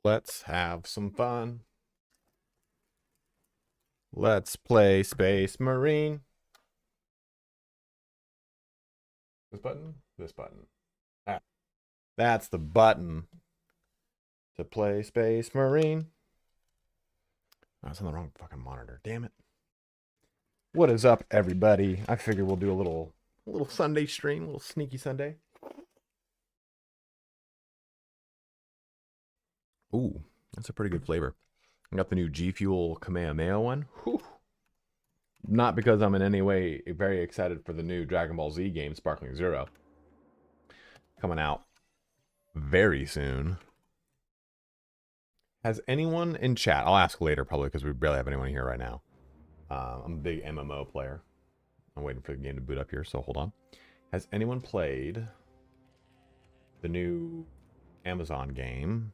Let's have some fun. Let's play Space Marine. This button? This button. Ah, that's the button to play Space Marine. Oh, it's on the wrong fucking monitor. Damn it. What is up, everybody? I figured we'll do a little Sunday stream, a little sneaky Sunday. Ooh, that's a pretty good flavor. I got the new G Fuel Kamehameha one. Whew. Not because I'm in any way very excited for the new Dragon Ball Z game, Sparkling Zero. Coming out very soon. Has anyone in chat, I'll ask later probably because we barely have anyone here right now. I'm a big MMO player. I'm waiting for the game to boot up here, so hold on. Has anyone played the new Amazon game?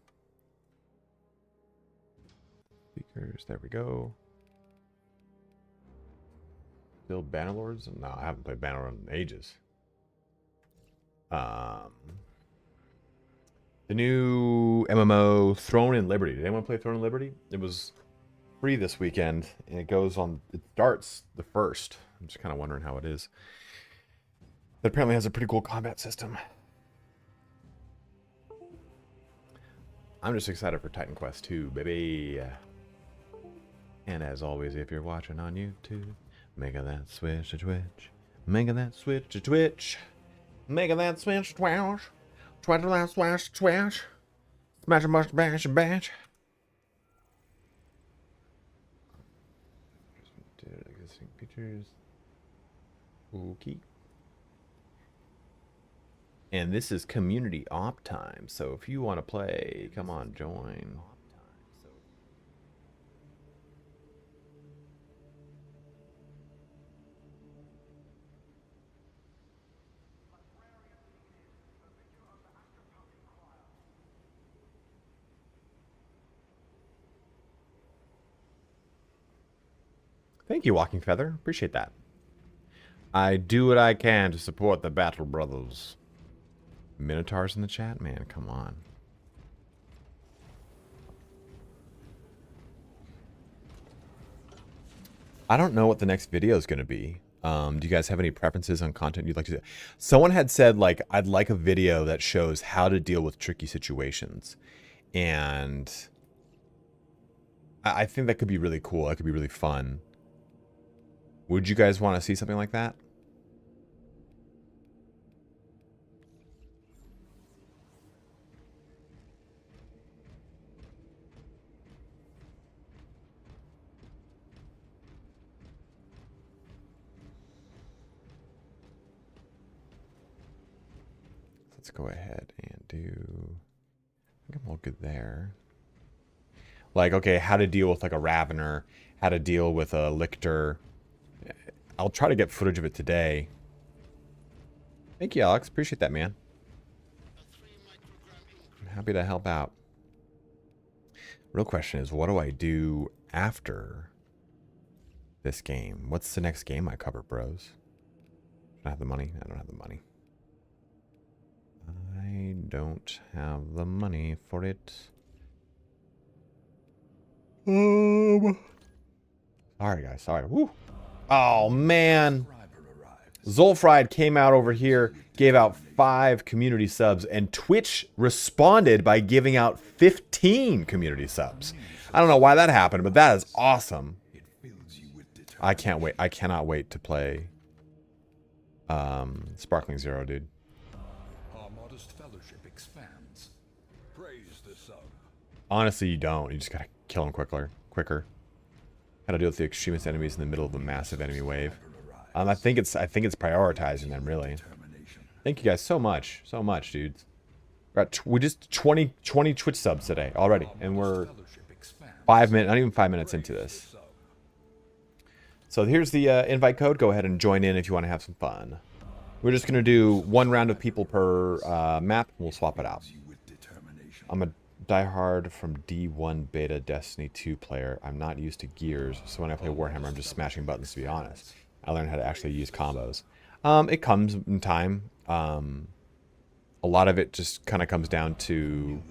Speakers, there we go. Build Bannerlords? No, I haven't played Bannerlord in ages. The new MMO Throne and Liberty. Did anyone play Throne and Liberty? It was free this weekend, and it starts the 1st. I'm just kind of wondering how it is. It apparently has a pretty cool combat system. I'm just excited for Titan Quest 2, baby. And as always, if you're watching on YouTube, make that switch to Twitch. Make that switch to Twitch. Make that switch to Twitch. Twitch that switch to Twitch. Smash a mush bash a bash. Existing features. Okay. And this is community op time. So if you want to play, come on, join. Thank you, Walking Feather. Appreciate that. I do what I can to support the Battle Brothers. Minotaurs in the chat? Man, come on. I don't know what the next video is going to be. Do you guys have any preferences on content you'd like to do? Someone had said, like, I'd like a video that shows how to deal with tricky situations. And I think that could be really cool. That could be really fun. Would you guys want to see something like that? Let's go ahead and do... I think I'm all good there. Like, okay, how to deal with like a Ravener, how to deal with a Lictor. I'll try to get footage of it today. Thank you, Alex. Appreciate that, man. I'm happy to help out. Real question is, what do I do after this game? What's the next game I cover, bros? Do I have the money? I don't have the money. I don't have the money for it. Sorry, guys. Sorry. Woo. Oh, man. Zolfried came out over here, gave out 5 community subs, and Twitch responded by giving out 15 community subs. I don't know why that happened, but that is awesome. I can't wait. I cannot wait to play Sparkling Zero, dude. Our modest fellowship expands. Praise the sub. Honestly, you don't. You just gotta kill them quicker. How to deal with the extremist enemies in the middle of a massive enemy wave. I think it's prioritizing them, really. Thank you guys so much, dudes. We just 20 Twitch subs today already, and we're 5 minutes, not even 5 minutes into this. So here's the invite code. Go ahead and join in if you want to have some fun. We're just gonna do 1 round of people per map, and we'll swap it out. I'm a diehard from D1 beta Destiny 2 player. I'm not used to gears, so when I play Warhammer, I'm just smashing buttons, to be honest. I learned how to actually use combos. It comes in time. A lot of it just kind of comes down to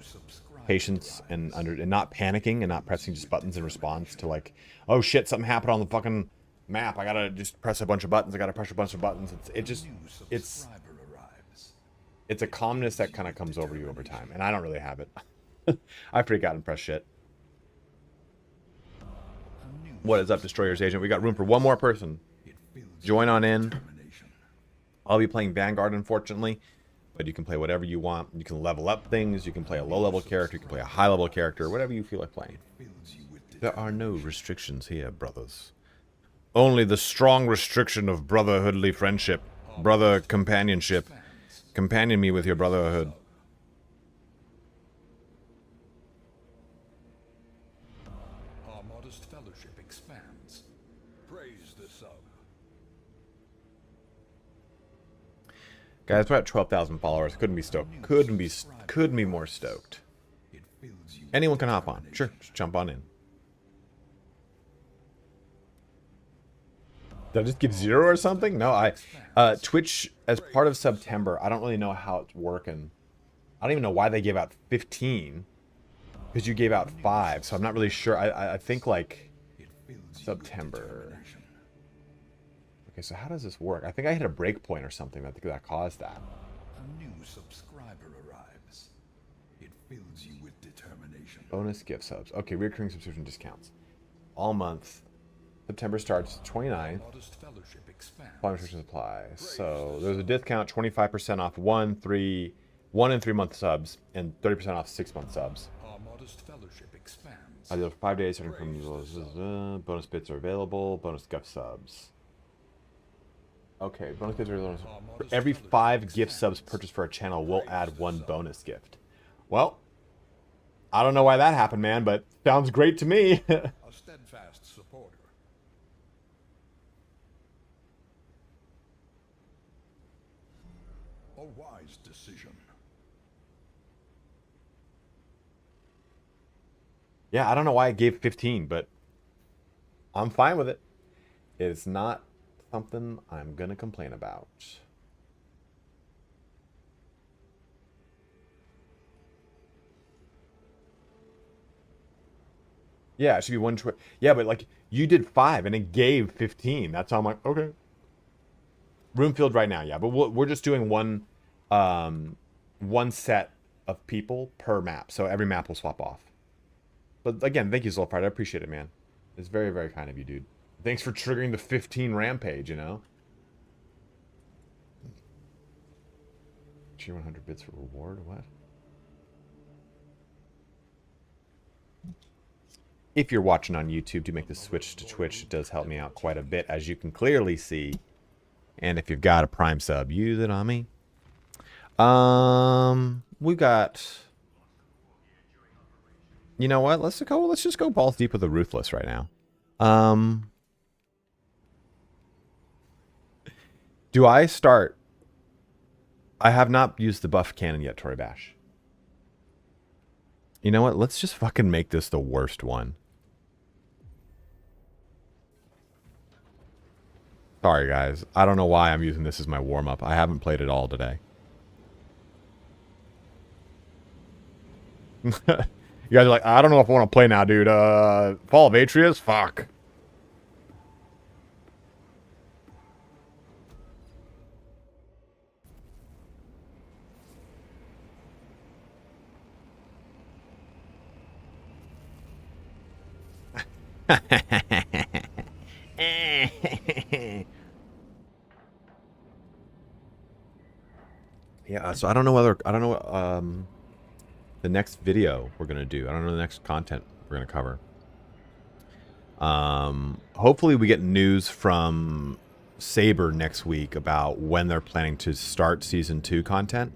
patience and not panicking and not pressing just buttons in response to like, oh shit, something happened on the fucking map. I gotta just press a bunch of buttons. I gotta press a bunch of buttons. It's a calmness that kind of comes over you over time, and I don't really have it. I freak out and press shit. What is up, Destroyer's Agent? We got room for one more person. Join on in. I'll be playing Vanguard, unfortunately, but you can play whatever you want. You can level up things. You can play a low-level character. You can play a high-level character. Whatever you feel like playing. There are no restrictions here, brothers. Only the strong restriction of brotherhoodly friendship, brother companionship. Companion me with your brotherhood. Our modest fellowship expands. Praise the sub. Guys, we're at 12,000 followers. Couldn't be stoked. Couldn't be more stoked. Anyone can hop on. Sure, just jump on in. Did I just give 0 or something? No, Twitch, as part of September, I don't really know how it's working. I don't even know why they gave out 15. Because you gave out 5, so I'm not really sure. I think, like, September. Okay, so how does this work? I think I hit a breakpoint or something. I think that caused that. A new subscriber arrives. It fills you with determination. Bonus gift subs. Okay, recurring subscription discounts. All month. September starts 29th. Following restrictions apply. So there's a discount, 25% off 1 and 3 month subs, and 30% off 6 month subs. Our modest fellowship expands. I do 5 days starting from bonus bits are available. Bonus gift subs. Okay, bonus gifts are available. For every 5 gift subs purchased for a channel, we'll add 1 bonus gift. Well, I don't know why that happened, man, but sounds great to me. A steadfast supporter. A wise decision. Yeah, I don't know why I gave 15, but I'm fine with it. It's not something I'm going to complain about. Yeah, it should be 120. Yeah, but like you did 5 and it gave 15. That's how I'm like, okay. Room filled right now, yeah. But we're just doing one set of people per map. So every map will swap off. But again, thank you, Zolfard. I appreciate it, man. It's very, very kind of you, dude. Thanks for triggering the 15 rampage, you know? Cheer 100 bits for reward, what? If you're watching on YouTube, do make the switch to Twitch. It does help me out quite a bit, as you can clearly see. And if you've got a Prime sub, use it on me. We've got... You know what? Let's just go balls deep with the Ruthless right now. Do I start... I have not used the buff cannon yet, Tory Bash. You know what? Let's just fucking make this the worst one. Sorry, guys. I don't know why I'm using this as my warm-up. I haven't played it all today. You guys are like, I don't know if I want to play now, dude. Fall of Atreus? Fuck. Yeah, so I don't know whether the next video we're gonna do. I don't know the next content we're gonna cover. Hopefully we get news from Saber next week about when they're planning to start season 2 content.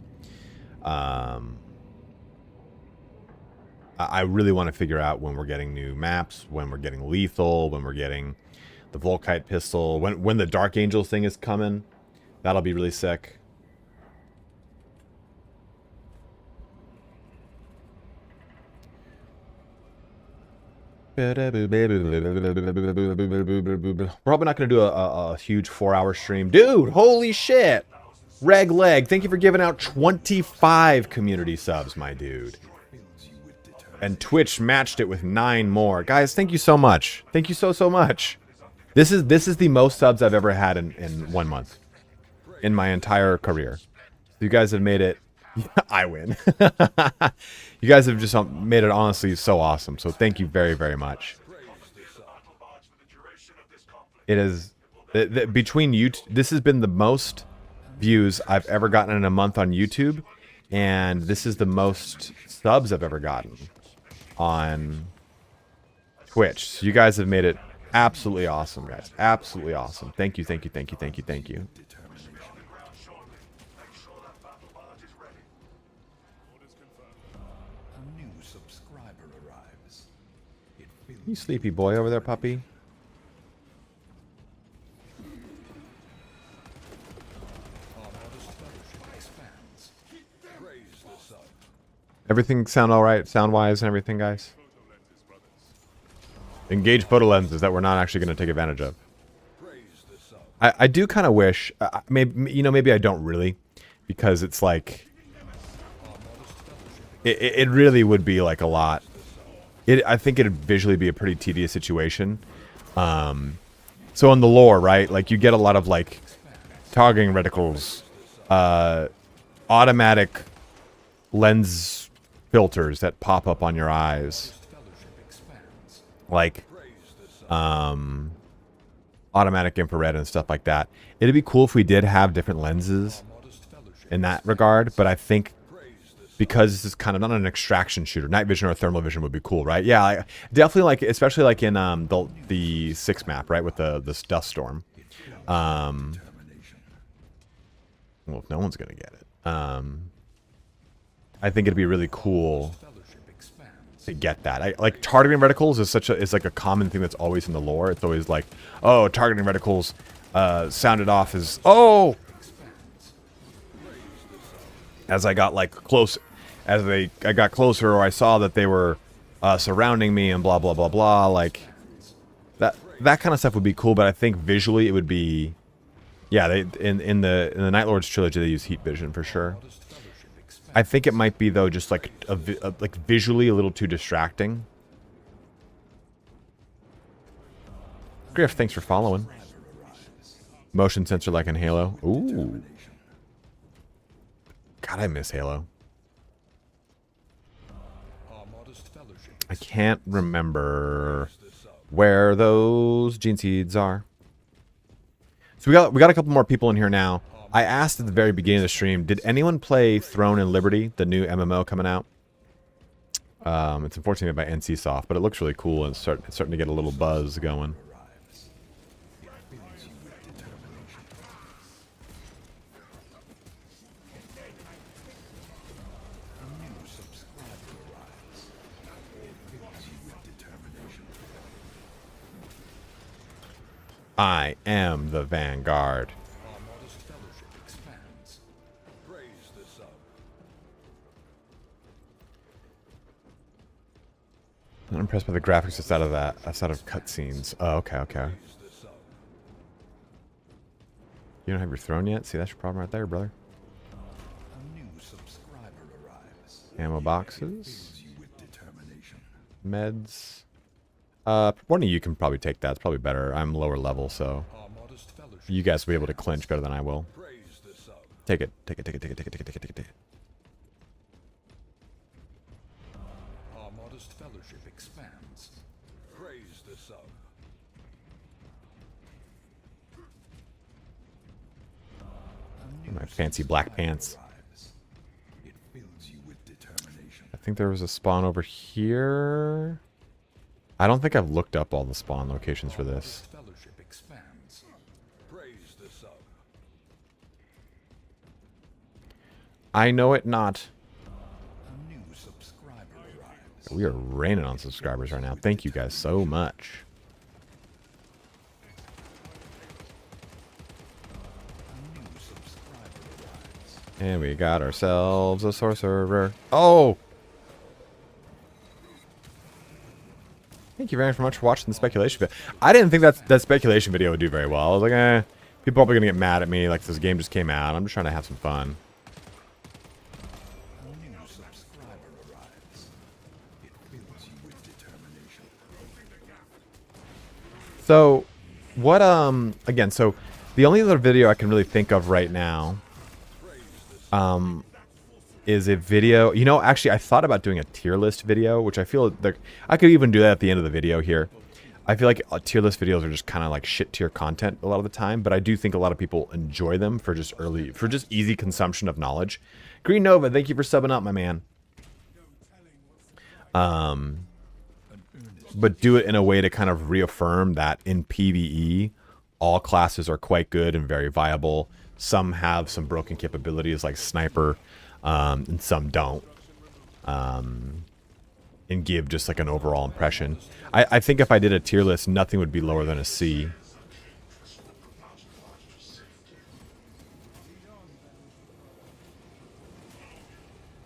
I really want to figure out when we're getting new maps, when we're getting lethal, when we're getting the Volkite pistol, when the Dark Angels thing is coming. That'll be really sick. We're probably not going to do a huge 4-hour stream. Dude, holy shit! Reg Leg, thank you for giving out 25 community subs, my dude. and Twitch matched it with 9 more. Guys, thank you so much. Thank you so much. This is the most subs I've ever had in 1 month in my entire career. You guys have made it. I win. You guys have just made it honestly so awesome. So thank you very, very much. It is between you. This has been the most views I've ever gotten in a month on YouTube, and this is the most subs I've ever gotten on Twitch. So you guys have made it absolutely awesome, guys. Absolutely awesome. Thank you, thank you, thank you, thank you, thank you. You sleepy boy over there, puppy. Everything sound all right, sound-wise and everything, guys? Engage photo lenses that we're not actually going to take advantage of. I do kind of wish, maybe, you know, maybe I don't really, because it's like, it really would be like a lot. I think it'd visually be a pretty tedious situation. So in the lore, right, like you get a lot of like targeting reticles, automatic lens filters that pop up on your eyes, like automatic infrared and stuff like that. It'd be cool if we did have different lenses in that regard, but I think because this is kind of not an extraction shooter, night vision or thermal vision would be cool, right? Yeah, definitely, like especially like in the 6 map, right, with the dust storm. Well, if no one's gonna get it, I think it'd be really cool to get that. Like targeting reticles is like a common thing that's always in the lore. It's always like, oh, targeting reticles sounded off as as I got like close, as I got closer, or I saw that they were surrounding me and blah blah blah blah. Like that kind of stuff would be cool, but I think visually it would be, yeah. They in the Night Lords trilogy they use heat vision for sure. I think it might be though just like like visually a little too distracting. Griff, thanks for following. Motion sensor like in Halo. Ooh. God, I miss Halo. I can't remember where those gene seeds are. So we got a couple more people in here now. I asked at the very beginning of the stream, did anyone play Throne and Liberty, the new MMO coming out? It's unfortunately by NCSoft, but it looks really cool and it's starting to get a little buzz going. I am the Vanguard. I'm not impressed by the graphics just out of that. That's out of cutscenes. Oh, okay, okay. You don't have your throne yet? See, that's your problem right there, brother. Ammo boxes. Meds. One of you can probably take that. It's probably better. I'm lower level, so you guys will be able to clinch better than I will. Take it. Take it, take it, take it, take it, take it, take it, take it. Our modest fellowship expands. Praise the sub. My fancy black pants. It fills you with determination. I think there was a spawn over here. I don't think I've looked up all the spawn locations for this. Fellowship expands. Praise the sub. I know it not. A new subscriber arrives. We are raining on subscribers right now. Thank you guys so much. A new subscriber arrives. And we got ourselves a sorcerer. Oh! Thank you very much for watching the speculation video. I didn't think that speculation video would do very well. I was like, eh, people are probably going to get mad at me. Like, this game just came out. I'm just trying to have some fun. A new subscriber arrives. It So, what, again, so the only other video I can really think of right now, is a video, you know, actually I thought about doing a tier list video, which I feel like I could even do that at the end of the video here. I feel like tier list videos are just kind of like shit tier content a lot of the time, but I do think a lot of people enjoy them for just easy consumption of knowledge. Green Nova, thank you for subbing up, my man. But do it in a way to kind of reaffirm that in PvE, all classes are quite good and very viable. Some have some broken capabilities like Sniper, and some don't. And give just like an overall impression. I think if I did a tier list, nothing would be lower than a C.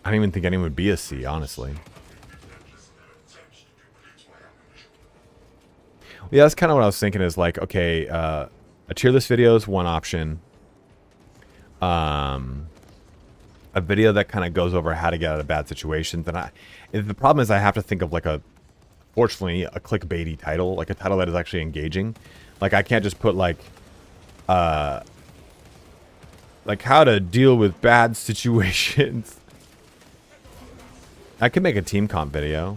I don't even think anyone would be a C, honestly. Yeah, that's kind of what I was thinking is like, okay, a tier list video is one option. A video that kind of goes over how to get out of bad situations. And the problem is I have to think of like fortunately, a clickbaity title, like a title that is actually engaging. Like I can't just put like how to deal with bad situations. I could make a team comp video.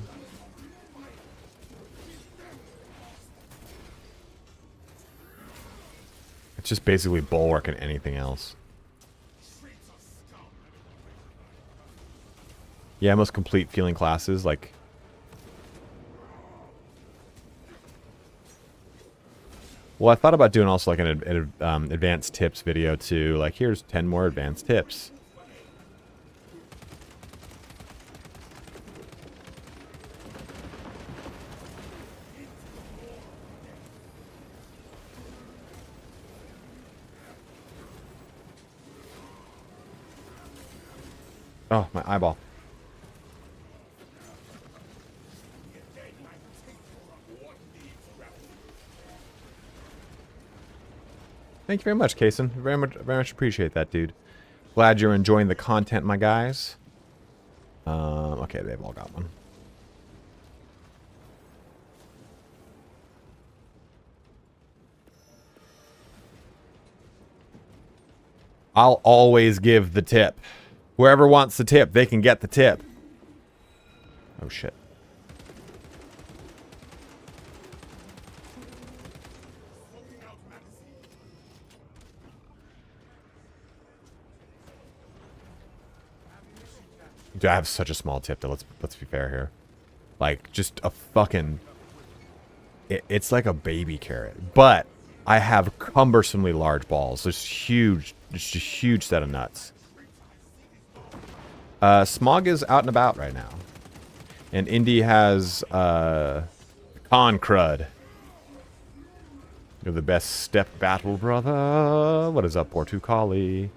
It's just basically Bulwark and anything else. Yeah, most complete feeling classes, like... Well, I thought about doing also like an advanced tips video too. Like, here's 10 more advanced tips. Oh, my eyeball. Thank you very much, Kason. Very much appreciate that, dude. Glad you're enjoying the content, my guys. Okay, they've all got one. I'll always give the tip. Whoever wants the tip, they can get the tip. Oh, shit. Dude, I have such a small tip, though. Let's be fair here. Like, just a fucking... It's like a baby carrot. But I have cumbersomely large balls. There's huge... Just a huge set of nuts. Smog is out and about right now. And Indy has, Con Crud. You're the best step battle, brother. What is up, Portucali?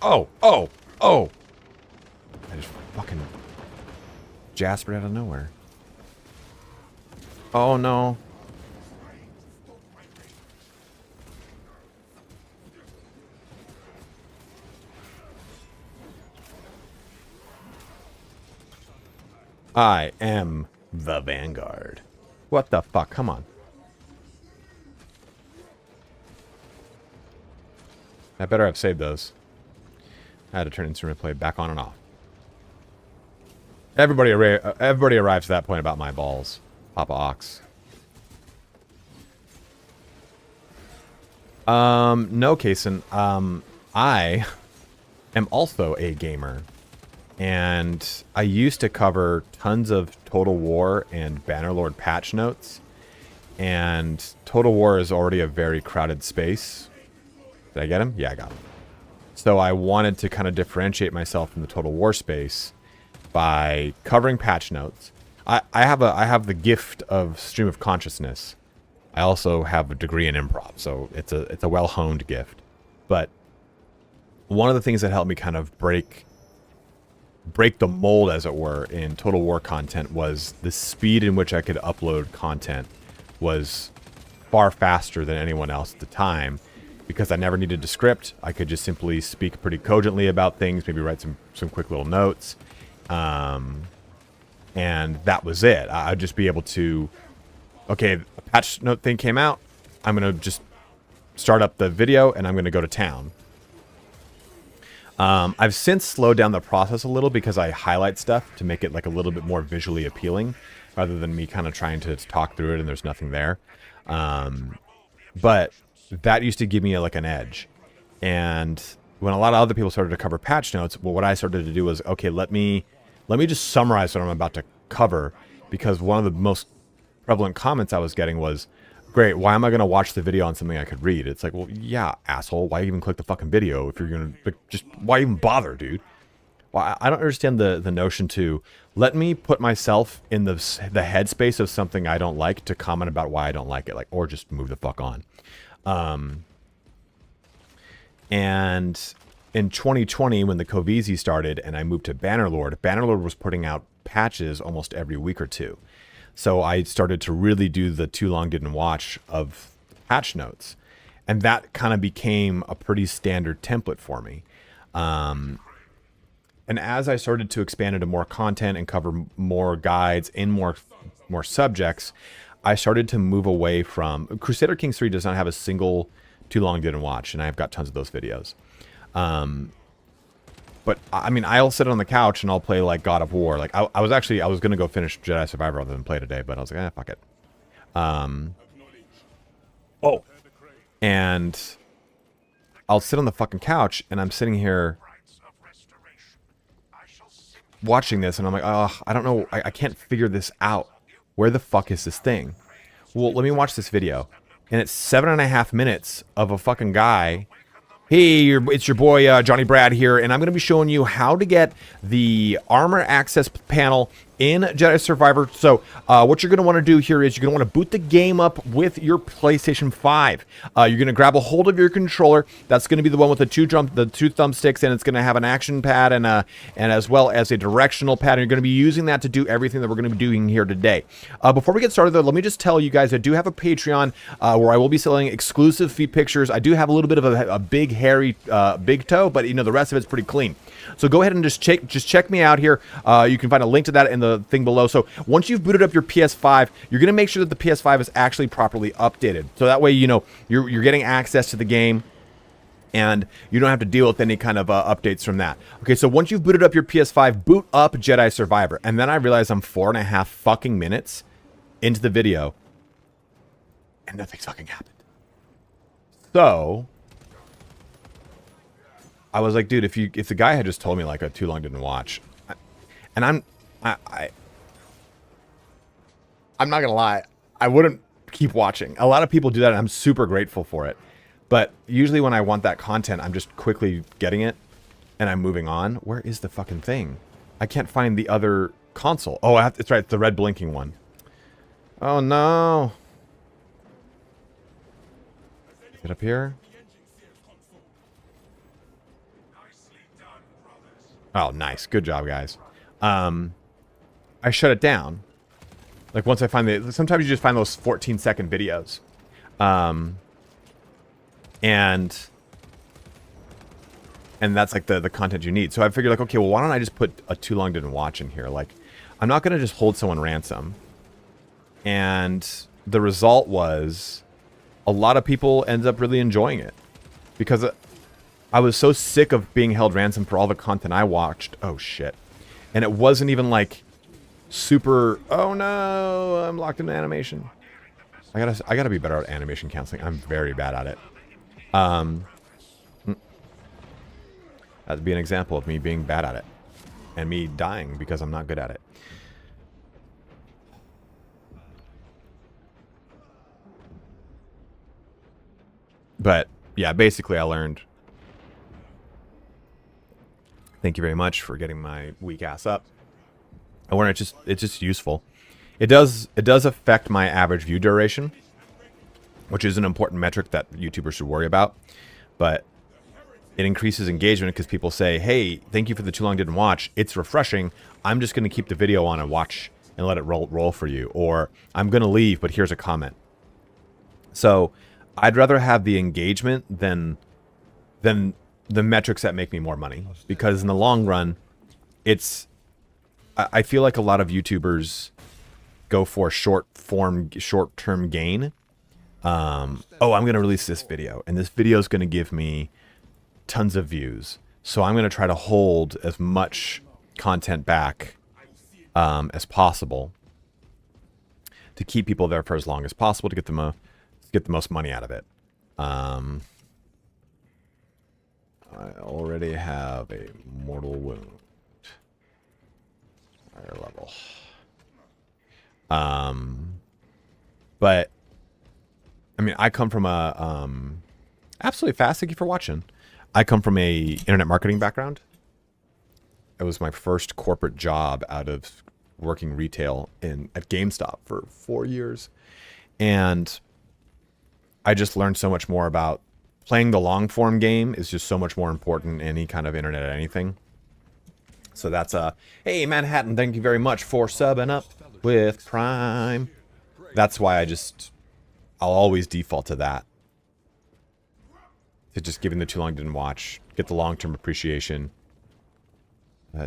Oh! I just fucking jaspered out of nowhere. Oh, no. I am the Vanguard. What the fuck? Come on. I better have saved those. I had to turn instrument play back on and off. Everybody arrives at that point about my balls. Papa Ox. No, Kason. I am also a gamer. And I used to cover tons of Total War and Bannerlord patch notes. And Total War is already a very crowded space. Did I get him? Yeah, I got him. So I wanted to kind of differentiate myself from the Total War space by covering patch notes. I have the gift of stream of consciousness. I also have a degree in improv, so it's a well-honed gift. But one of the things that helped me kind of break the mold, as it were, in Total War content was the speed in which I could upload content was far faster than anyone else at the time. Because I never needed to script, I could just simply speak pretty cogently about things, maybe write some quick little notes. And that was it. I'd just be able to, okay, a patch note thing came out. I'm going to just start up the video and I'm going to go to town. I've since slowed down the process a little because I highlight stuff to make it like a little bit more visually appealing rather than me kind of trying to talk through it and there's nothing there. But that used to give me like an edge. And when a lot of other people started to cover patch notes, well, what I started to do was, okay, let me just summarize what I'm about to cover, because one of the most prevalent comments I was getting was, great, why am I going to watch the video on something I could read? It's like, well, yeah, asshole, why even click the fucking video if you're going to, just, why even bother, dude? Well, I don't understand the notion to, let me put myself in the headspace of something I don't like to comment about why I don't like it, like, or just move the fuck on. And in 2020, when the Covizi started and I moved to Bannerlord, Bannerlord was putting out patches almost every week or two. So I started to really do the too long didn't watch of patch notes. And that kind of became a pretty standard template for me. And as I started to expand into more content and cover more guides in more subjects, I started to move away from... Crusader Kings 3 does not have a single too long didn't watch, and I've got tons of those videos. But I mean, I'll sit on the couch and I'll play like God of War. Like I was going to go finish Jedi Survivor rather than play today, but I was like, fuck it. And I'll sit on the fucking couch and I'm sitting here watching this and I'm like, oh, I don't know. I can't figure this out. Where the fuck is this thing? Well, let me watch this video. And it's 7.5 minutes of a fucking guy. Hey, it's your boy Johnny Brad here, and I'm going to be showing you how to get the armor access panel in Jedi Survivor. So what you're going to want to do here is you're going to want to boot the game up with your PlayStation 5. You're going to grab a hold of your controller. That's going to be the one with the two thumbsticks, and it's going to have an action pad and as well as a directional pad. And you're going to be using that to do everything that we're going to be doing here today. Before we get started, though, let me just tell you guys I do have a Patreon where I will be selling exclusive feet pictures. I do have a little bit of a big, hairy big toe, but you know the rest of it's pretty clean. So go ahead and just check me out here. You can find a link to that in the thing below. So once you've booted up your PS5, you're going to make sure that the PS5 is actually properly updated. So that way, you know, you're getting access to the game and you don't have to deal with any kind of updates from that. Okay, so once you've booted up your PS5, boot up Jedi Survivor. And then I realize I'm 4.5 fucking minutes into the video and nothing's fucking happened. So I was like, dude, if the guy had just told me like a too long didn't watch, and I'm not gonna lie, I wouldn't keep watching. A lot of people do that, and I'm super grateful for it. But usually when I want that content, I'm just quickly getting it, and I'm moving on. Where is the fucking thing? I can't find the other console. Oh, it's right, the red blinking one. Oh no! Is it up here? Oh, nice. Good job, guys. I shut it down. Like, once I find sometimes you just find those 14-second videos. And that's, like, the content you need. So I figured, like, okay, well, why don't I just put a too long didn't watch in here? Like, I'm not going to just hold someone ransom. And the result was a lot of people ended up really enjoying it. Because I was so sick of being held ransom for all the content I watched. Oh, shit. And it wasn't even, like, super... Oh, no, I'm locked into animation. I gotta be better at animation counseling. I'm very bad at it. That'd be an example of me being bad at it. And me dying because I'm not good at it. But, yeah, basically I learned... Thank you very much for getting my weak ass up. I want it's just useful. It does affect my average view duration, which is an important metric that YouTubers should worry about. But it increases engagement because people say, "Hey, thank you for the too long didn't watch. It's refreshing. I'm just going to keep the video on and watch and let it roll for you." Or I'm going to leave, but here's a comment. So I'd rather have the engagement than the metrics that make me more money, because in the long run, it's I feel like a lot of YouTubers go for short-term gain. Oh, I'm going to release this video, and this video is going to give me tons of views. So I'm going to try to hold as much content back as possible to keep people there for as long as possible to get the most money out of it. I already have a mortal wound. Higher level. But I mean, I come from a absolutely fast. Thank you for watching. I come from a internet marketing background. It was my first corporate job out of working retail at GameStop for 4 years, and I just learned so much more about playing the long form game is just so much more important in any kind of internet anything. So that's hey Manhattan, thank you very much for subbing up with Prime. That's why I'll always default to that. To just giving the too long didn't watch, get the long-term appreciation.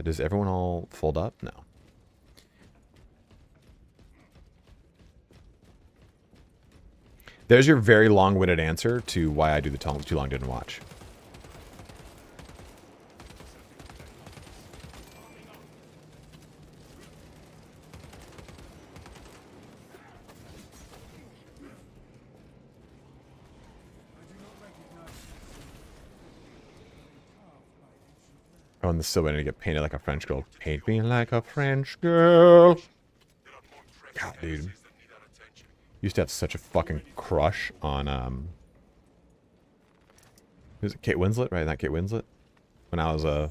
Does everyone all fold up? No. There's your very long-winded answer to why I do the too long didn't watch. Oh, and still waiting to get painted like a French girl. Paint me like a French girl. God, dude. Used to have such a fucking crush on who's it? Kate Winslet, right? Not Kate Winslet. When I was a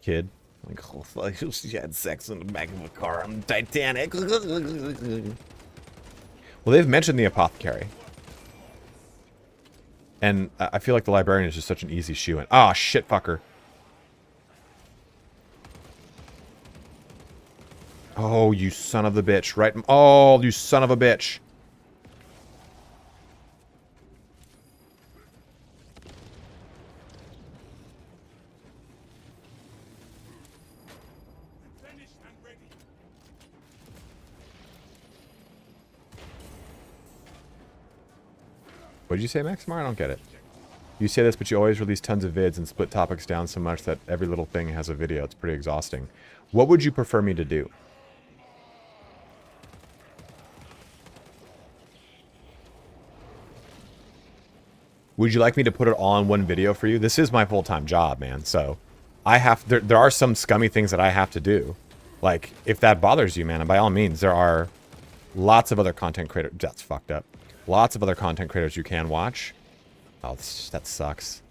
kid, like, oh, fuck, she had sex in the back of a car on Titanic. Well, they've mentioned the apothecary, and I feel like the librarian is just such an easy shoe-in. Ah, shit, fucker. Oh, you son of a bitch, right? Oh, you son of a bitch. What did you say, Maximar? I don't get it. You say this, but you always release tons of vids and split topics down so much that every little thing has a video. It's pretty exhausting. What would you prefer me to do? Would you like me to put it all in one video for you? This is my full-time job, man. So I have, there are some scummy things that I have to do. Like, if that bothers you, man, and by all means, there are lots of other content creators. That's fucked up. Lots of other content creators you can watch. Oh, that sucks.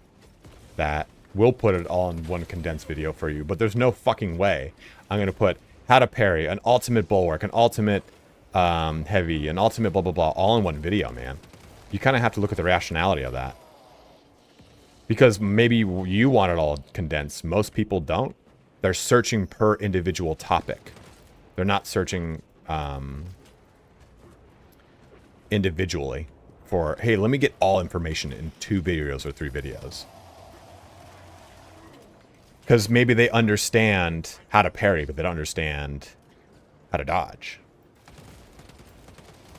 That we'll put it all in one condensed video for you, but there's no fucking way I'm going to put how to parry, an ultimate bulwark, an ultimate heavy, an ultimate blah, blah, blah, all in one video, man. You kind of have to look at the rationality of that. Because maybe you want it all condensed. Most people don't. They're searching per individual topic. They're not searching individually for, hey, let me get all information in 2 videos or 3 videos. Because maybe they understand how to parry, but they don't understand how to dodge.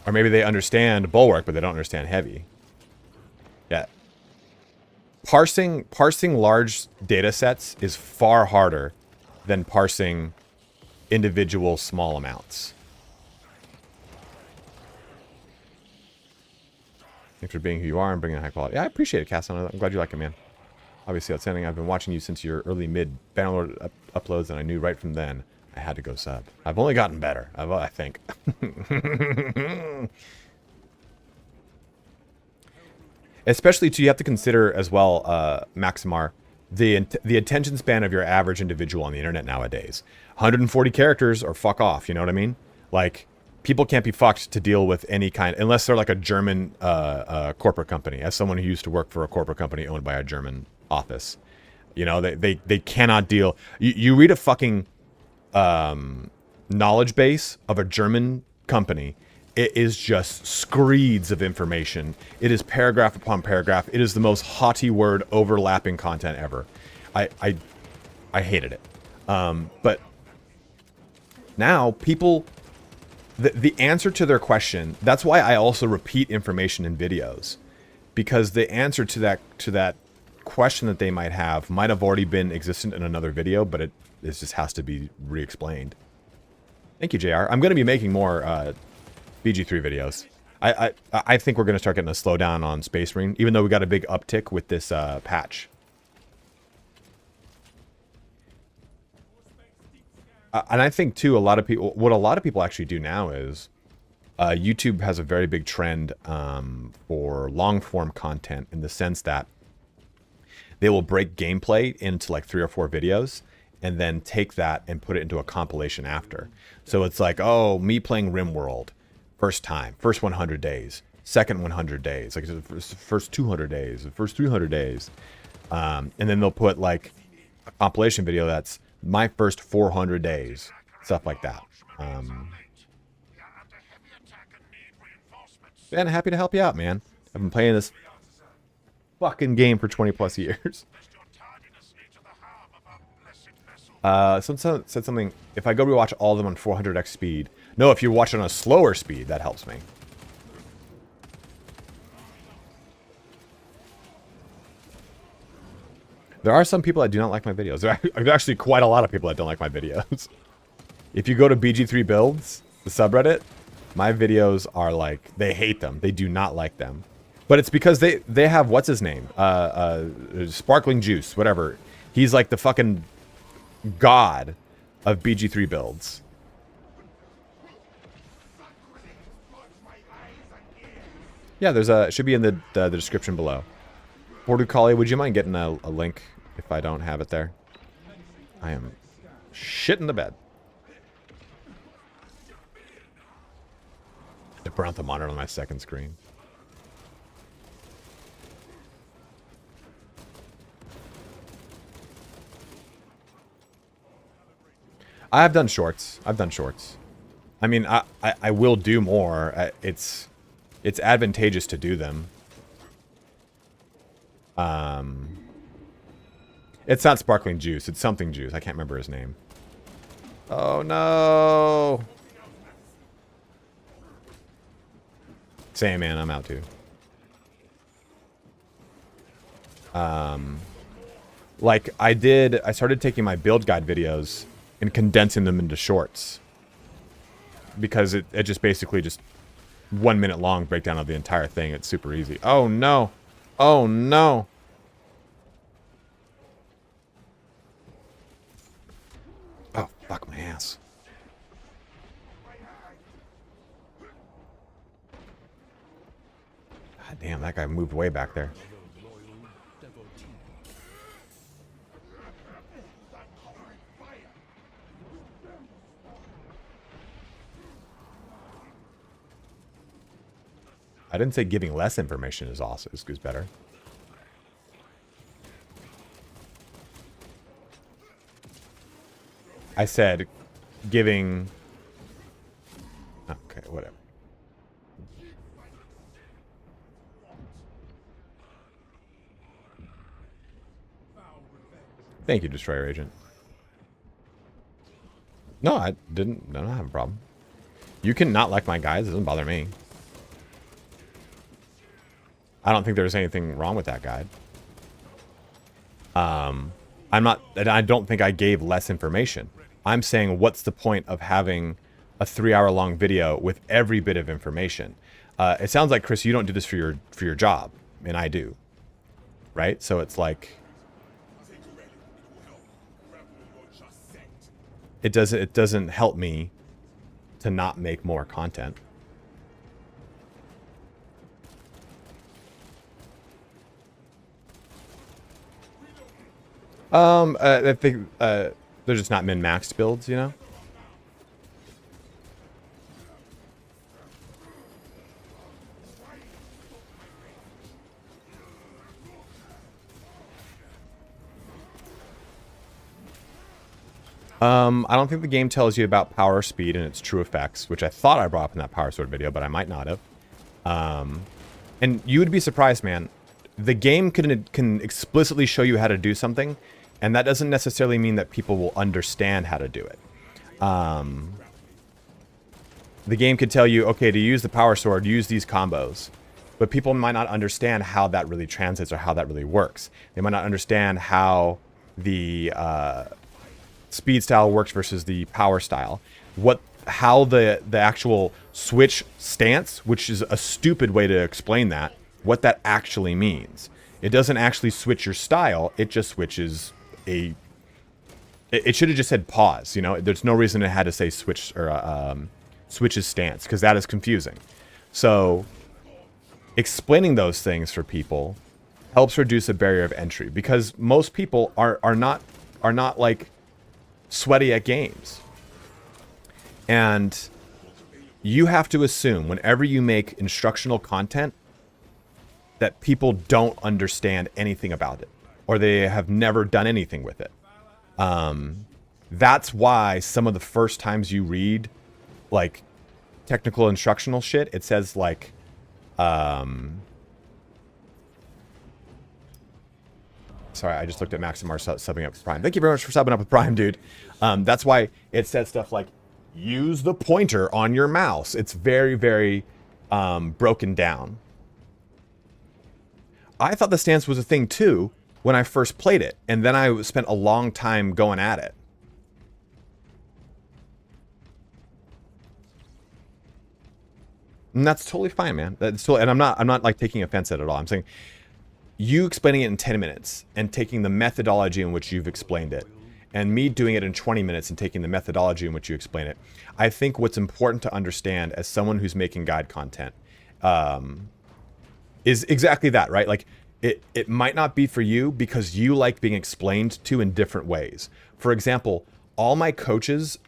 Or maybe they understand bulwark, but they don't understand heavy. Yeah. Parsing large data sets is far harder than parsing individual small amounts. Thanks for being who you are and bringing high quality. Yeah, I appreciate it, Casson. I'm glad you like it, man. Obviously outstanding. I've been watching you since your early mid Bannerlord uploads, and I knew right from then I had to go sub. I've only gotten better, I think. Especially, too, you have to consider as well, Maximar, the attention span of your average individual on the internet nowadays. 140 characters or fuck off, you know what I mean? Like, people can't be fucked to deal with any kind, unless they're like a German corporate company. As someone who used to work for a corporate company owned by a German office, you know, they cannot deal. You read a fucking knowledge base of a German company, it is just screeds of information. It is paragraph upon paragraph. It is the most haughty word overlapping content ever. I hated it. But Now, people, the answer to their question, that's why I also repeat information in videos. Because the answer to that question that they might have already been existent in another video, but it just has to be re-explained. Thank you, JR. I'm going to be making more BG3 videos. I think we're going to start getting a slowdown on Space Marine, even though we got a big uptick with this patch. And I think, too, what a lot of people actually do now is YouTube has a very big trend for long-form content in the sense that they will break gameplay into like 3 or 4 videos and then take that and put it into a compilation after. So it's like, oh, me playing RimWorld, first time, first 100 days, second 100 days, like the first 200 days, the first 300 days. And then they'll put like a compilation video that's my first 400 days, stuff like that. Ben, happy to help you out, man. I've been playing this fucking game for 20 plus years. Someone said something, if I go rewatch all of them on 400x speed. No, if you watch on a slower speed, that helps me. There are some people that do not like my videos. There are actually quite a lot of people that don't like my videos. If you go to BG3 Builds, the subreddit, my videos are like, they hate them. They do not like them. But it's because they have, what's his name? Sparkling Juice, whatever. He's like the fucking god of BG3 Builds. Yeah, there's it should be in the description below. Borducali, would you mind getting a link if I don't have it there? I am shitting the bed. To burn out the monitor on my second screen. I have done shorts. I've done shorts. I mean, I will do more. It's advantageous to do them. It's not Sparkling Juice. It's something Juice. I can't remember his name. Oh, no. Same, man. I'm out, too. Like, I started taking my build guide videos and condensing them into shorts. Because it just basically just 1 minute long breakdown of the entire thing. It's super easy. Oh, no. Oh, no. Oh, fuck my ass. God damn, that guy moved way back there. I didn't say giving less information is also is better. I said giving... Okay, whatever. Thank you, Destroyer Agent. No, I don't have a problem. You can not like my guys, it doesn't bother me. I don't think there's anything wrong with that guide. I'm not, and I don't think I gave less information. I'm saying, what's the point of having a 3-hour-long video with every bit of information? It sounds like, Chris, you don't do this for your job, and I do, right? So it's like, it doesn't help me to not make more content. I think they're just not min-maxed builds, you know? I don't think the game tells you about power, speed, and its true effects, which I thought I brought up in that Power Sword video, but I might not have. And you would be surprised, man. The game can explicitly show you how to do something, and that doesn't necessarily mean that people will understand how to do it. the game could tell you, okay, to use the power sword, use these combos. But people might not understand how that really translates or how that really works. They might not understand how the speed style works versus the power style. How the actual switch stance, which is a stupid way to explain that, what that actually means. It doesn't actually switch your style. It just switches a... It should have just said pause, you know? There's no reason it had to say switch or switches stance, because that is confusing. So explaining those things for people helps reduce a barrier of entry, because most people are not like sweaty at games. And you have to assume whenever you make instructional content that people don't understand anything about it, or they have never done anything with it. That's why some of the first times you read like technical instructional shit, it says like, sorry, I just looked at Maximar subbing up with Prime. Thank you very much for subbing up with Prime, dude. That's why it says stuff like, use the pointer on your mouse. It's very, very broken down. I thought the stance was a thing too when I first played it, and then I spent a long time going at it. And that's totally fine, man. That's totally, and I'm not like taking offense at it at all. I'm saying you explaining it in 10 minutes and taking the methodology in which you've explained it, and me doing it in 20 minutes and taking the methodology in which you explain it. I think what's important to understand as someone who's making guide content is exactly that, right? Like it might not be for you because you like being explained to in different ways. For example, all my coaches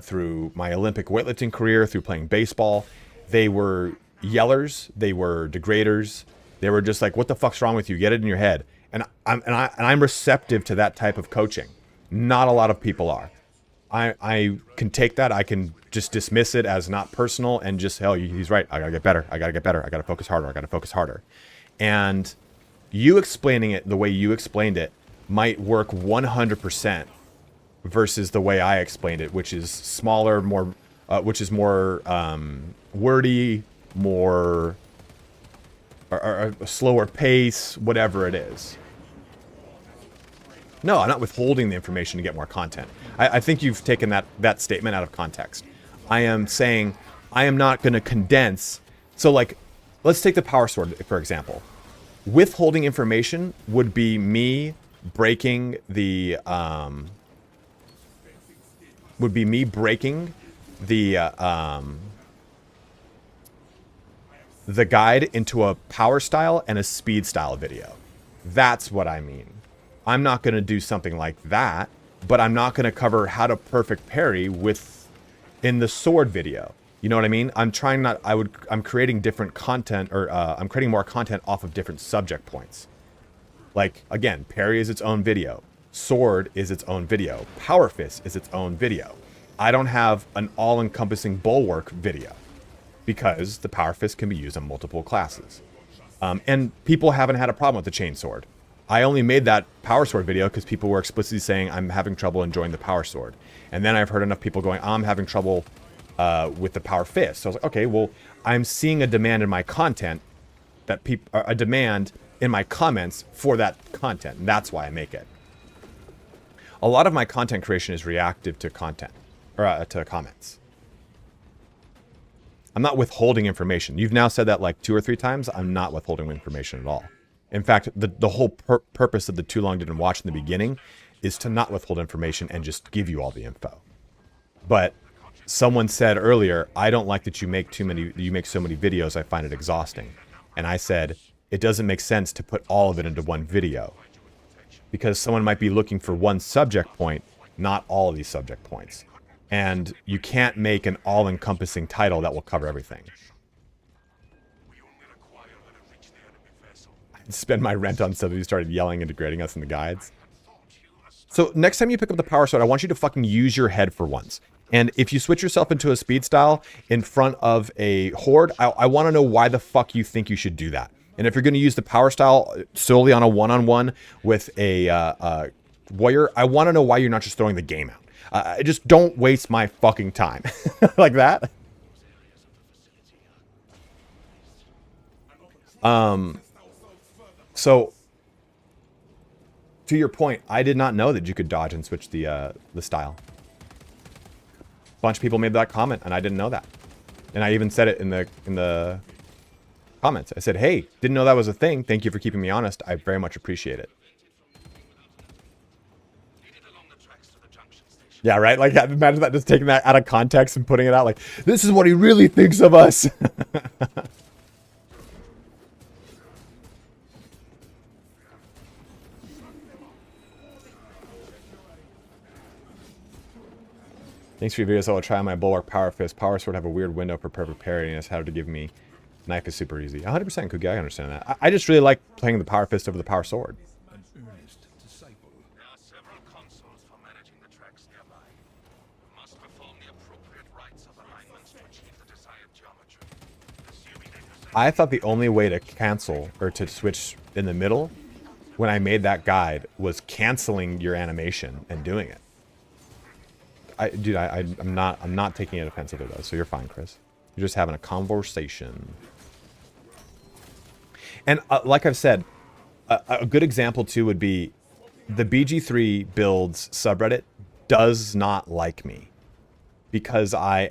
through my Olympic weightlifting career, through playing baseball, they were yellers, they were degraders. They were just like, what the fuck's wrong with you? Get it in your head. And I'm receptive to that type of coaching. Not a lot of people are. I can take that. I can just dismiss it as not personal and just, hell, he's right. I gotta get better. I gotta get better. I gotta focus harder. I gotta focus harder. And you explaining it the way you explained it might work 100% versus the way I explained it, which is smaller, more, which is more wordy, more, or a slower pace, whatever it is. No, I'm not withholding the information to get more content. I think you've taken that statement out of context. I am saying I am not going to condense. So, like, let's take the power sword, for example. Withholding information would be me breaking the guide into a power style and a speed style video. That's what I mean. I'm not going to do something like that, but I'm not going to cover how to perfect parry in the sword video. You know what I mean? I'm creating different content, or I'm creating more content off of different subject points. Like, again, parry is its own video. Sword is its own video. Power fist is its own video. I don't have an all-encompassing bulwark video because the power fist can be used on multiple classes. And people haven't had a problem with the chain sword. I only made that power sword video because people were explicitly saying I'm having trouble enjoying the power sword. And then I've heard enough people going, I'm having trouble with the power fist. So I was like, okay, well, I'm seeing a demand in my content a demand in my comments for that content. And that's why I make it. A lot of my content creation is reactive to content, or to comments. I'm not withholding information. You've now said that like 2 or 3 times. I'm not withholding information at all. In fact, the whole purpose of the Too Long Didn't Watch in the beginning is to not withhold information and just give you all the info. But someone said earlier, I don't like that you make so many videos. I find it exhausting. And I said, it doesn't make sense to put all of it into one video, because someone might be looking for one subject point, not all of these subject points. And you can't make an all-encompassing title that will cover everything. I'd spend my rent on somebody who started yelling and degrading us in the guides. So next time you pick up the power sword, I want you to fucking use your head for once. And if you switch yourself into a speed style in front of a horde, I want to know why the fuck you think you should do that. And if you're going to use the power style solely on a one-on-one with a warrior, I want to know why you're not just throwing the game out. Just don't waste my fucking time. Like that. So, to your point, I did not know that you could dodge and switch the style. A bunch of people made that comment, and I didn't know that. And I even said it in the comments. I said, "Hey, didn't know that was a thing. Thank you for keeping me honest. I very much appreciate it." Yeah, right? Like, imagine that, just taking that out of context and putting it out like, this is what he really thinks of us. Thanks for your videos. I will try on my Bulwark Power Fist. Power Sword have a weird window for perfect parry, and it's how to give me. Knife is super easy. 100% Kugi, I understand that. I just really like playing the Power Fist over the Power Sword. An earnest disciple. There are several consoles for managing the tracks nearby. You must perform the appropriate rites of alignment to achieve the desired geometry. Assuming that you I thought the only way to cancel or to switch in the middle when I made that guide was canceling your animation and doing it. Dude, I'm not taking it offensively though, so you're fine, Chris. You're just having a conversation. And like I've said, a good example too would be the BG3 builds subreddit does not like me because I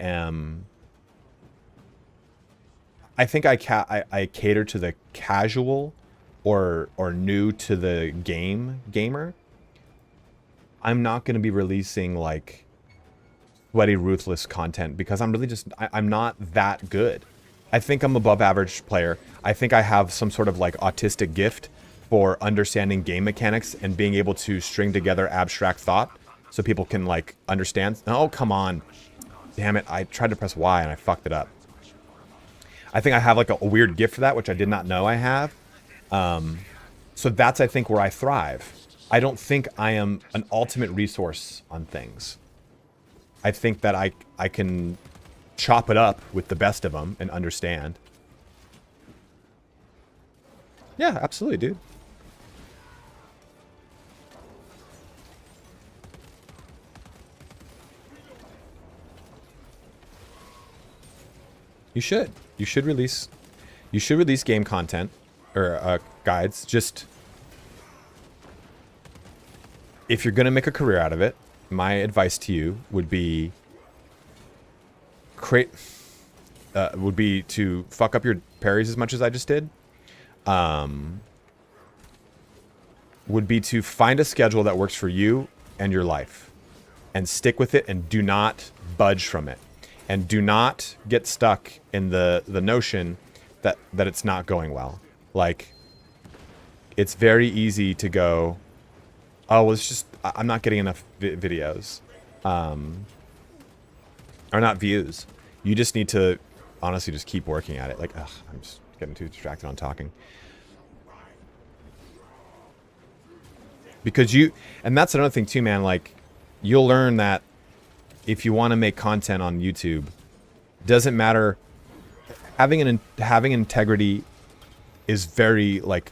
think I cater to the casual or new to the gamer. I'm not going to be releasing like sweaty, ruthless content because I'm really just, I'm not that good. I think I'm above average player. I think I have some sort of like autistic gift for understanding game mechanics and being able to string together abstract thought so people can like understand. Oh, come on. Damn it. I tried to press Y and I fucked it up. I think I have like a weird gift for that, which I did not know I have. So that's, I think, where I thrive. I don't think I am an ultimate resource on things. I think that I can chop it up with the best of them and understand. Yeah, absolutely, dude. You should. You should release game content or guides. Just if you're gonna make a career out of it, my advice to you would be to fuck up your parries as much as I just did. Would be to find a schedule that works for you and your life and stick with it and do not budge from it. And do not get stuck in the notion that it's not going well. Like, it's very easy to go, oh, well, it's just, I'm not getting enough videos. Or not views. You just need to honestly just keep working at it. Like, ugh, I'm just getting too distracted on talking. Because and that's another thing too, man, like, you'll learn that if you want to make content on YouTube, doesn't matter. Having integrity is very like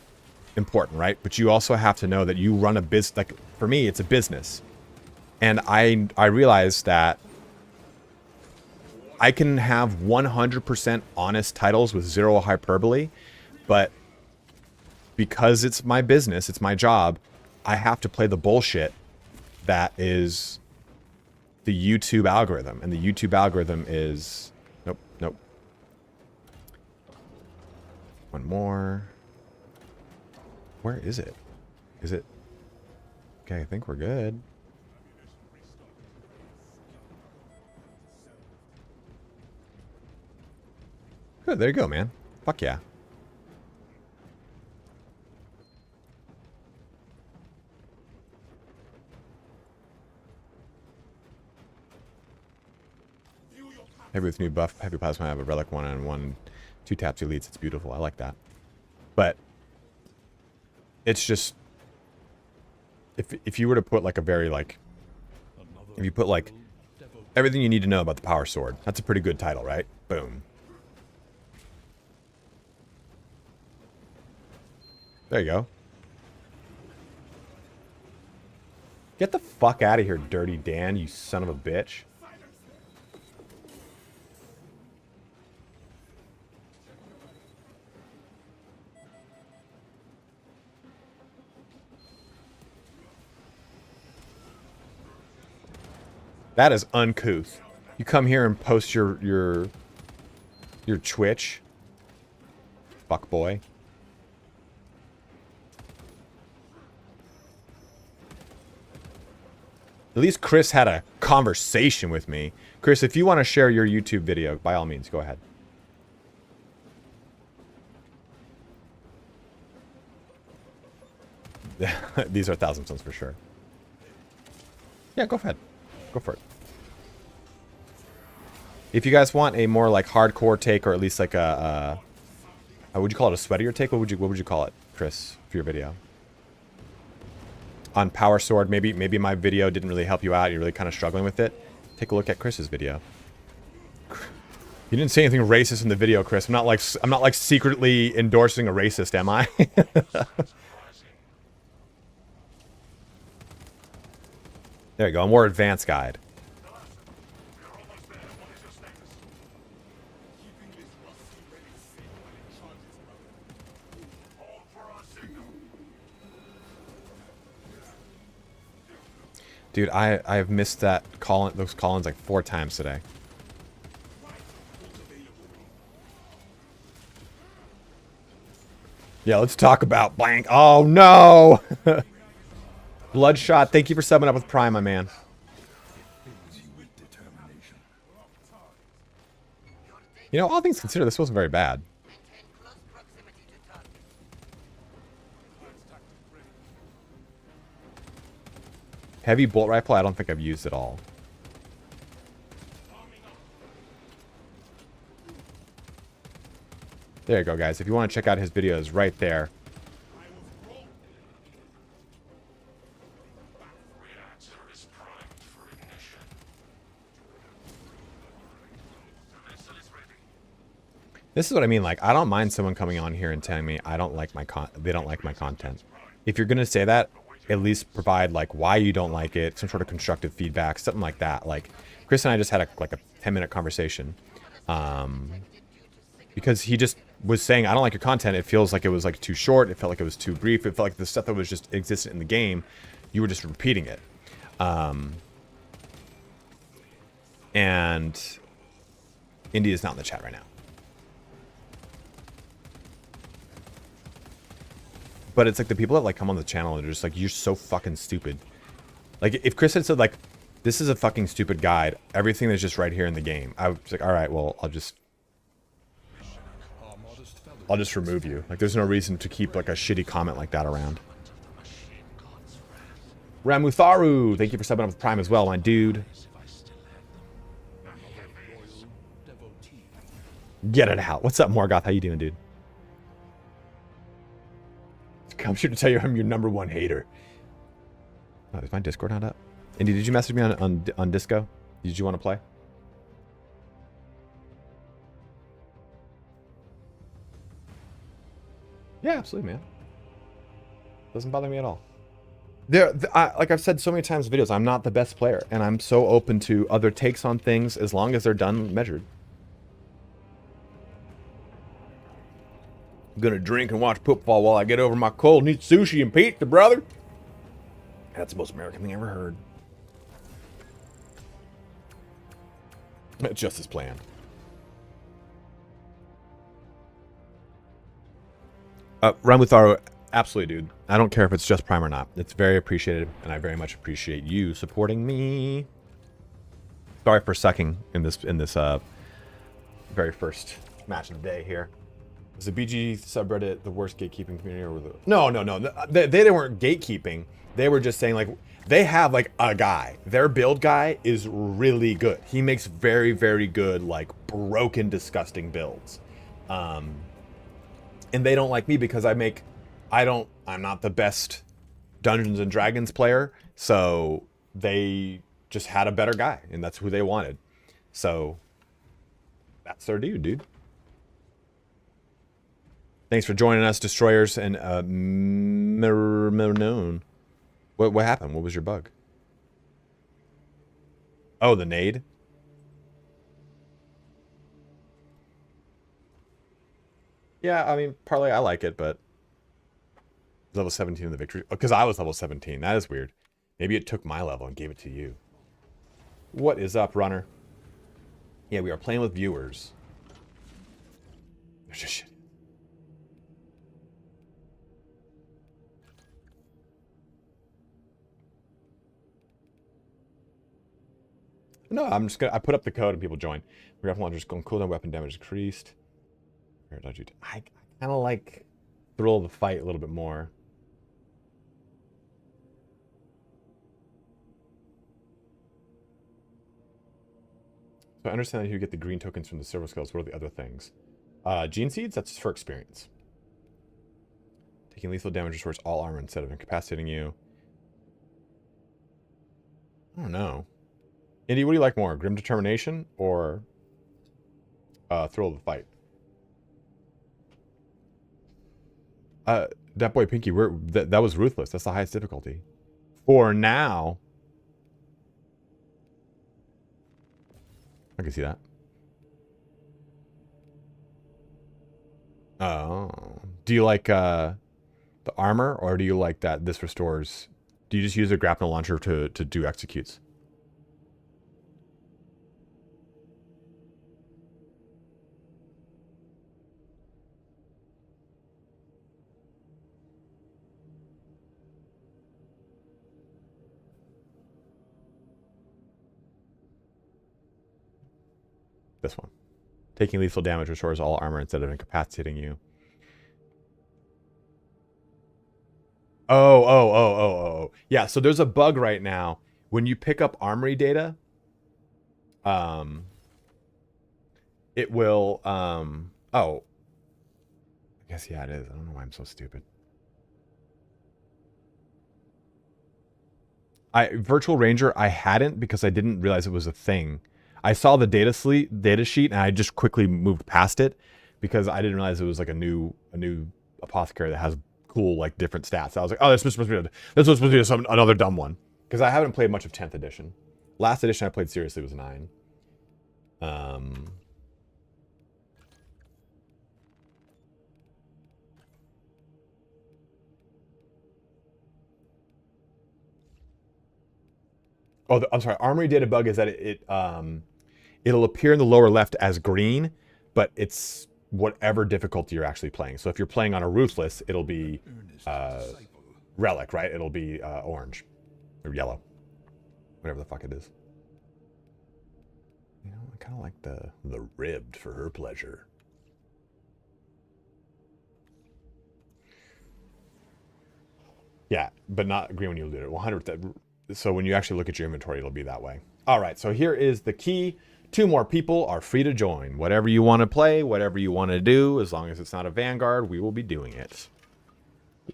important, right? But you also have to know that you run a business. Like for me, it's a business, and I realize that I can have 100% honest titles with zero hyperbole, but because it's my business, it's my job, I have to play the bullshit that is the YouTube algorithm. And the YouTube algorithm is... Nope. One more. Where is it? Is it... Okay, I think we're good. Good, there you go, man. Fuck yeah. Heavy with new buff, heavy plasma, I have a relic 1-on-1, 2 taps elites. It's beautiful. I like that. But it's just, if you were to put like a very like, if you put like everything you need to know about the power sword, that's a pretty good title, right? Boom. There you go. Get the fuck out of here, Dirty Dan, you son of a bitch. That is uncouth. You come here and post your Twitch. Fuck boy. At least Chris had a conversation with me. Chris, if you want to share your YouTube video, by all means, go ahead. These are 1,000 stones for sure. Yeah, go ahead. Go for it. If you guys want a more like hardcore take, or at least like a would you call it a sweatier take? What would you call it, Chris, for your video? On Power Sword, maybe my video didn't really help you out. You're really kind of struggling with it. Take a look at Chris's video. You didn't say anything racist in the video, Chris. I'm not like secretly endorsing a racist, am I? There you go. A more advanced guide. Dude, I've missed those call-ins like 4 times today. Yeah, let's talk about blank. Oh no! Bloodshot, thank you for subbing up with Prime, my man. You know, all things considered, this wasn't very bad. Heavy bolt rifle, I don't think I've used at all. There you go, guys. If you want to check out his videos, right there. This is what I mean. Like, I don't mind someone coming on here and telling me they don't like my content. If you're gonna say that, at least provide like why you don't like it, some sort of constructive feedback, something like that. Like Chris and I just had a 10-minute conversation, because he just was saying, I don't like your content. It feels like it was like too short. It felt like it was too brief. It felt like the stuff that was just existent in the game, you were just repeating it. And India's not in the chat right now. But it's like the people that like come on the channel and are just like, you're so fucking stupid. Like if Chris had said like, this is a fucking stupid guide, everything is just right here in the game, I was like, all right, well, I'll just remove you. Like there's no reason to keep like a shitty comment like that around. Ramutharu, thank you for subbing up with Prime as well, my dude. Get it out. What's up, Morgoth? How you doing, dude? I'm sure to tell you I'm your #1 hater. Oh, is my Discord not up? Indy, did you message me on Disco? Did you want to play? Yeah, absolutely, man. Doesn't bother me at all. Like I've said so many times in videos, I'm not the best player, and I'm so open to other takes on things as long as they're done measured. I'm gonna drink and watch football while I get over my cold and eat sushi and pizza, brother. That's the most American thing I ever heard. Just as planned. Ramutharu, absolutely, dude. I don't care if it's just Prime or not. It's very appreciated, and I very much appreciate you supporting me. Sorry for sucking in this very first match of the day here. Is the BG subreddit the worst gatekeeping community, or the... No. They weren't gatekeeping. They were just saying like they have like a guy. Their build guy is really good. He makes very, very good like broken, disgusting builds. And they don't like me because I'm not the best Dungeons and Dragons player. So they just had a better guy, and that's who they wanted. So that's their dude. Thanks for joining us, Destroyers and Mirnone. What happened? What was your bug? Oh, the nade? Yeah, I mean, Parlay, I like it, but level 17 in the victory. Because I was level 17. That is weird. Maybe it took my level and gave it to you. What is up, runner? Yeah, we are playing with viewers. There's just shit. No, I'm just gonna. I put up the code and people join. Rifle launchers going cooldown, weapon damage decreased. I kind of like thrill of the fight a little bit more. So I understand that you get the green tokens from the silver skills. What are the other things? Gene seeds. That's for experience. Taking lethal damage restores all armor instead of incapacitating you. I don't know. Indy, what do you like more? Grim Determination or Thrill of the Fight? That boy Pinky, that was Ruthless. That's the highest difficulty. For now. I can see that. Oh. Do you like the armor, or do you like that this restores? Do you just use a grapnel launcher to do executes? This one. Taking lethal damage restores all armor instead of incapacitating you. Oh. Yeah, so there's a bug right now. When you pick up armory data, it will, oh. I guess, yeah, it is. I don't know why I'm so stupid. Virtual Ranger, I hadn't because I didn't realize it was a thing. I saw the data sheet and I just quickly moved past it because I didn't realize it was like a new apothecary that has cool like different stats. I was like, oh, this was supposed to be another dumb one because I haven't played much of 10th edition. Last edition I played seriously was 9. Oh, I'm sorry. Armory data bug is that it'll appear in the lower left as green, but it's whatever difficulty you're actually playing. So if you're playing on a Ruthless, it'll be Relic, right? It'll be orange or yellow, whatever the fuck it is. You know, I kind of like the ribbed for her pleasure. Yeah, but not green when you loot it. 100%. So when you actually look at your inventory, it'll be that way. All right, so here is the key. 2 more people are free to join. Whatever you want to play, whatever you want to do, as long as it's not a Vanguard, we will be doing it.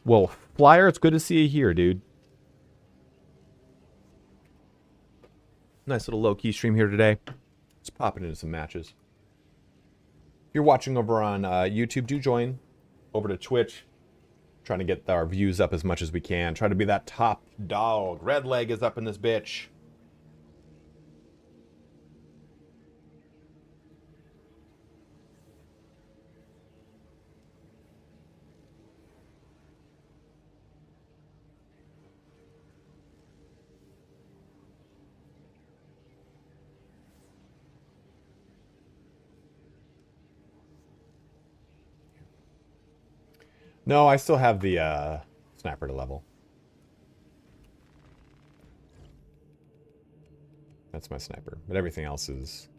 Well, Flyer, it's good to see you here, dude. Nice little low-key stream here today. Just popping into some matches. If you're watching over on YouTube, do join over to Twitch. Trying to get our views up as much as we can. Try to be that top dog. Red Leg is up in this bitch. No, I still have the sniper to level. That's my sniper. But everything else is...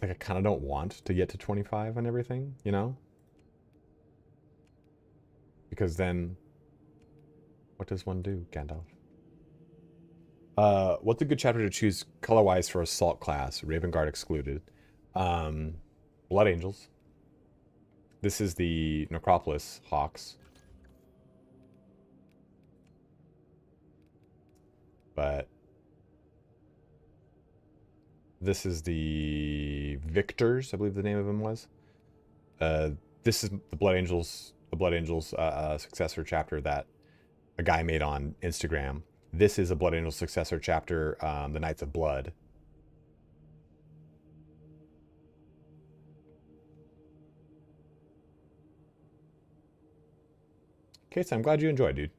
Like, I kind of don't want to get to 25 on everything, you know? Because then... What does one do, Gandalf? What's a good chapter to choose color-wise for Assault class? Raven Guard excluded. Blood Angels. This is the Necropolis Hawks. But this is the Victors, I believe the name of them was. This is the Blood Angels, successor chapter that a guy made on Instagram. This is a Blood Angels successor chapter, the Knights of Blood. Okay, so I'm glad you enjoyed, dude.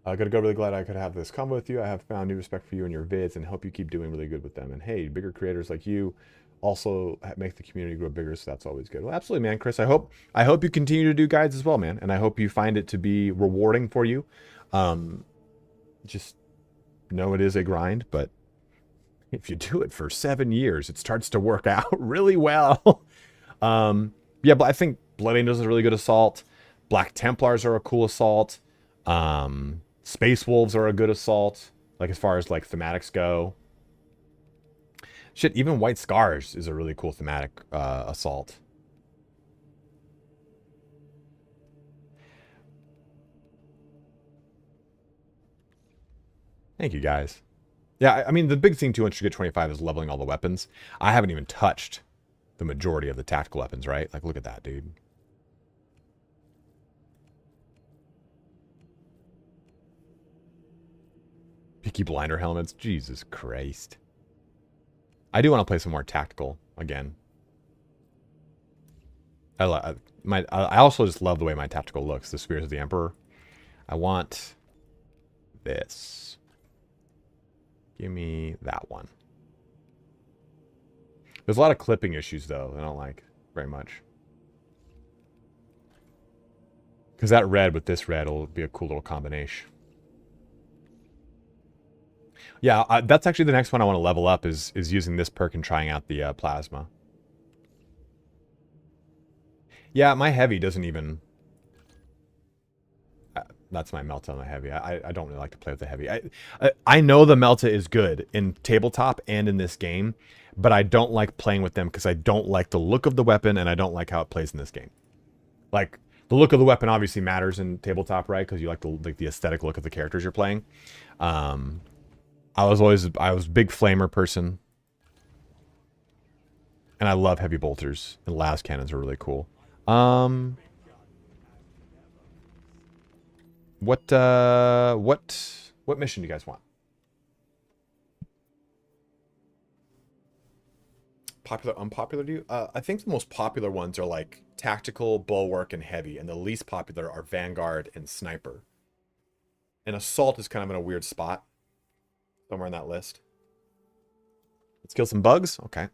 Gotta go. Really glad I could have this combo with you. I have found new respect for you and your vids, and hope you keep doing really good with them. And hey, bigger creators like you also make the community grow bigger, so that's always good. Well, absolutely, man, Chris. I hope you continue to do guides as well, man, and I hope you find it to be rewarding for you. Just know it is a grind, but if you do it for 7 years, it starts to work out really well. Yeah, but I think Blood Angels is a really good assault. Black Templars are a cool assault. Space Wolves are a good assault, like as far as like thematics go. Shit, even White Scars is a really cool thematic assault. Thank you, guys. Yeah, I mean, the big thing too once you get 25 is leveling all the weapons. I haven't even touched the majority of the tactical weapons, right? Like, look at that, dude. Peaky Blinder helmets. Jesus Christ. I do want to play some more tactical again. I also just love the way my tactical looks. The Spears of the Emperor. I want this. Give me that one. There's a lot of clipping issues, though, I don't like very much. Because that red with this red will be a cool little combination. Yeah, that's actually the next one I want to level up is using this perk and trying out the plasma. Yeah, my heavy doesn't even... that's my Melta on my heavy. I don't really like to play with the heavy. I know the Melta is good in tabletop and in this game, but I don't like playing with them because I don't like the look of the weapon and I don't like how it plays in this game. Like, the look of the weapon obviously matters in tabletop, right? Because you like the aesthetic look of the characters you're playing. I was a big flamer person. And I love heavy bolters. And las cannons are really cool. What mission do you guys want? Popular, unpopular to you? I think the most popular ones are like tactical, bulwark, and heavy, and the least popular are Vanguard and Sniper. And Assault is kind of in a weird spot. Somewhere on that list. Let's kill some bugs? Okay.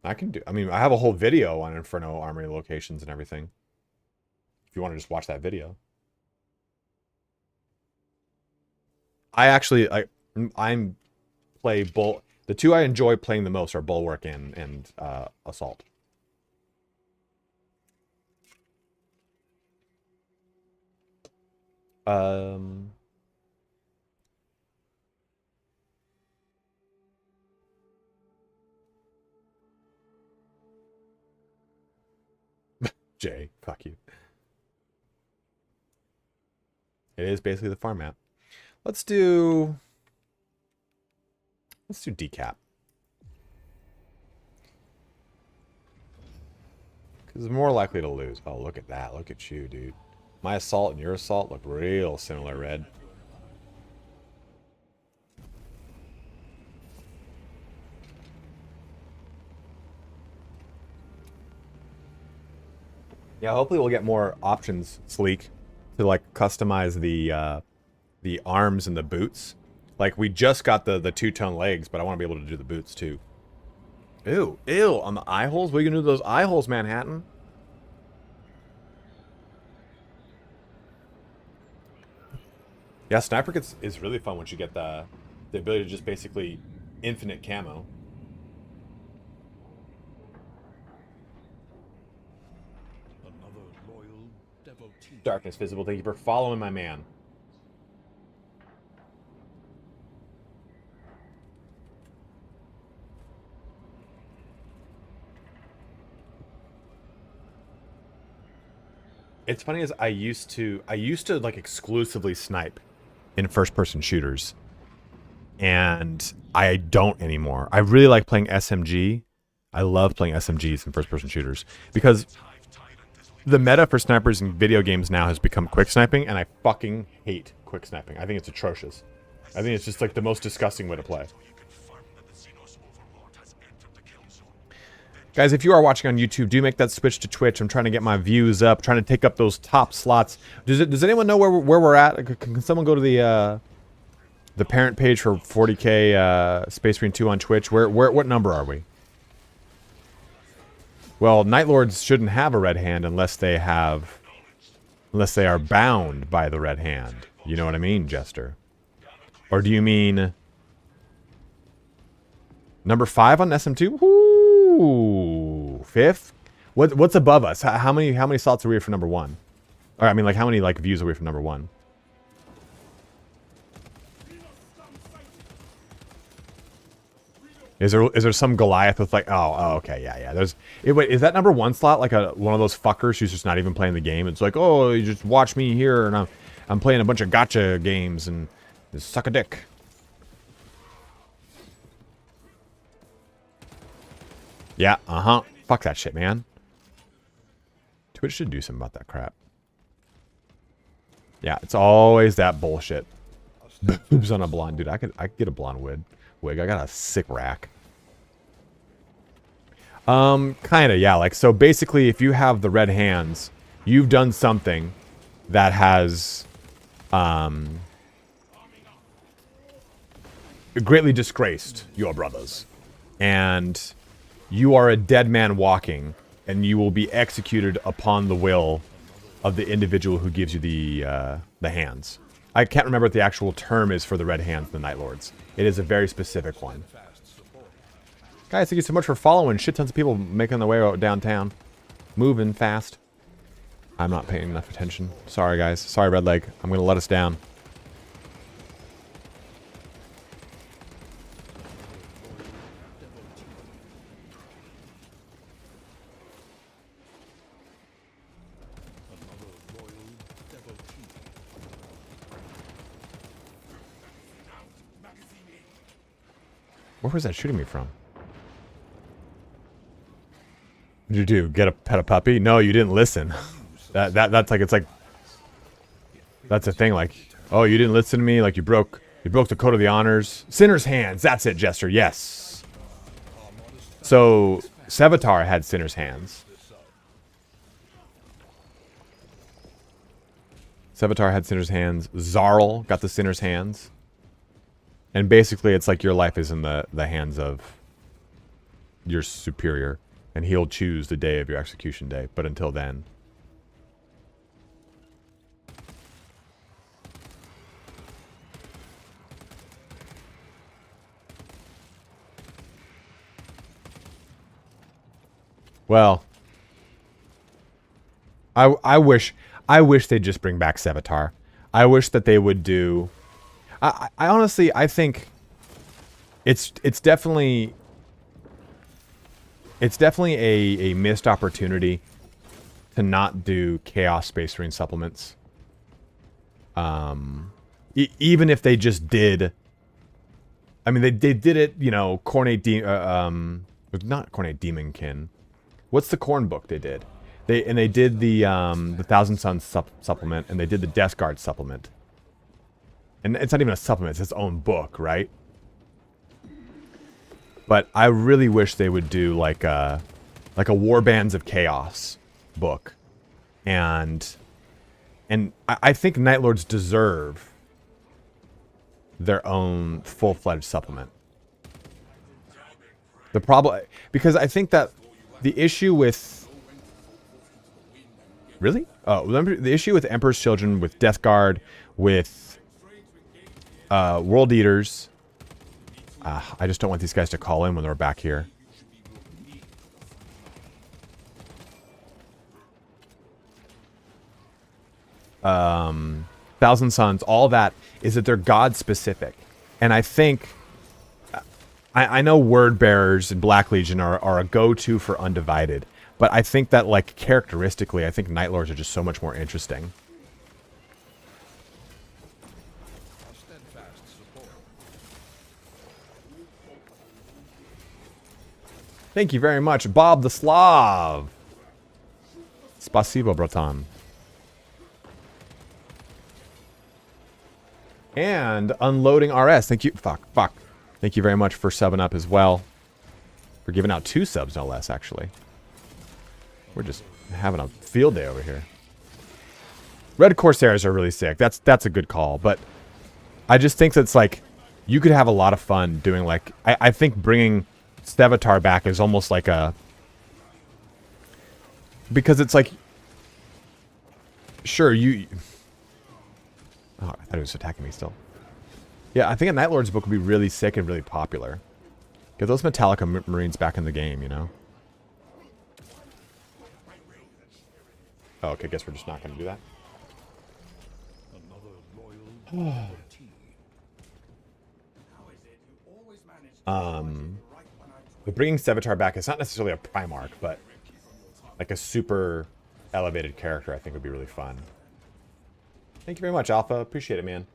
I can do... I mean, I have a whole video on Inferno Armory locations and everything. If you want to just watch that video. I'm play bull... The two I enjoy playing the most are Bulwark and Assault. Jay, fuck you. It is basically the farm map. Let's do decap. Because we're more likely to lose. Oh, look at that. Look at you, dude. My assault and your assault look real similar, Red. Yeah, hopefully we'll get more options, Sleek, to like customize the arms and the boots. Like we just got the two-tone legs, but I want to be able to do the boots too. Ew, ew, on the eye holes? What are you gonna do with those eye holes, Manhattan? Yeah, Sniper is really fun once you get the ability to just basically infinite camo. Another loyal devotee. Darkness Visible, thank you for following my man. It's funny as I used to like exclusively snipe in first-person shooters, and I don't anymore. I really like playing SMG. I love playing SMGs in first-person shooters because the meta for snipers in video games now has become quick sniping, and I fucking hate quick sniping. I think it's atrocious. I think it's just like the most disgusting way to play. Guys, if you are watching on YouTube, do make that switch to Twitch. I'm trying to get my views up, trying to take up those top slots. Does anyone know where we're at? Can someone go to the parent page for 40K Space Marine 2 on Twitch? What number are we? Well, Night Lords shouldn't have a red hand unless they are bound by the red hand. You know what I mean, Jester? Or do you mean number 5 on SM2? Ooh, 5th? What's above us? How many slots are we for number 1? Or I mean, like, how many like views are we from number 1? Is there some Goliath with like okay, yeah. Wait, is that number 1 slot like one of those fuckers who's just not even playing the game? It's like, oh, you just watch me here and I'm playing a bunch of gotcha games and just suck a dick. Yeah, fuck that shit, man. Twitch should do something about that crap. Yeah, it's always that bullshit. Boobs on a blonde dude. I could get a blonde wig. I got a sick rack. Kinda, yeah. Like, so basically, if you have the red hands, you've done something that has, greatly disgraced your brothers. And you are a dead man walking, and you will be executed upon the will of the individual who gives you the hands. I can't remember what the actual term is for the red hands, the Night Lords. It is a very specific one. Guys, thank you so much for following. Shit tons of people making their way out downtown. Moving fast. I'm not paying enough attention. Sorry, guys. Sorry, Red Leg. I'm going to let us down. Where was that shooting me from? What did you do? Get a pet a puppy? No, you didn't listen. That's like, it's like, that's a thing. Like, oh, you didn't listen to me. Like you broke the code of the honors. Sinner's hands. That's it, Jester. Yes. So Sevatar had Sinner's hands. Sevatar had Sinner's hands. Zarl got the Sinner's hands. And basically, it's like your life is in the hands of your superior. And he'll choose the day of your execution day. But until then. Well. I wish they'd just bring back Sevatar. I wish that they would do... I honestly, I think it's definitely a missed opportunity to not do Chaos Space Marine supplements. Even if they just did, I mean, they did it, you know, not Cornate Demonkin. What's the Corn book they did? They did the Thousand Suns supplement, and they did the Death Guard supplement. And it's not even a supplement, it's its own book, right? But I really wish they would do like a Warbands of Chaos book. And I think Night Lords deserve their own full-fledged supplement. The problem, because I think that the issue with... Really? Oh, the issue with Emperor's Children, with Death Guard, with World Eaters. I just don't want these guys to call in when they're back here. Thousand Suns, all that is that they're God specific. And I think I know Word Bearers and Black Legion are a go-to for Undivided. But I think that, like, characteristically, I think Night Lords are just so much more interesting. Thank you very much, Bob the Slav. Spasibo, bratan. And Unloading RS. Thank you. Fuck. Thank you very much for subbing up as well. We're giving out 2 subs, no less, actually. We're just having a field day over here. Red Corsairs are really sick. That's a good call. But I just think that's like, you could have a lot of fun doing like, I think bringing Stevatar back is almost like a, because it's like, sure, you, oh, I thought he was attacking me still. Yeah, I think a Night Lord's book would be really sick and really popular. Get those Metallica Marines back in the game, you know? Oh, okay, guess we're just not going to do that. But bringing Stevatar back, it's not necessarily a Primarch, but like a super elevated character, I think would be really fun. Thank you very much, Alpha. Appreciate it, man.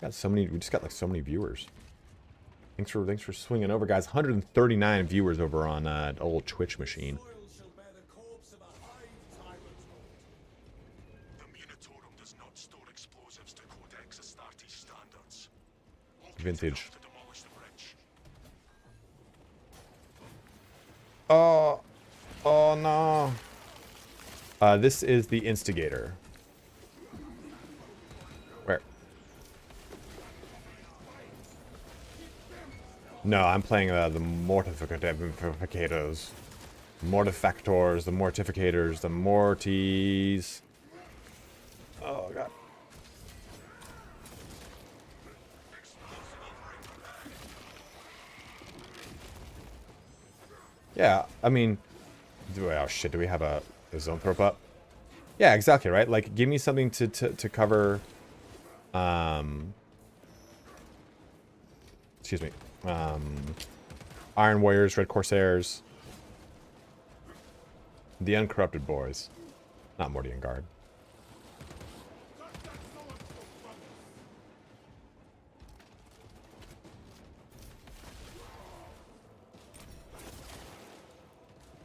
Got so many. We just got like so many viewers. Thanks for swinging over, guys. 139 viewers over on old Twitch machine. Vintage. Oh no. This is the Instigator. Where? No, I'm playing the Mortificators. Mortifactors, the Mortificators, the Morties. Oh god. Yeah, I mean, oh shit, do we have a zone throw up? Yeah, exactly, right? Like, give me something to cover, excuse me, Iron Warriors, Red Corsairs, the Uncorrupted Boys, not Morty and Guard.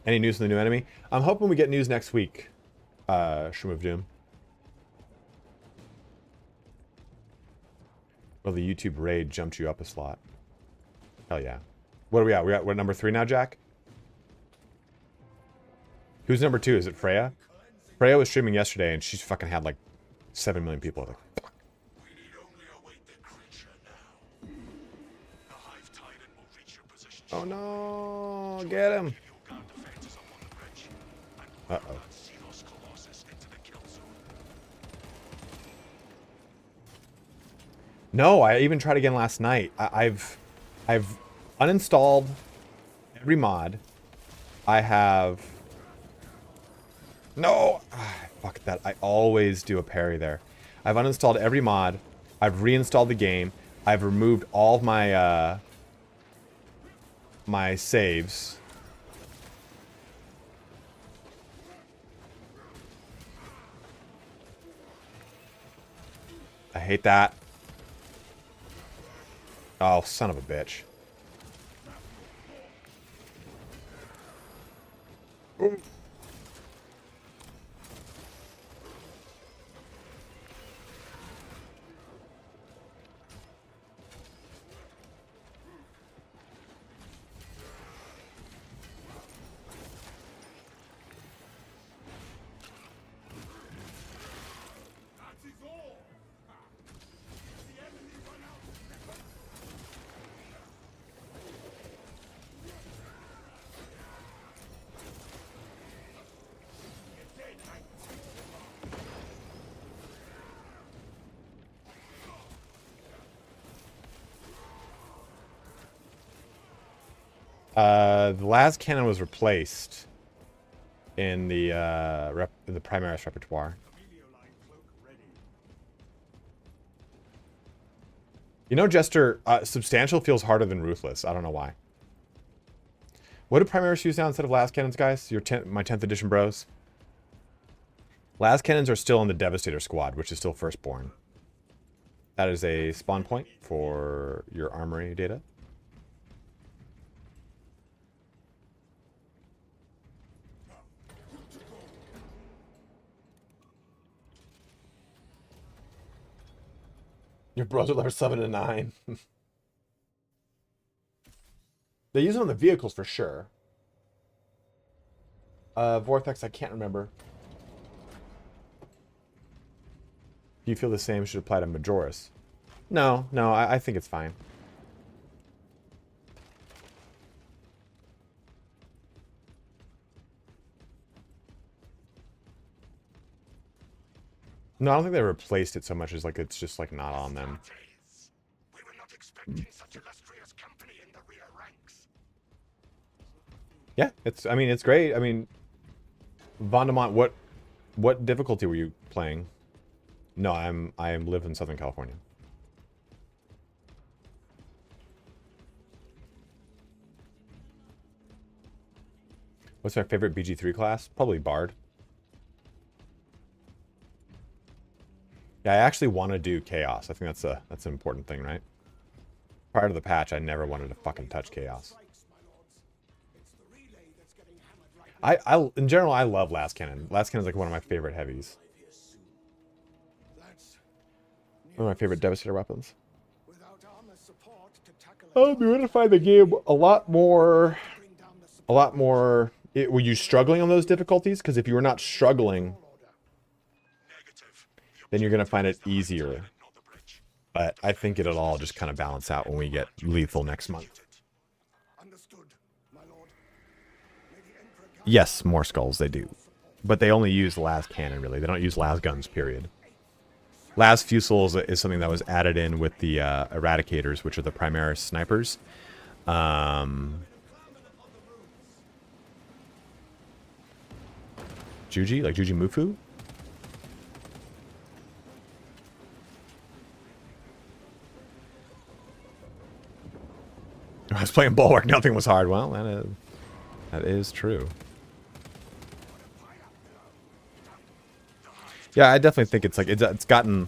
Any news on the new enemy? I'm hoping we get news next week. Shroom of Doom. Well, the YouTube raid jumped you up a slot. Hell yeah. What are we at? We're at number 3 now, Jack? Who's number 2? Is it Freya? Freya was streaming yesterday and she's fucking had like 7 million people. Like, fuck. We need only await the creature now. The Hive Titan will reach your position. Oh no, get him. Uh-oh. No, I even tried again last night. I've uninstalled every mod. I have... No! Fuck that. I always do a parry there. I've uninstalled every mod. I've reinstalled the game. I've removed all of my, my saves. I hate that. Oh, son of a bitch. Ooh. The last cannon was replaced in the Primaris repertoire. You know, Jester, Substantial feels harder than Ruthless. I don't know why. What do Primaris use now instead of last cannons, guys? My 10th edition bros. Last cannons are still in the Devastator squad, which is still Firstborn. That is a spawn point for your armory data. Your bros are level 7 and 9. They use it on the vehicles for sure. Vortex, I can't remember. Do you feel the same should apply to Majoris? No, I think it's fine. No, I don't think they replaced it so much as like it's just like not on them. We were not expecting such illustrious company in the rear ranks. Yeah, I mean, it's great. I mean, Vondemont, what difficulty were you playing? No, I live in Southern California. What's my favorite BG3 class? Probably Bard. Yeah, I actually want to do Chaos. I think that's an important thing, right? Prior to the patch, I never wanted to fucking touch Chaos. In general, I love Last Cannon. Last Cannon is like one of my favorite heavies. One of my favorite Devastator weapons. Oh, we want to find the game a lot more. Were you struggling on those difficulties? Because if you were not struggling, then you're going to find it easier. But I think it'll all just kind of balance out when we get lethal next month. Yes, more skulls, they do. But they only use las cannon, really. They don't use las guns, period. Las fusils is something that was added in with the Eradicators, which are the Primaris snipers. Juji? Like Juji Mufu? I was playing Bulwark, nothing was hard. Well, that is true. Yeah, I definitely think it's like it's gotten.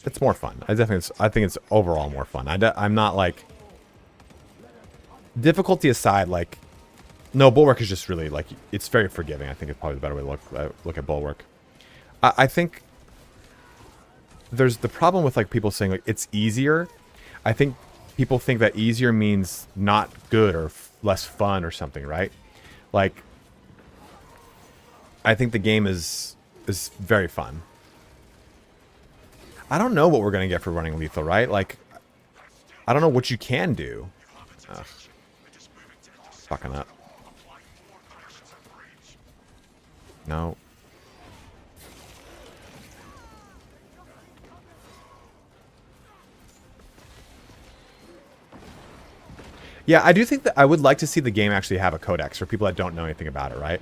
It's more fun. I think it's overall more fun. I'm not like difficulty aside. Like, no, Bulwark is just really like it's very forgiving. I think it's probably the better way to look at Bulwark. I think there's the problem with like people saying like it's easier. I think people think that easier means not good or less fun or something, right? Like, I think the game is very fun. I don't know what we're gonna get for running lethal, right? Like, I don't know what you can do. Ugh. Fucking up. No. Yeah, I do think that I would like to see the game actually have a codex for people that don't know anything about it, right?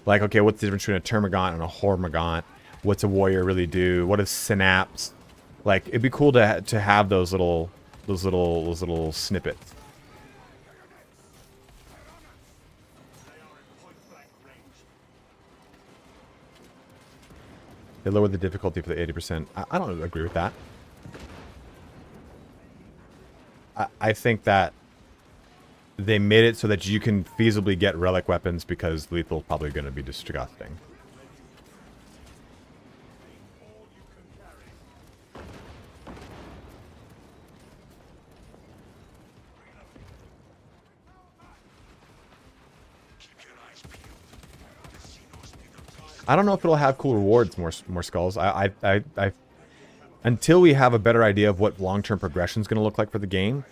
Like, okay, what's the difference between a Termagant and a Hormagant? What's a warrior really do? What is synapse? Like, it'd be cool to have those little snippets. They lowered the difficulty for the 80%. I don't agree with that. I think that they made it so that you can feasibly get relic weapons because lethal is probably going to be disgusting. I don't know if it'll have cool rewards, more skulls. Until we have a better idea of what long-term progression is going to look like for the game,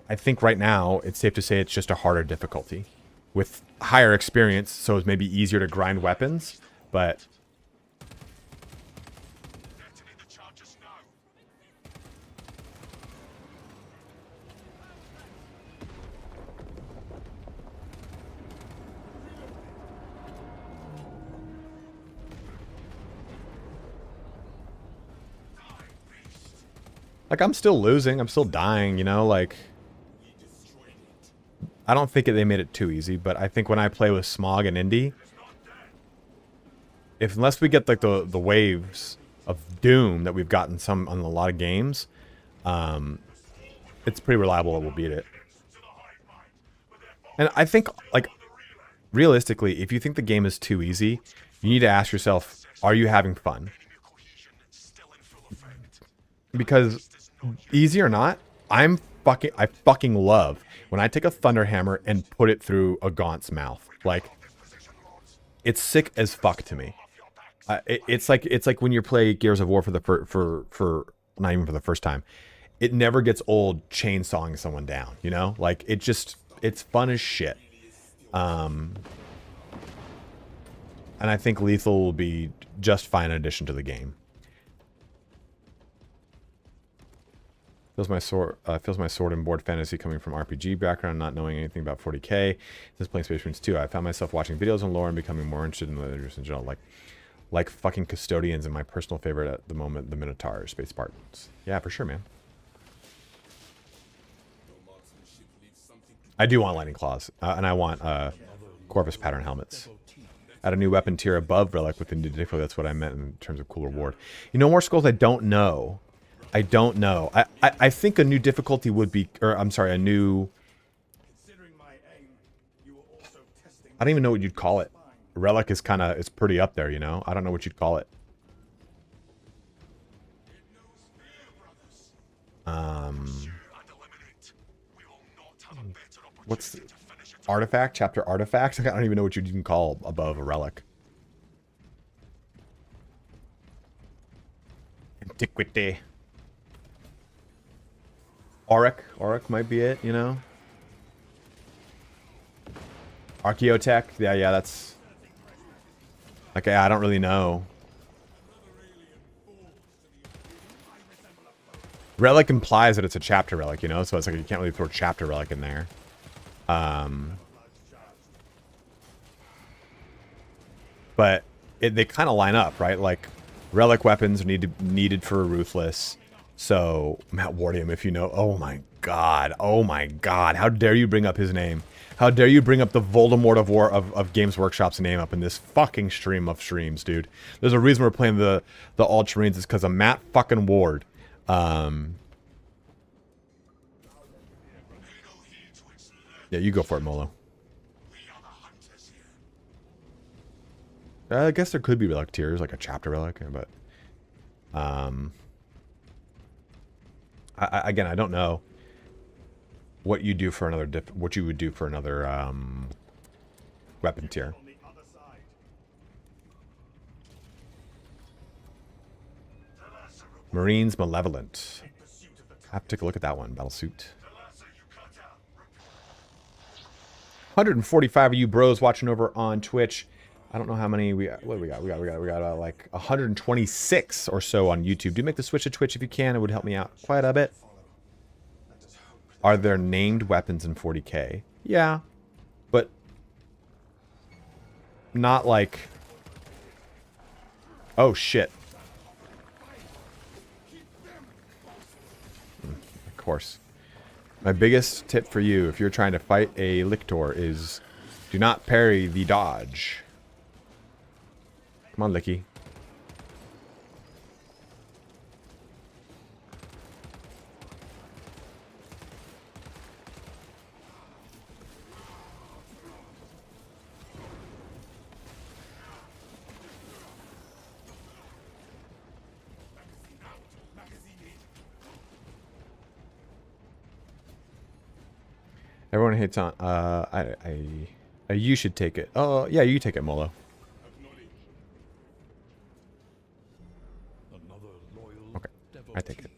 I think right now it's safe to say it's just a harder difficulty with higher experience, so it's maybe easier to grind weapons, but like, I'm still losing. I'm still dying, you know? Like, I don't think they made it too easy, but I think when I play with Smog and Indy, unless we get, like, the waves of Doom that we've gotten on a lot of games, it's pretty reliable that we'll beat it. And I think, like, realistically, if you think the game is too easy, you need to ask yourself, are you having fun? Because easy or not, I fucking love when I take a Thunderhammer and put it through a Gaunt's mouth. Like, it's sick as fuck to me. It's like when you play Gears of War for the for not even for the first time. It never gets old chainsawing someone down, you know? Like, it's fun as shit. And I think lethal will be just fine in addition to the game. Feels my sword and board fantasy coming from RPG background, not knowing anything about 40k. Since playing Space Marines 2, I found myself watching videos on lore and becoming more interested in the literature in general, like fucking Custodians, and my personal favorite at the moment, the Minotaurs, Space Spartans. Yeah, for sure, man. I do want Lightning Claws, and I want Corvus pattern helmets. Add a new weapon tier above Relic within the difficulty. That's what I meant in terms of cool reward. You know, more skulls I don't know. I don't know. I think a new difficulty would be, or I'm sorry, a new... I don't even know what you'd call it. Relic is kind of, it's pretty up there, you know? I don't know what you'd call it. What's... Artifact? Chapter artifacts? I don't even know what you'd even call above a relic. Antiquity. Auric might be it, you know? Archaeotech? Yeah, that's... Like, I don't really know. Relic implies that it's a chapter relic, you know? So it's like you can't really throw chapter relic in there. But they kind of line up, right? Like, relic weapons are needed for a Ruthless. So, Matt Wardium, if you know... Oh my god. Oh my god. How dare you bring up his name? How dare you bring up the Voldemort of Games Workshop's name up in this fucking stream of streams, dude. There's a reason we're playing the Ultramarines. It's because of Matt fucking Ward. Yeah, you go for it, Molo. I guess there could be relic tiers, like a chapter relic, but... Again, I don't know what you do for another what you would do for another weapon tier. Marines Malevolent. I have to take a look at that one. Battlesuit. 145 of you bros watching over on Twitch. I don't know how many we got. What do we got? We got like 126 or so on YouTube. Do make the switch to Twitch if you can. It would help me out quite a bit. Are there named weapons in 40k? Yeah, but not like... Oh shit. Of course. My biggest tip for you if you're trying to fight a Lictor is do not parry the dodge. Come on, Licky. Everyone hates on. You should take it. Oh, yeah, you take it, Molo. Okay, I take it.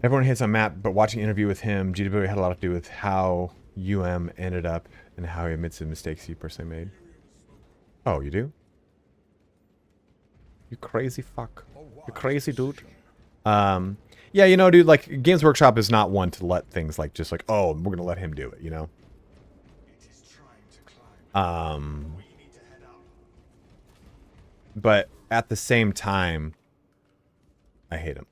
Everyone hates on Matt, but watching an interview with him, GW had a lot to do with how ended up and how he admits the mistakes he personally made. Oh, you do? You crazy fuck. You crazy dude. Yeah, you know, dude, like, Games Workshop is not one to let things, like, just like, oh, we're gonna let him do it, you know? But at the same time, I hate him.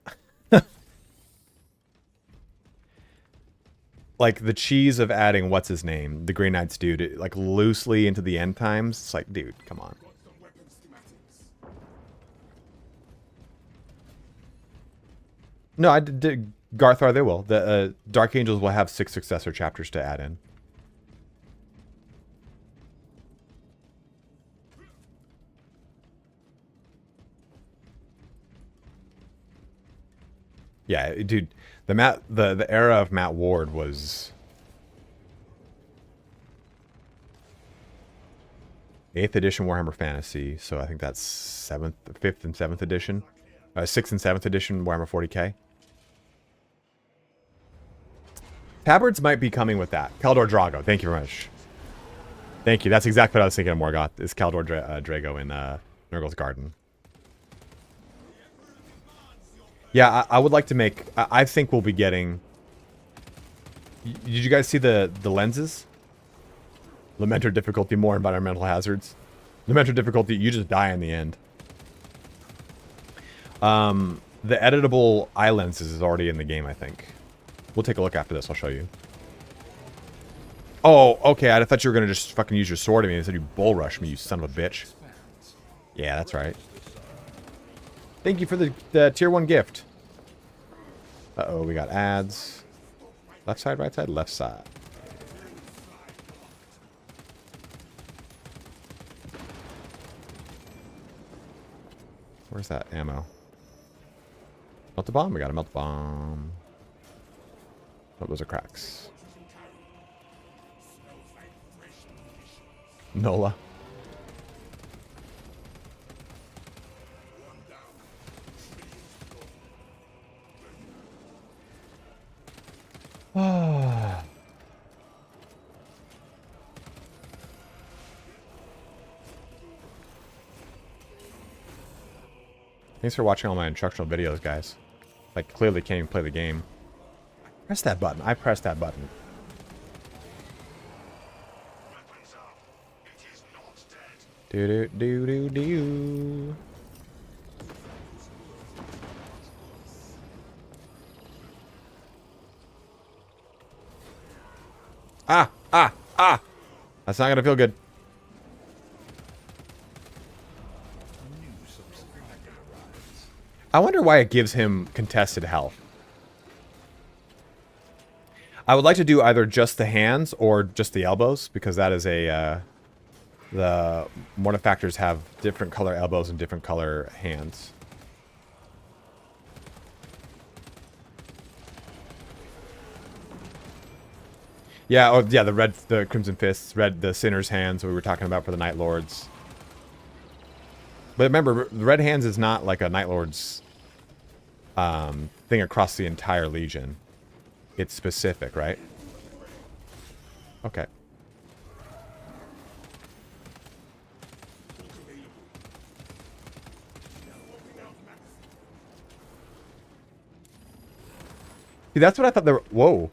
Like, the cheese of adding, what's his name? The Grey Knights dude, like, loosely into the end times. It's like, dude, come on. No, I did. Garthar, they will. The Dark Angels will have 6 successor chapters to add in. Yeah, dude, the era of Matt Ward was 8th edition Warhammer Fantasy, so I think that's 5th and 7th edition. 6th and 7th edition Warhammer 40k. Tabards might be coming with that. Kaldor Drago, thank you very much. Thank you, that's exactly what I was thinking of Morgoth, is Kaldor Drago in Nurgle's Garden. Yeah, I would like to make... I think we'll be getting... Did you guys see the lenses? Lamenter difficulty, more environmental hazards. Lamenter difficulty, you just die in the end. The editable eye lenses is already in the game, I think. We'll take a look after this, I'll show you. Oh, okay, I thought you were going to just fucking use your sword at me instead you bull rush me, you son of a bitch. Yeah, that's right. Thank you for the tier 1 gift. Uh-oh, we got ads. Left side, right side, left side. Where's that ammo? Melt the bomb? We got a melt the bomb. Oh, those are cracks. Nola. Ah. Thanks for watching all my instructional videos, guys. Like, clearly can't even play the game. Press that button. I pressed that button. Do do do do do. Ah! Ah! Ah! That's not gonna feel good. I wonder why it gives him contested health. I would like to do either just the hands or just the elbows, because that is a... the Mortifactors have different color elbows and different color hands. Yeah, oh yeah, the Crimson Fists, the Sinner's Hands we were talking about for the Night Lords. But remember, the Red Hands is not like a Night Lord's thing across the entire Legion. It's specific, right? Okay. See, that's what I thought they were... Whoa.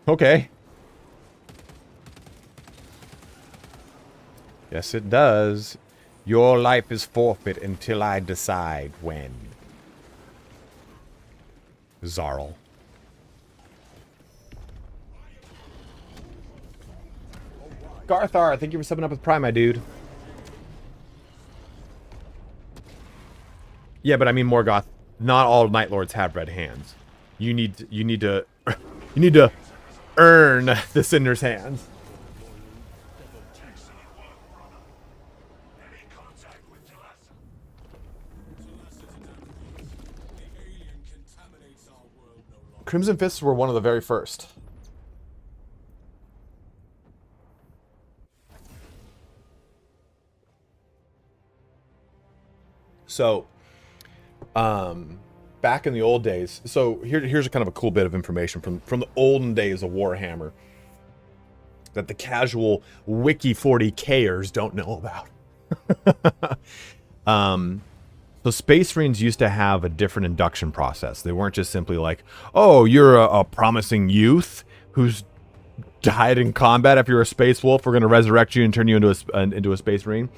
Okay. Yes, it does. Your life is forfeit until I decide when. Zarl. Garthar, thank you for subbing up with Prime, my dude. Yeah, but I mean Morgoth. Not all Night Lords have red hands. You need to you need to earn the Cinder's hands. Crimson Fists were one of the very first. So, back in the old days, so here's a kind of a cool bit of information from the olden days of Warhammer that the casual Wiki 40Kers don't know about. So Space Marines used to have a different induction process. They weren't just simply like, oh, you're a promising youth who's died in combat. If you're a Space Wolf, we're going to resurrect you and turn you into a Space Marine.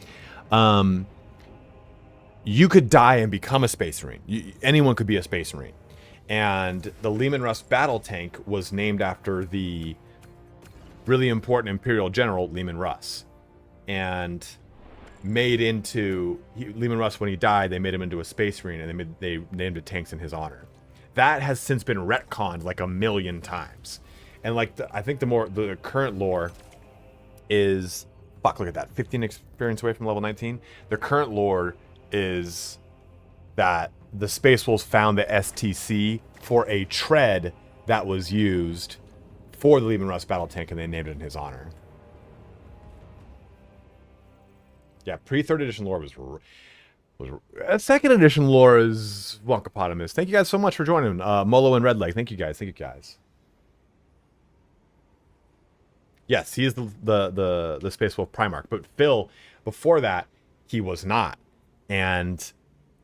You could die and become a Space Marine. Anyone could be a Space Marine. And the Leman Russ battle tank was named after the really important Imperial General, Leman Russ. And made into... Leman Russ, when he died, they made him into a Space Marine, and they named it tanks in his honor. That has since been retconned like a million times. And like, I think the current lore is... Fuck, look at that. 15 experience away from level 19. The current lore is that the Space Wolves found the STC for a tread that was used for the Lehman Russ battle tank, and they named it in his honor. Yeah, pre-3rd edition lore was second edition lore is Wonkapotamus. Thank you guys so much for joining. Molo and Redleg, thank you guys. Thank you guys. Yes, he is the Space Wolf Primarch, but Phil, before that, he was not. And,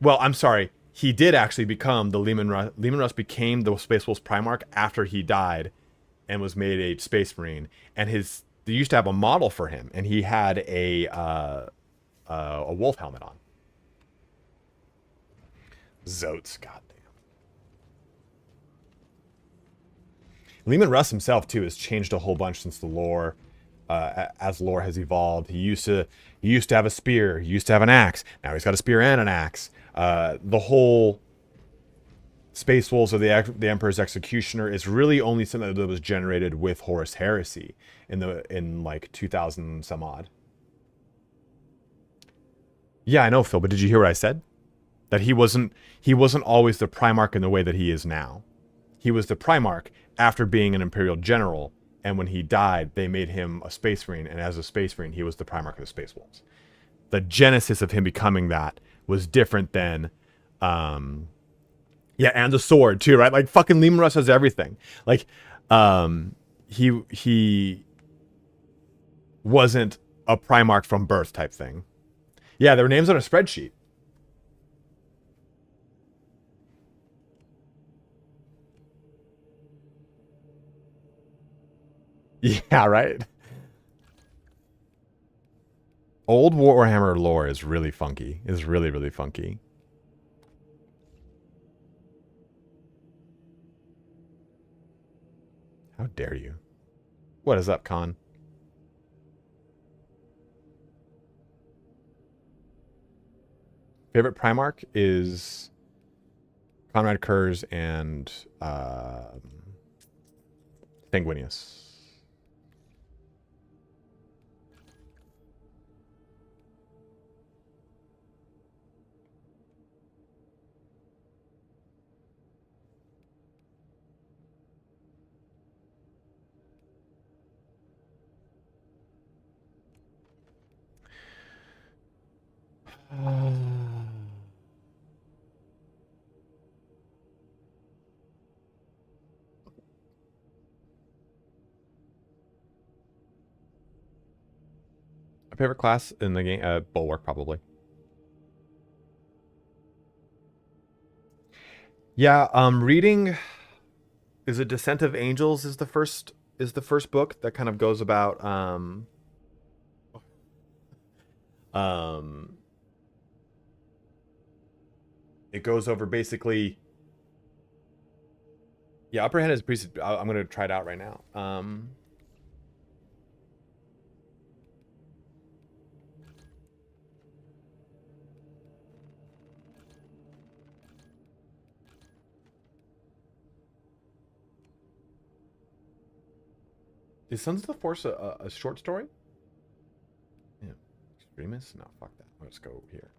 well, I'm sorry, he did actually become the Lehman Russ. Lehman Russ became the Space Wolf's Primarch after he died and was made a Space Marine. And they used to have a model for him, and he had a wolf helmet on. Zotes, goddamn. Lehman Russ himself too has changed a whole bunch since the lore, as lore has evolved. He used to have a spear, he used to have an axe. Now he's got a spear and an axe. The whole Space Wolves of the Emperor's Executioner is really only something that was generated with Horus Heresy in like 2000 some odd. Yeah, I know, Phil, but did you hear what I said? That he wasn't always the Primarch in the way that he is now. He was the Primarch after being an Imperial General, and when he died, they made him a Space Marine, and as a Space Marine, he was the Primarch of the Space Wolves. The genesis of him becoming that was different than, yeah, and the sword too, right? Like fucking Lehman Russ has everything. Like, he wasn't a Primarch from birth type thing. Yeah, there were names on a spreadsheet. Yeah, right. Old Warhammer lore is really funky. Is really, really funky. How dare you? What is up, Con? Favorite Primarch is Conrad Kurz and Sanguinius. A favorite class in the game? Bulwark, probably. Yeah, reading is it Descent of Angels is the first book that kind of goes about it goes over basically, yeah, Upper Hand is pretty, I'm gonna try it out right now. Is Sons of the Force a short story? Yeah. Extremis? No, fuck that. Let's go here.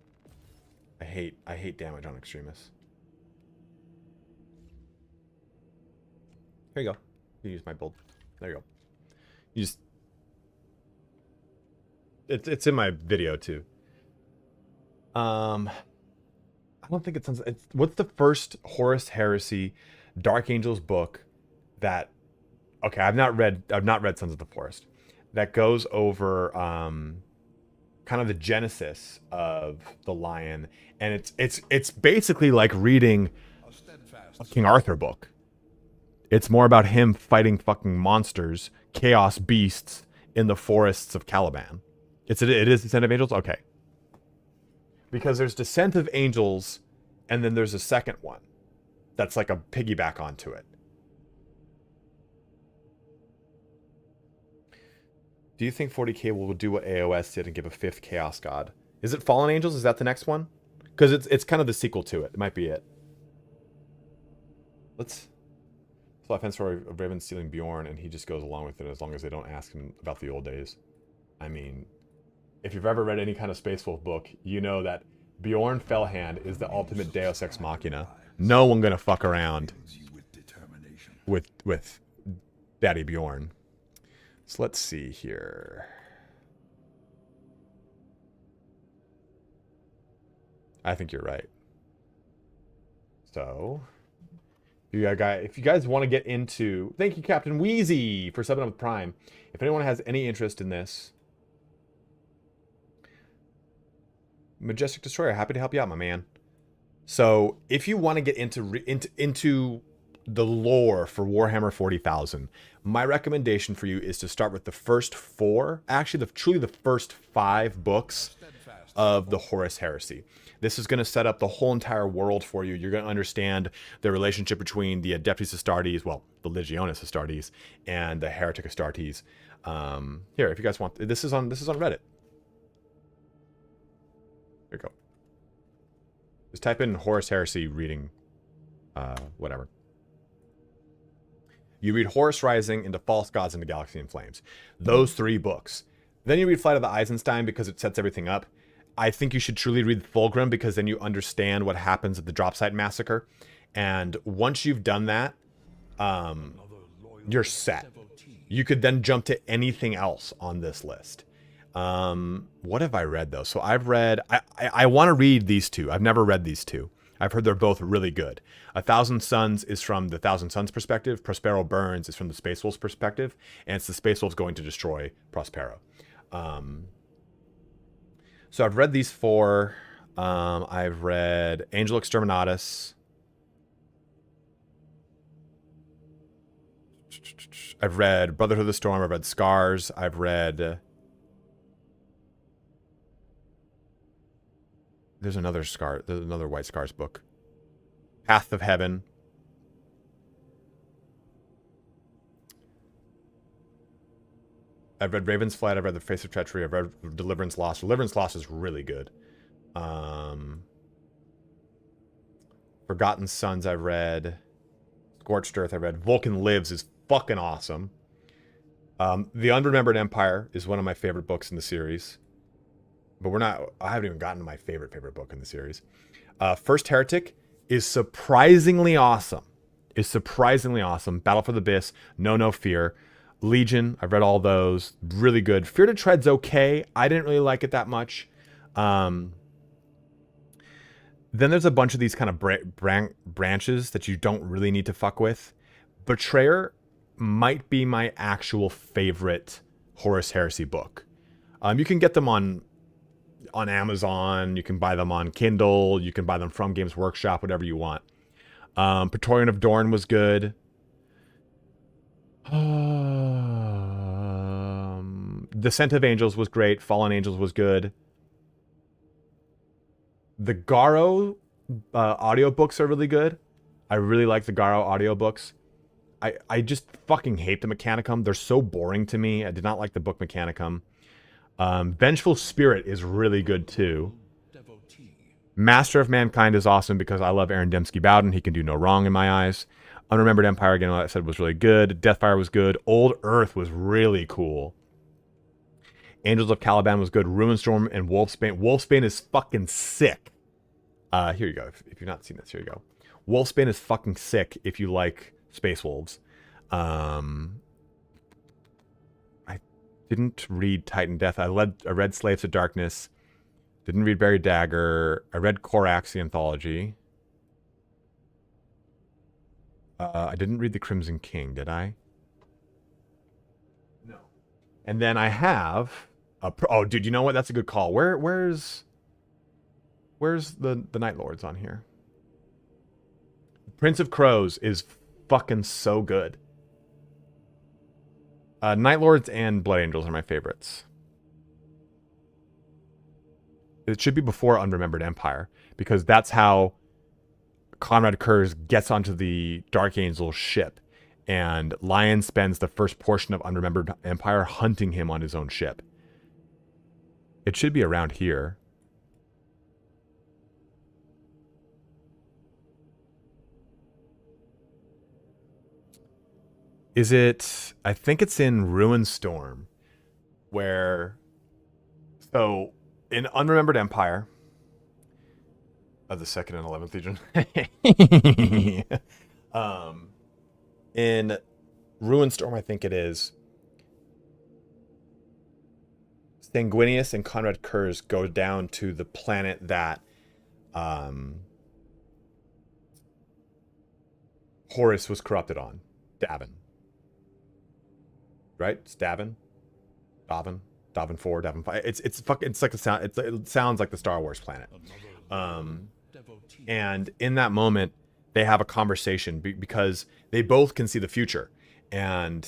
I hate damage on Extremis. Here you go. You use my build. There you go. You just it's in my video too. I don't think it's what's the first Horus Heresy Dark Angels book that okay, I've not read Sons of the Forest. That goes over kind of the genesis of the Lion, and it's basically like reading a King Arthur book. It's more about him fighting fucking monsters, chaos beasts in the forests of Caliban. It is Descent of Angels? Okay. Because there's Descent of Angels, and then there's a second one that's like a piggyback onto it. Do you think 40k will do what AOS did and give a 5th Chaos God? Is it Fallen Angels? Is that the next one? Because it's kind of the sequel to it. It might be it. Let's... So I've story of Raven stealing Bjorn, and he just goes along with it as long as they don't ask him about the old days. I mean, if you've ever read any kind of Space Wolf book, you know that Bjorn Fellhand is the ultimate Deus Ex Machina. No one gonna fuck around Fills you with determination. with Daddy Bjorn. So let's see here. I think you're right. So, if you guys want to get into, thank you, Captain Wheezy, for subbing up with Prime. If anyone has any interest in this, Majestic Destroyer, happy to help you out, my man. So, if you want to get into the lore for Warhammer 40,000, my recommendation for you is to start with the first 4, actually, truly the first 5 books of the Horus Heresy. This is going to set up the whole entire world for you. You're going to understand the relationship between the Adeptus Astartes, well, the Legionis Astartes, and the Heretic Astartes. Here, if you guys want, this is on Reddit. Here you go. Just type in Horus Heresy reading, whatever. You read Horus Rising into False Gods into Galaxy in Flames. Those 3 books. Then you read Flight of the Eisenstein because it sets everything up. I think you should truly read Fulgrim because then you understand what happens at the drop site massacre. And once you've done that, you're set. You could then jump to anything else on this list. What have I read, though? So I've read... I want to read these 2. I've never read these 2. I've heard they're both really good. 1,000 Suns is from the 1,000 Suns perspective. Prospero Burns is from the Space Wolves perspective. And it's the Space Wolves going to destroy Prospero. So I've read these 4. I've read Angel Exterminatus. I've read Brotherhood of the Storm. I've read Scars. I've read... There's another White Scars book. Path of Heaven. I've read Raven's Flight. I've read The Face of Treachery. I've read Deliverance Lost. Deliverance Lost is really good. Forgotten Sons I've read. Scorched Earth I've read. Vulcan Lives is fucking awesome. The Unremembered Empire is one of my favorite books in the series. But I haven't even gotten to my favorite book in the series. First Heretic is surprisingly awesome. Battle for the Abyss. No Fear. Legion, I've read all those. Really good. Fear to Tread's okay. I didn't really like it that much. Then there's a bunch of these kind of branches that you don't really need to fuck with. Betrayer might be my actual favorite Horus Heresy book. You can get them on Amazon. You can buy them on Kindle. You can buy them from Games Workshop, whatever you want. Praetorian of Dorn was good. Descent of Angels was great. Fallen Angels was good. The Garo audiobooks are really good. I really like the Garo audiobooks. I just fucking hate the Mechanicum. They're so boring to me. I did not like the book Mechanicum. Vengeful Spirit is really good too. Master of Mankind is awesome because I love Aaron Dembski Bowden. He can do no wrong in my eyes. Unremembered Empire, again, like I said, was really good. Deathfire was good. Old Earth was really cool. Angels of Caliban was good. Ruinstorm and Wolfsbane. Wolfsbane is fucking sick. Here you go. If you've not seen this, here you go. Wolfsbane is fucking sick if you like Space Wolves. I didn't read Titan Death. I read Slaves of Darkness. Didn't read Buried Dagger. I read Korax, the anthology. I didn't read The Crimson King, did I? No. And then I have... oh, dude, you know what? That's a good call. Where's the Night Lords on here? Prince of Crows is fucking so good. Night Lords and Blood Angels are my favorites. It should be before Unremembered Empire, because that's how Conrad Kurz gets onto the Dark Angel ship, and Lion spends the first portion of Unremembered Empire hunting him on his own ship. It should be around here. Is it... I think it's in Ruinstorm, where... So, in Unremembered Empire, Of the 2nd and 11th Legion. In Ruinstorm, I think it is, Sanguinius and Conrad Kurz go down to the planet that Horus was corrupted on. Davin. Right? It's Davin? Davin 4, Davin 5. It's like it sounds like the Star Wars planet. And in that moment, they have a conversation because they both can see the future. And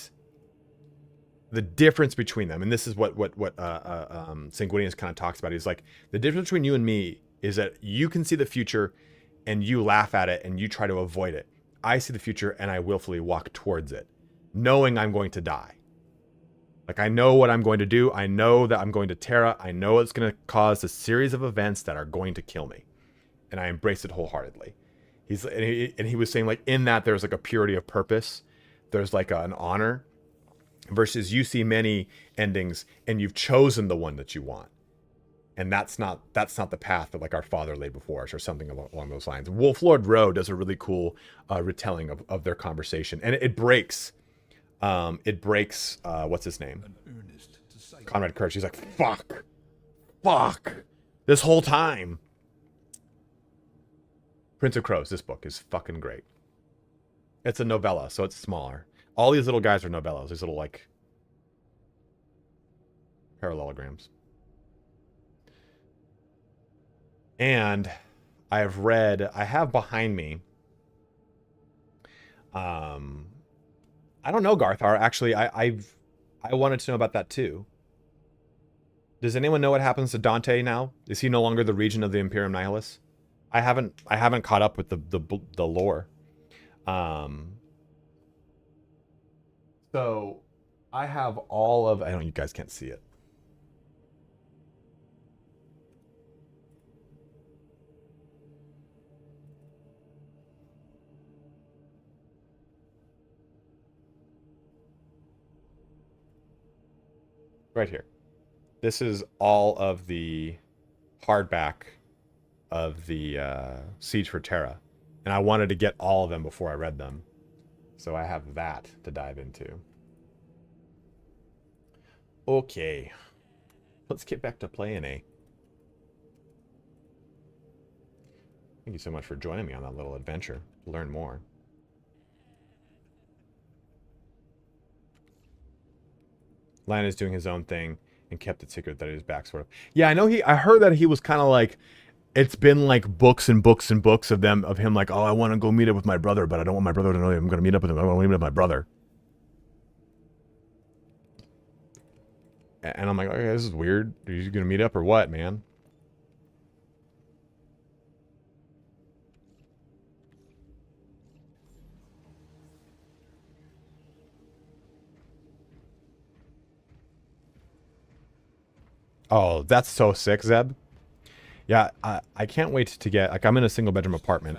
the difference between them, and this is what Sanguinius kind of talks about, is like, the difference between you and me is that you can see the future and you laugh at it and you try to avoid it. I see the future and I willfully walk towards it, knowing I'm going to die. Like, I know what I'm going to do. I know that I'm going to Terra. I know it's going to cause a series of events that are going to kill me. And I embrace it wholeheartedly. He was saying, like, in that there's like a purity of purpose. There's like an honor, versus you see many endings and you've chosen the one that you want. And that's not the path that like our father laid before us, or something along those lines. Wolflord Rowe does a really cool retelling of their conversation. And it breaks what's his name? Conrad Kurz. He's like, fuck, this whole time. Prince of Crows, this book is fucking great. It's a novella, so it's smaller. All these little guys are novellas. These little, like, parallelograms. And I have behind me, I don't know, Garthar. Actually, I wanted to know about that too. Does anyone know what happens to Dante now? Is he no longer the regent of the Imperium Nihilus? I haven't caught up with the lore. So I have all of, you guys can't see it. Right here. This is all of the hardback of the Siege for Terra. And I wanted to get all of them before I read them. So I have that to dive into. Okay. Let's get back to playing A. Thank you so much for joining me on that little adventure to learn more. Lan is doing his own thing and kept it secret that he was back, sort of. Yeah, I heard that he was kind of like, it's been like books and books and books of him like, oh, I want to go meet up with my brother, but I don't want my brother to know I'm going to meet up with him. I want to meet up with my brother. And I'm like, okay, this is weird. Are you going to meet up or what, man? Oh, that's so sick, Zeb. Yeah, I can't wait to get, like, I'm in a single bedroom apartment.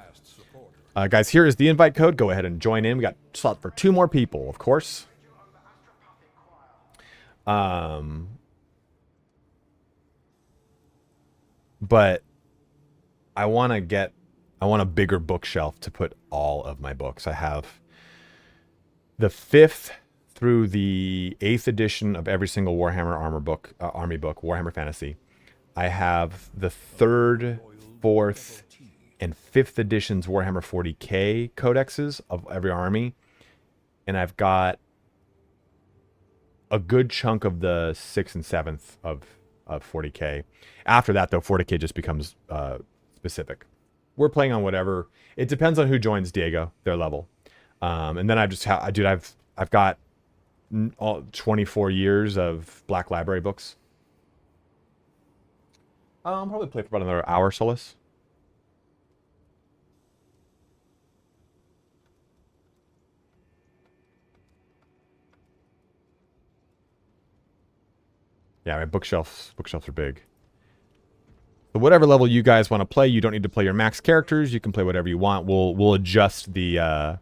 Guys, here is the invite code. Go ahead and join in. We got slot for 2 more people, of course. But I want a bigger bookshelf to put all of my books. I have the 5th through the 8th edition of every single Warhammer army book, Warhammer Fantasy. I have the 3rd, 4th, and 5th editions Warhammer 40k codexes of every army. And I've got a good chunk of the 6th and 7th of 40k. After that, though, 40k just becomes specific. We're playing on whatever. It depends on who joins Diego, their level. And then I've got all 24 years of Black Library books. I'll probably play for about another hour, Solus. Yeah, my bookshelves are big. But whatever level you guys want to play, you don't need to play your max characters. You can play whatever you want. We'll adjust the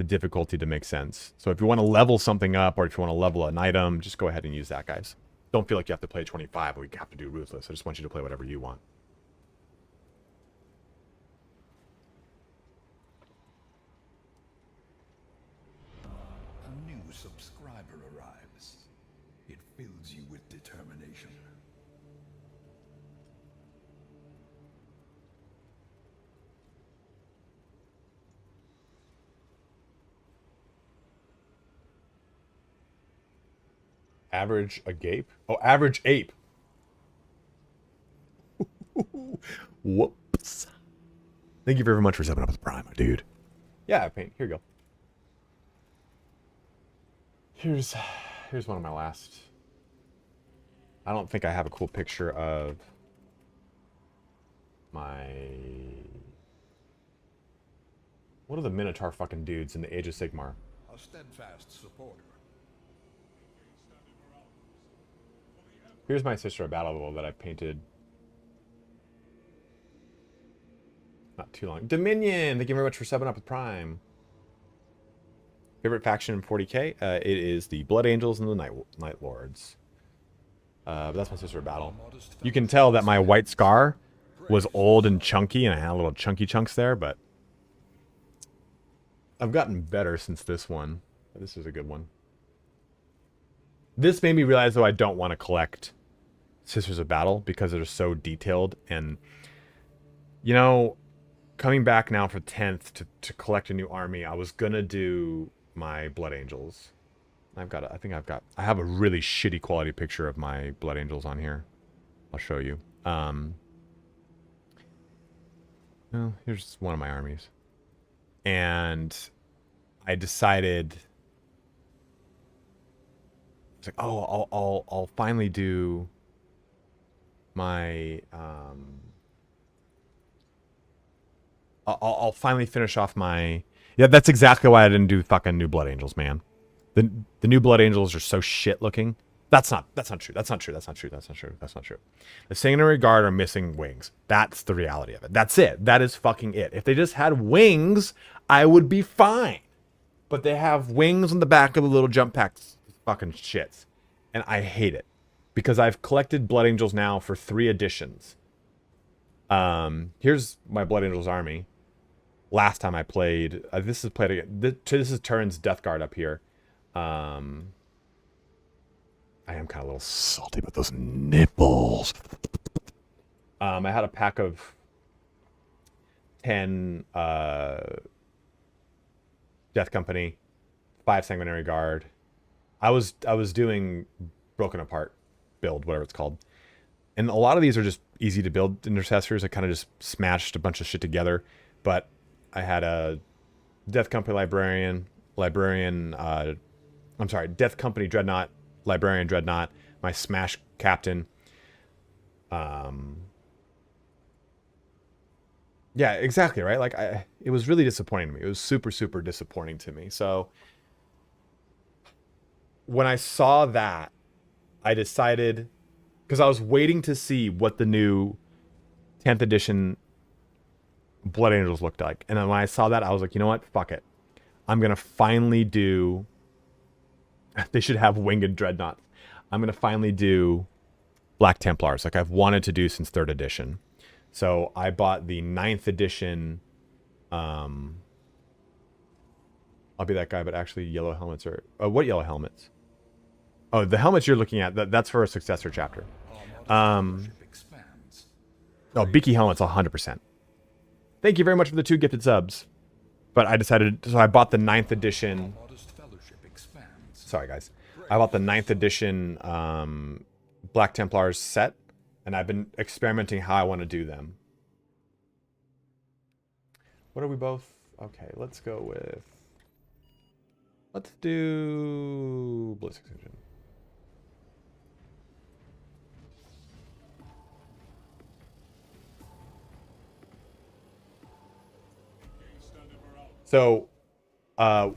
difficulty to make sense. So if you want to level something up, or if you want to level an item, just go ahead and use that, guys. Don't feel like you have to play 25, or we have to do Ruthless. I just want you to play whatever you want. subscriber arrives, it fills you with determination. Average agape? Oh, average ape. Whoops. Thank you very much for stepping up with Prime, my dude. Yeah, paint. Here you go. Here's one of my last. I don't think I have a cool picture of my. What are the Minotaur fucking dudes in the Age of Sigmar? A steadfast supporter. Here's my Sister of Battle that I painted not too long. Dominion, thank you very much for subbing up with Prime. Favorite faction in 40k? It is the Blood Angels and the Night Lords. But that's my Sister of Battle. You can tell that my white scar was old and chunky, and I had little chunky chunks there, but I've gotten better since this one. This is a good one. This made me realize, though, I don't want to collect Sisters of Battle because they're so detailed. And, you know, coming back now for 10th to collect a new army, I was going to do my Blood Angels. I have a really shitty quality picture of my Blood Angels on here. I'll show you. Well, here's one of my armies. And I decided... It's like, oh, I'll finally do my I'll finally finish off my. Yeah, that's exactly why I didn't do fucking new Blood Angels, man. The new Blood Angels are so shit looking. That's not true. That's not true. The Sanguinary Guard are missing wings. That's the reality of it. That's it. That is fucking it. If they just had wings, I would be fine. But they have wings on the back of the little jump packs. Fucking shits. And I hate it. Because I've collected Blood Angels now for 3 editions. Here's my Blood Angels army. Last time I played... this is played again. This is Turin's Death Guard up here. I am kind of a little salty about those nipples. I had a pack of 10 Death Company, 5 Sanguinary Guard. I was doing Broken Apart build, whatever it's called. And a lot of these are just easy to build intercessors. I kind of just smashed a bunch of shit together. But I had a Death Company Death Company Dreadnought, Librarian Dreadnought, my Smash Captain. Yeah, exactly, right? Like, it was really disappointing to me. It was super, super disappointing to me. So when I saw that, I decided, because I was waiting to see what the new 10th edition Blood Angels looked like. And then when I saw that, I was like, you know what? Fuck it. I'm going to finally do... They should have winged dreadnoughts. I'm going to finally do Black Templars, like I've wanted to do since 3rd edition. So I bought the 9th edition... I'll be that guy, but actually yellow helmets are... what yellow helmets? Oh, the helmets you're looking at, that's for a successor chapter. Oh, Beaky helmets, 100%. Thank you very much for the 2 gifted subs. But I decided, so I bought the 9th edition. Sorry, guys. I bought the 9th edition Black Templars set, and I've been experimenting how I want to do them. What are we both? Okay, let's go with... Let's do... Ballistic Engine. So,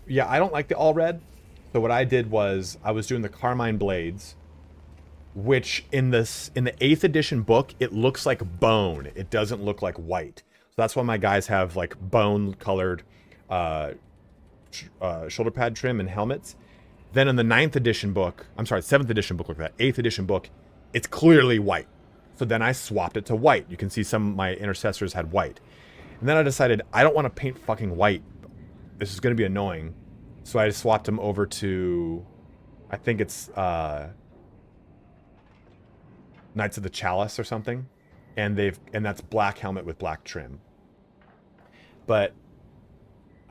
yeah, I don't like the all red. So what I did was I was doing the Carmine Blades, which in the 8th edition book, it looks like bone. It doesn't look like white. So that's why my guys have like bone colored shoulder pad trim and helmets. Then in the 9th edition book, I'm sorry, 7th edition book, look at that, 8th edition book, it's clearly white. So then I swapped it to white. You can see some of my intercessors had white. And then I decided I don't want to paint fucking white. This is going to be annoying. So I just swapped them over to, I think it's Knights of the Chalice or something, and that's black helmet with black trim. But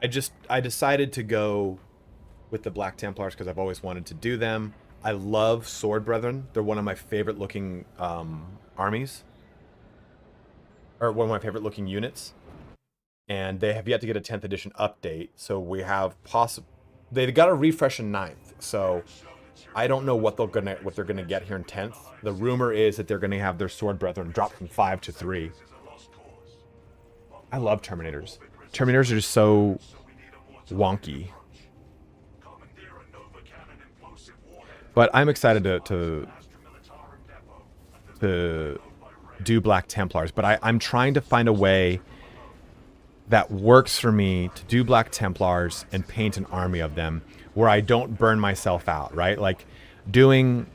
I decided to go with the Black Templars because I've always wanted to do them. I love Sword Brethren. They're one of my favorite looking armies, or one of my favorite looking units. And they have yet to get a 10th edition update, so we have they've got a refresh in 9th. So I don't know what they're gonna get here in 10th. The rumor is that they're gonna have their Sword Brethren drop from 5 to 3. I love Terminators. Terminators are just so wonky. But I'm excited to do Black Templars. But I'm trying to find a way that works for me to do Black Templars and paint an army of them where I don't burn myself out, right? Like doing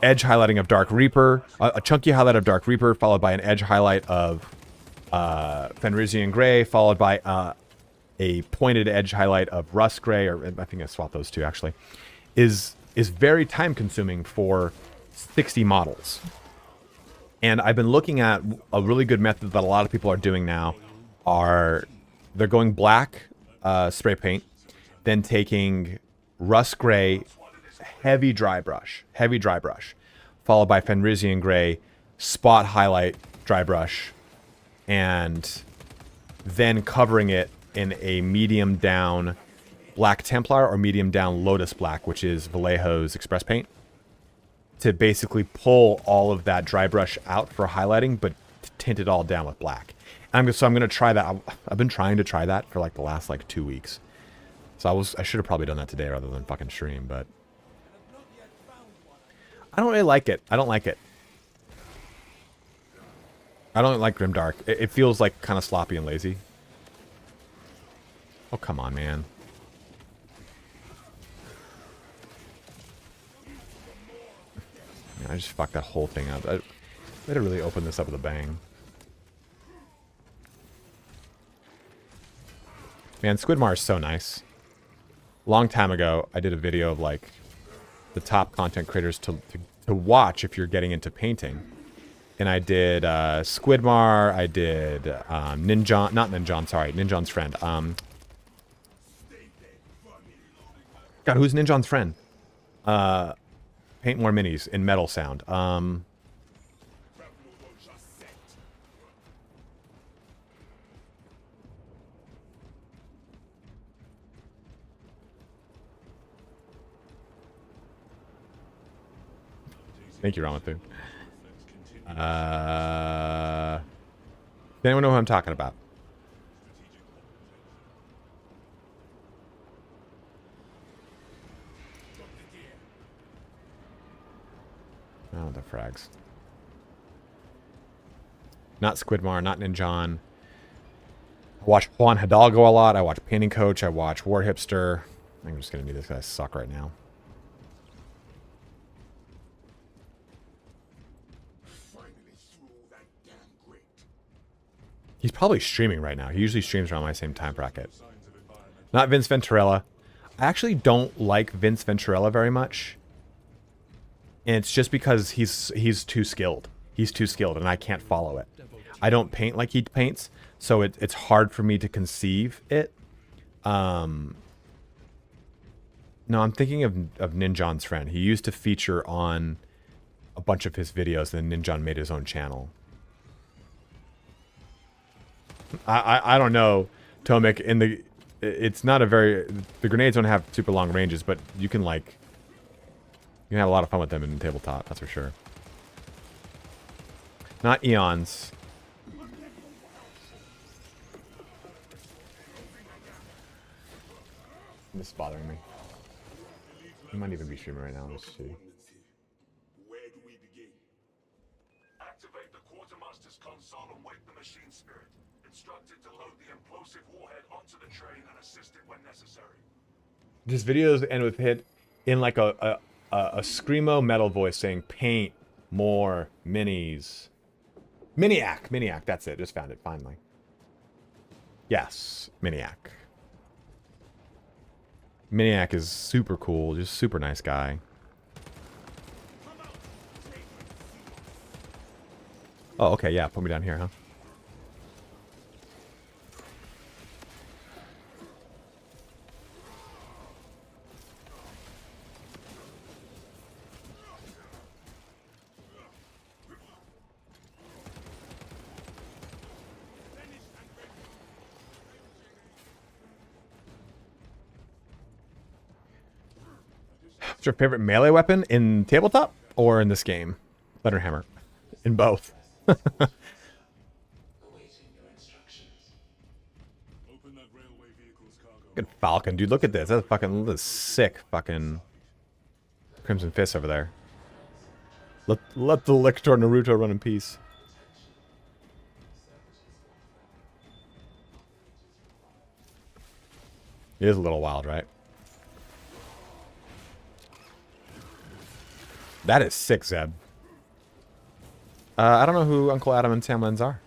edge highlighting of Dark Reaper, a chunky highlight of Dark Reaper, followed by an edge highlight of Fenrisian Grey, followed by a pointed edge highlight of Rust Grey, or I think I swapped those two actually, is very time consuming for 60 models. And I've been looking at a really good method that a lot of people are doing now. They're going black spray paint, then taking Rust Grey heavy dry brush, followed by Fenrisian Grey spot highlight dry brush, and then covering it in a medium down Black Templar or medium down Lotus Black, which is Vallejo's Express Paint, to basically pull all of that dry brush out for highlighting, but tint it all down with black. So I'm going to try that. I've been trying to try that for like the last 2 weeks. So I should have probably done that today rather than fucking stream, but I don't really like it. I don't like Grimdark. It feels like kind of sloppy and lazy. Oh, come on, man. I just fucked that whole thing up. I better really open this up with a bang. Man, Squidmar is so nice. Long time ago, I did a video of the top content creators to watch if you're getting into painting. And I did Squidmar, I did Ninjon's friend. God, who's Ninjon's friend? Paint more minis in metal sound. Thank you, Ramathu. Does anyone know who I'm talking about? Oh, the frags. Not Squidmar, not Ninjon. I watch Juan Hidalgo a lot. I watch Painting Coach. I watch War Hipster. I'm just going to be this guy suck right now. He's probably streaming right now. He usually streams around my same time bracket. Not Vince Venturella. I actually don't like Vince Venturella very much. And it's just because he's too skilled. He's too skilled and I can't follow it. I don't paint like he paints, so it's hard for me to conceive it. No, I'm thinking of Ninjon's friend. He used to feature on a bunch of his videos, and then Ninjon made his own channel. I don't know, Tomic. It's not a very, the grenades don't have super long ranges, but you can you can have a lot of fun with them in tabletop, that's for sure. Not Eons. This is bothering me. He might even be streaming right now. Let's see. Where do we begin? Activate the quartermaster's console and wake the machine spirit. Instruct it to load the implosive warhead onto the train and assist it when necessary. Just videos end with hit in like a screamo metal voice saying paint more minis. Miniac, that's it. Just found it finally. Yes, Miniac. Miniac is super cool, just super nice guy. Oh, okay, yeah, put me down here, huh? What's your favorite melee weapon in tabletop or in this game? Letter hammer. In both. Good Falcon, dude. Look at this. That's fucking this sick fucking Crimson Fist over there. Let the Lictor Naruto run in peace. It is a little wild, right? That is sick, Zeb. I don't know who Uncle Adam and Sam Lenz are.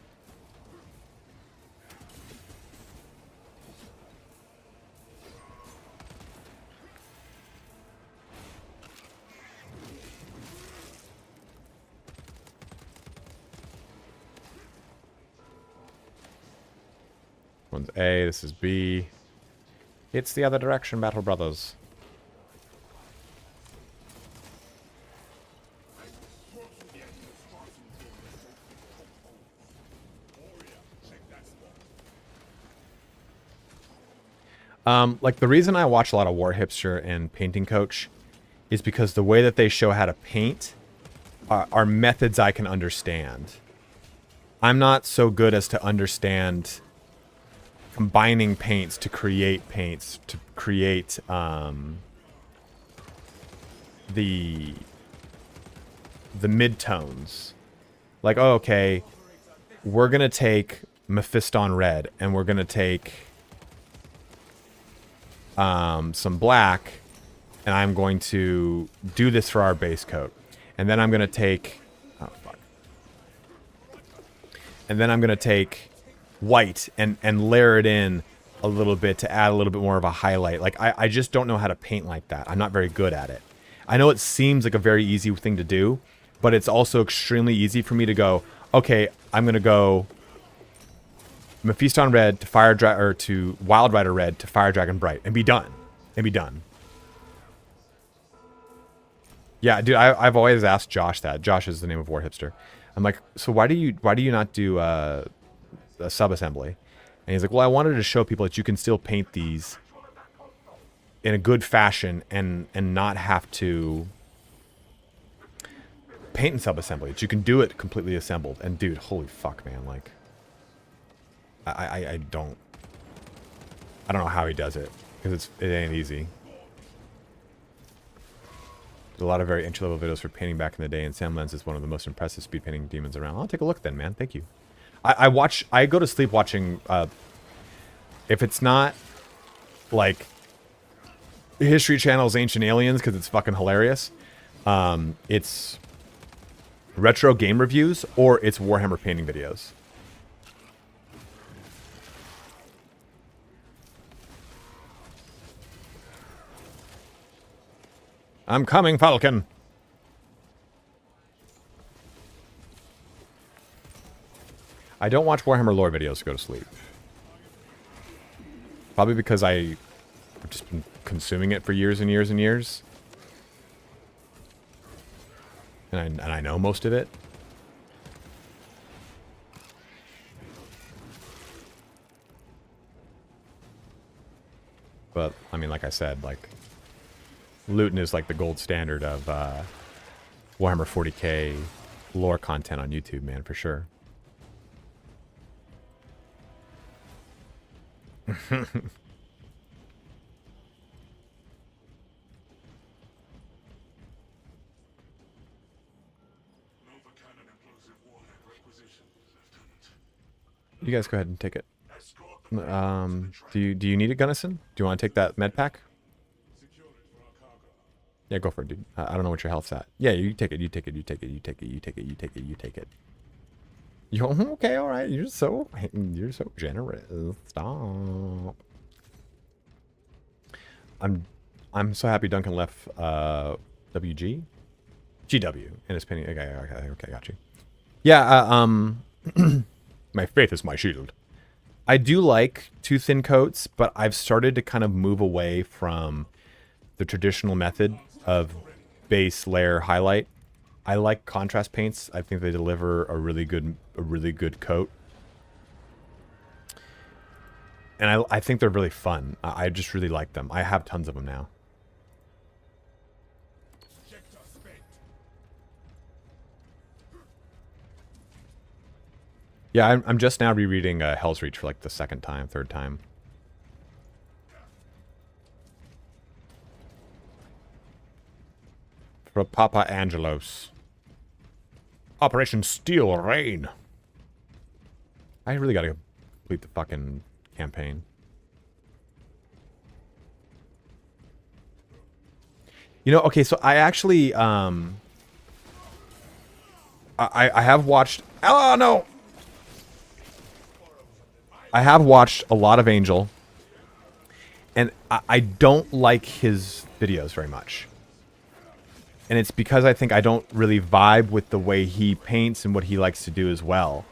One's A, this is B. It's the other direction, Battle Brothers. Like, the reason I watch a lot of War Hipster and Painting Coach is because the way that they show how to paint are methods I can understand. I'm not so good as to understand combining paints, to create the midtones. Like, oh, okay, we're gonna take Mephiston red and we're gonna take some black, and I'm going to do this for our base coat, and then I'm gonna take and then I'm gonna take white and layer it in a little bit to add a little bit more of a highlight. Like, I just don't know how to paint like that. I'm not very good at it. I know it seems like a very easy thing to do, but it's also extremely easy for me to go, okay, I'm gonna go Mephiston red to to Wild Rider red to Fire Dragon bright and be done. Yeah, dude, I've always asked Josh that. Josh is the name of War Hipster. I'm like, so why do you not do a sub-assembly? And he's like, well, I wanted to show people that you can still paint these in a good fashion and not have to paint in sub-assembly. That you can do it completely assembled. And dude, holy fuck, man, like, I don't know how he does it, because it ain't easy. There's a lot of very entry-level videos for painting back in the day, and Sam Lenz is one of the most impressive speed painting demons around. I'll take a look then, man. Thank you. I go to sleep watching, if it's not like History Channel's Ancient Aliens, because it's fucking hilarious, it's retro game reviews, or it's Warhammer painting videos. I'm coming, Falcon. I don't watch Warhammer lore videos to go to sleep. Probably because I've just been consuming it for years and years and years. And I know most of it. But, I mean, like I said, like, Luton is like the gold standard of Warhammer 40k lore content on YouTube, man, for sure. You guys go ahead and take it. Do you need it, Gunnison? Do you want to take that med pack? Yeah, go for it, dude. I don't know what your health's at. Yeah, you take it. You take it. You take it. You take it. You take it. You take it. You take it. You okay? All right. You're so generous. Stop. I'm so happy Duncan left WG? GW in his opinion. Okay, got you. Yeah, my faith is my shield. I do like too thin coats, but I've started to kind of move away from the traditional method of base layer highlight. I like contrast paints. I think they deliver a really good coat. And I think they're really fun. I just really like them. I have tons of them now. Yeah, I'm just now rereading Hell's Reach for like the third time. For Papa Angelos. Operation Steel Rain. I really gotta complete the fucking campaign. You know, okay, so I actually, I have watched, oh no! I have watched a lot of Angel, and I don't like his videos very much. And it's because I think I don't really vibe with the way he paints and what he likes to do as well.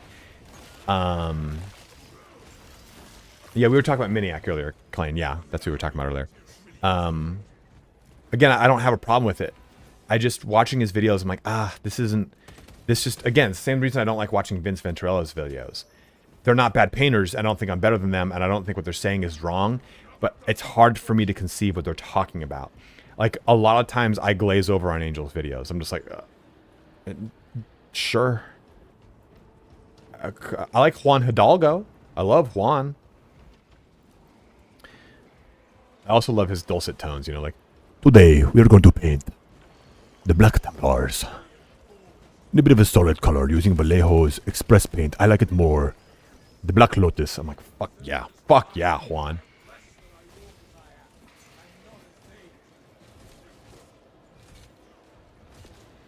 Yeah, we were talking about Miniac earlier, Klein. Yeah, that's what we were talking about earlier. Again, I don't have a problem with it. I just, watching his videos, I'm like, this just, again, it's the same reason I don't like watching Vince Venturella's videos. They're not bad painters. I don't think I'm better than them, and I don't think what they're saying is wrong, but it's hard for me to conceive what they're talking about. Like, a lot of times I glaze over on Angel's videos. I'm just like, sure. I like Juan Hidalgo. I love Juan. I also love his dulcet tones, you know, like, today we are going to paint the Black Templars in a bit of a solid color using Vallejo's Express Paint. I like it more. The Black Lotus. I'm like, fuck yeah, Juan.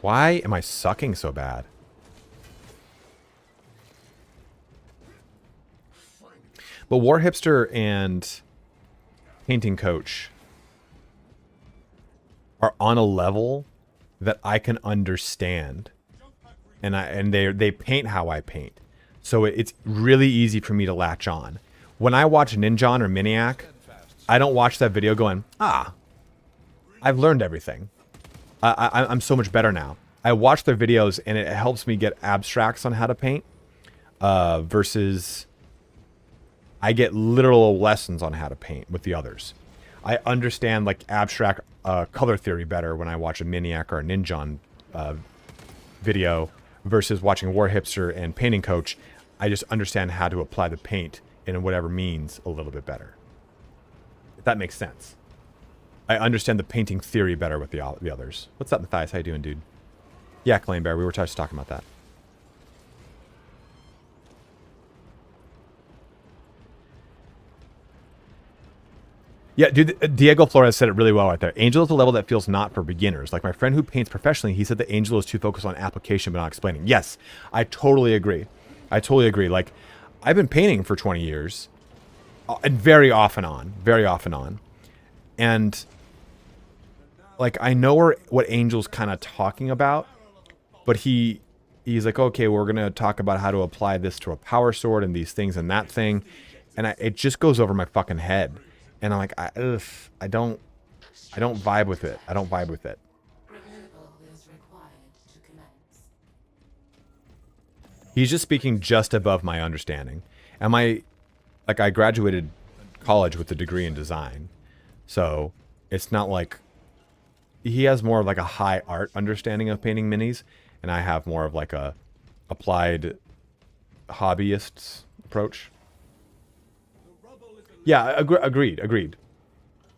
Why am I sucking so bad? But War Hipster and Painting Coach are on a level that I can understand, and they paint how I paint, so it's really easy for me to latch on. When I watch Ninjon or Miniac, I don't watch that video going, I've learned everything. I'm so much better now. I watch their videos and it helps me get abstracts on how to paint, versus I get literal lessons on how to paint with the others. I understand like abstract color theory better when I watch a Miniac or a Ninjon video versus watching War Hipster and Painting Coach. I just understand how to apply the paint in whatever means a little bit better. If that makes sense. I understand the painting theory better with the others. What's up, Matthias? How you doing, dude? Yeah, Claim Bear. We were just talking about that. Yeah, dude, Diego Flores said it really well right there. Angel is a level that feels not for beginners. Like my friend who paints professionally, he said that Angel is too focused on application but not explaining. Yes, I totally agree. I totally agree. Like, I've been painting for 20 years. And very off and on. And like, I know what Angel's kind of talking about, but he's like, okay, we're going to talk about how to apply this to a power sword and these things and that thing. And it just goes over my fucking head. And I'm like, I don't vibe with it. I don't vibe with it. He's just speaking just above my understanding. And I graduated college with a degree in design. So it's not like he has more of like a high art understanding of painting minis, and I have more of like a applied hobbyist approach. Yeah, agreed.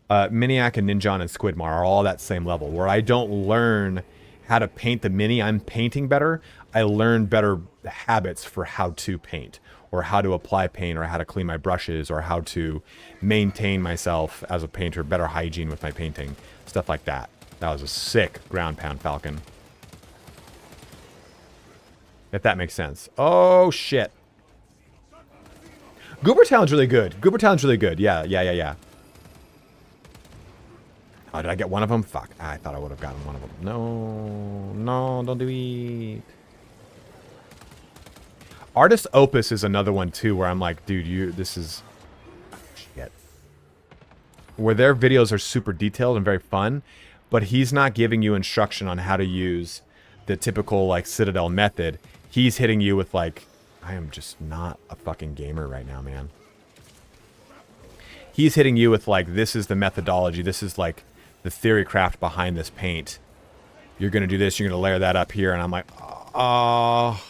Miniac and Ninjon and Squidmar are all that same level, where I don't learn how to paint the mini I'm painting better. I learn better habits for how to paint, or how to apply paint, or how to clean my brushes, or how to maintain myself as a painter, better hygiene with my painting, stuff like that. That was a sick ground pound Falcon. If that makes sense. Oh, shit. Goober Talon's really good. Yeah. Oh, did I get one of them? Fuck. I thought I would have gotten one of them. No. No, don't do it. Artist Opus is another one, too, where I'm like, dude, this is... Shit. Where their videos are super detailed and very fun, but he's not giving you instruction on how to use the typical, like, Citadel method. He's hitting you with, like... I am just not a fucking gamer right now, man. He's hitting you with, like, this is the methodology. This is, like... the theory craft behind this paint. You're going to do this, you're going to layer that up here, and I'm like, oh.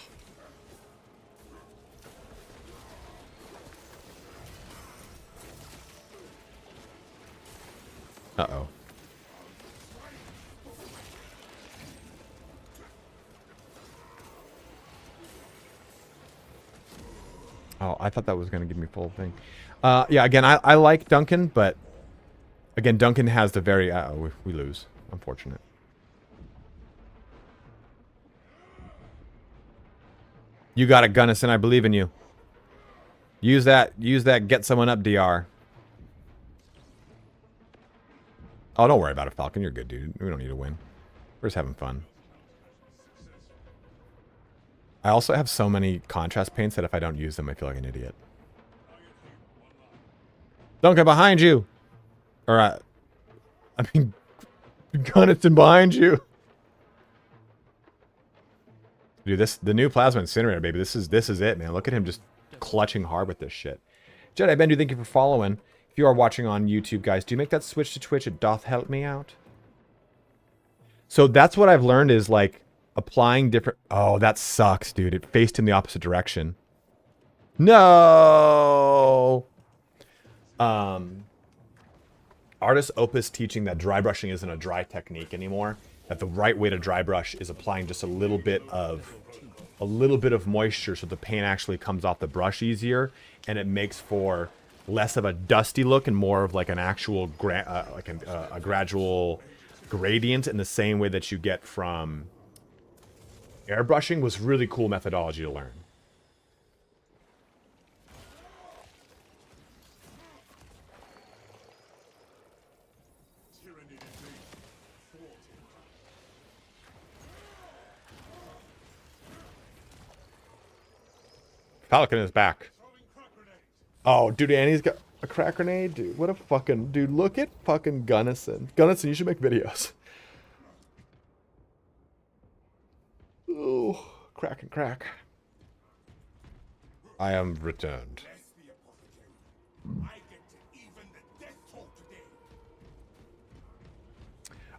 Uh-oh. Oh, I thought that was going to give me full thing. Yeah, again, I like Duncan, but again, Duncan has the very... Uh-oh, we lose. Unfortunate. You got it, Gunnison. I believe in you. Use that get someone up, DR. Oh, don't worry about it, Falcon. You're good, dude. We don't need to win. We're just having fun. I also have so many contrast paints that if I don't use them, I feel like an idiot. Duncan, behind you! Or, I mean, Gunnison behind you. Dude, the new Plasma Incinerator, baby. This is it, man. Look at him just clutching hard with this shit. Jedi Bendu, thank you for following. If you are watching on YouTube, guys, do you make that switch to Twitch? It doth help me out. So that's what I've learned is, like, applying different... Oh, that sucks, dude. It faced in the opposite direction. No! Artist Opus teaching that dry brushing isn't a dry technique anymore. That the right way to dry brush is applying just a little bit of moisture so the paint actually comes off the brush easier, and it makes for less of a dusty look and more of like an actual a gradual gradient in the same way that you get from airbrushing. Was really cool methodology to learn. Falcon is back. Oh, dude, Annie's got a crack grenade? Dude, what a fucking... Dude, look at fucking Gunnison. Gunnison, you should make videos. Oh, crack and crack. I am returned.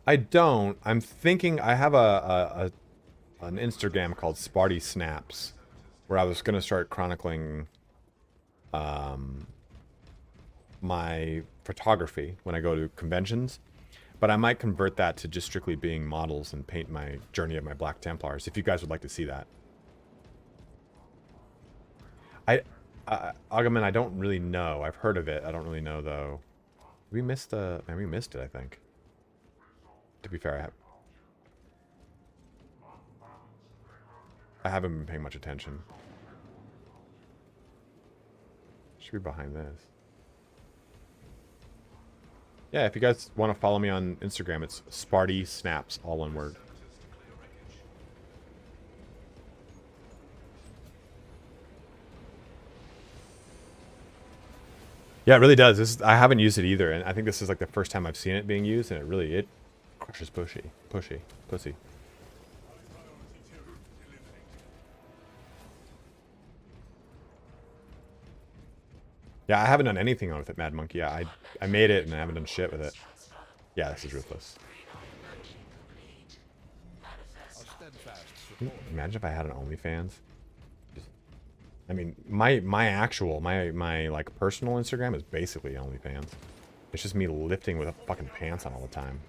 I don't. I'm thinking... I have an Instagram called Sparty Snaps, where I was going to start chronicling my photography when I go to conventions. But I might convert that to just strictly being models and paint my journey of my Black Templars, if you guys would like to see that. Agamemnon, I don't really know. I've heard of it. I don't really know, though. We missed the... Man, we missed it, I think. To be fair, I haven't been paying much attention. Should be behind this. Yeah, if you guys want to follow me on Instagram, it's Sparty Snaps, all one word. Yeah, it really does. I haven't used it either, and I think this is like the first time I've seen it being used, and it crushes pussy. Yeah, I haven't done anything on with it, Mad Monkey. Yeah, I made it and I haven't done shit with it. Yeah, this is ruthless. Imagine if I had an OnlyFans. I mean, my like personal Instagram is basically OnlyFans. It's just me lifting with fucking pants on all the time.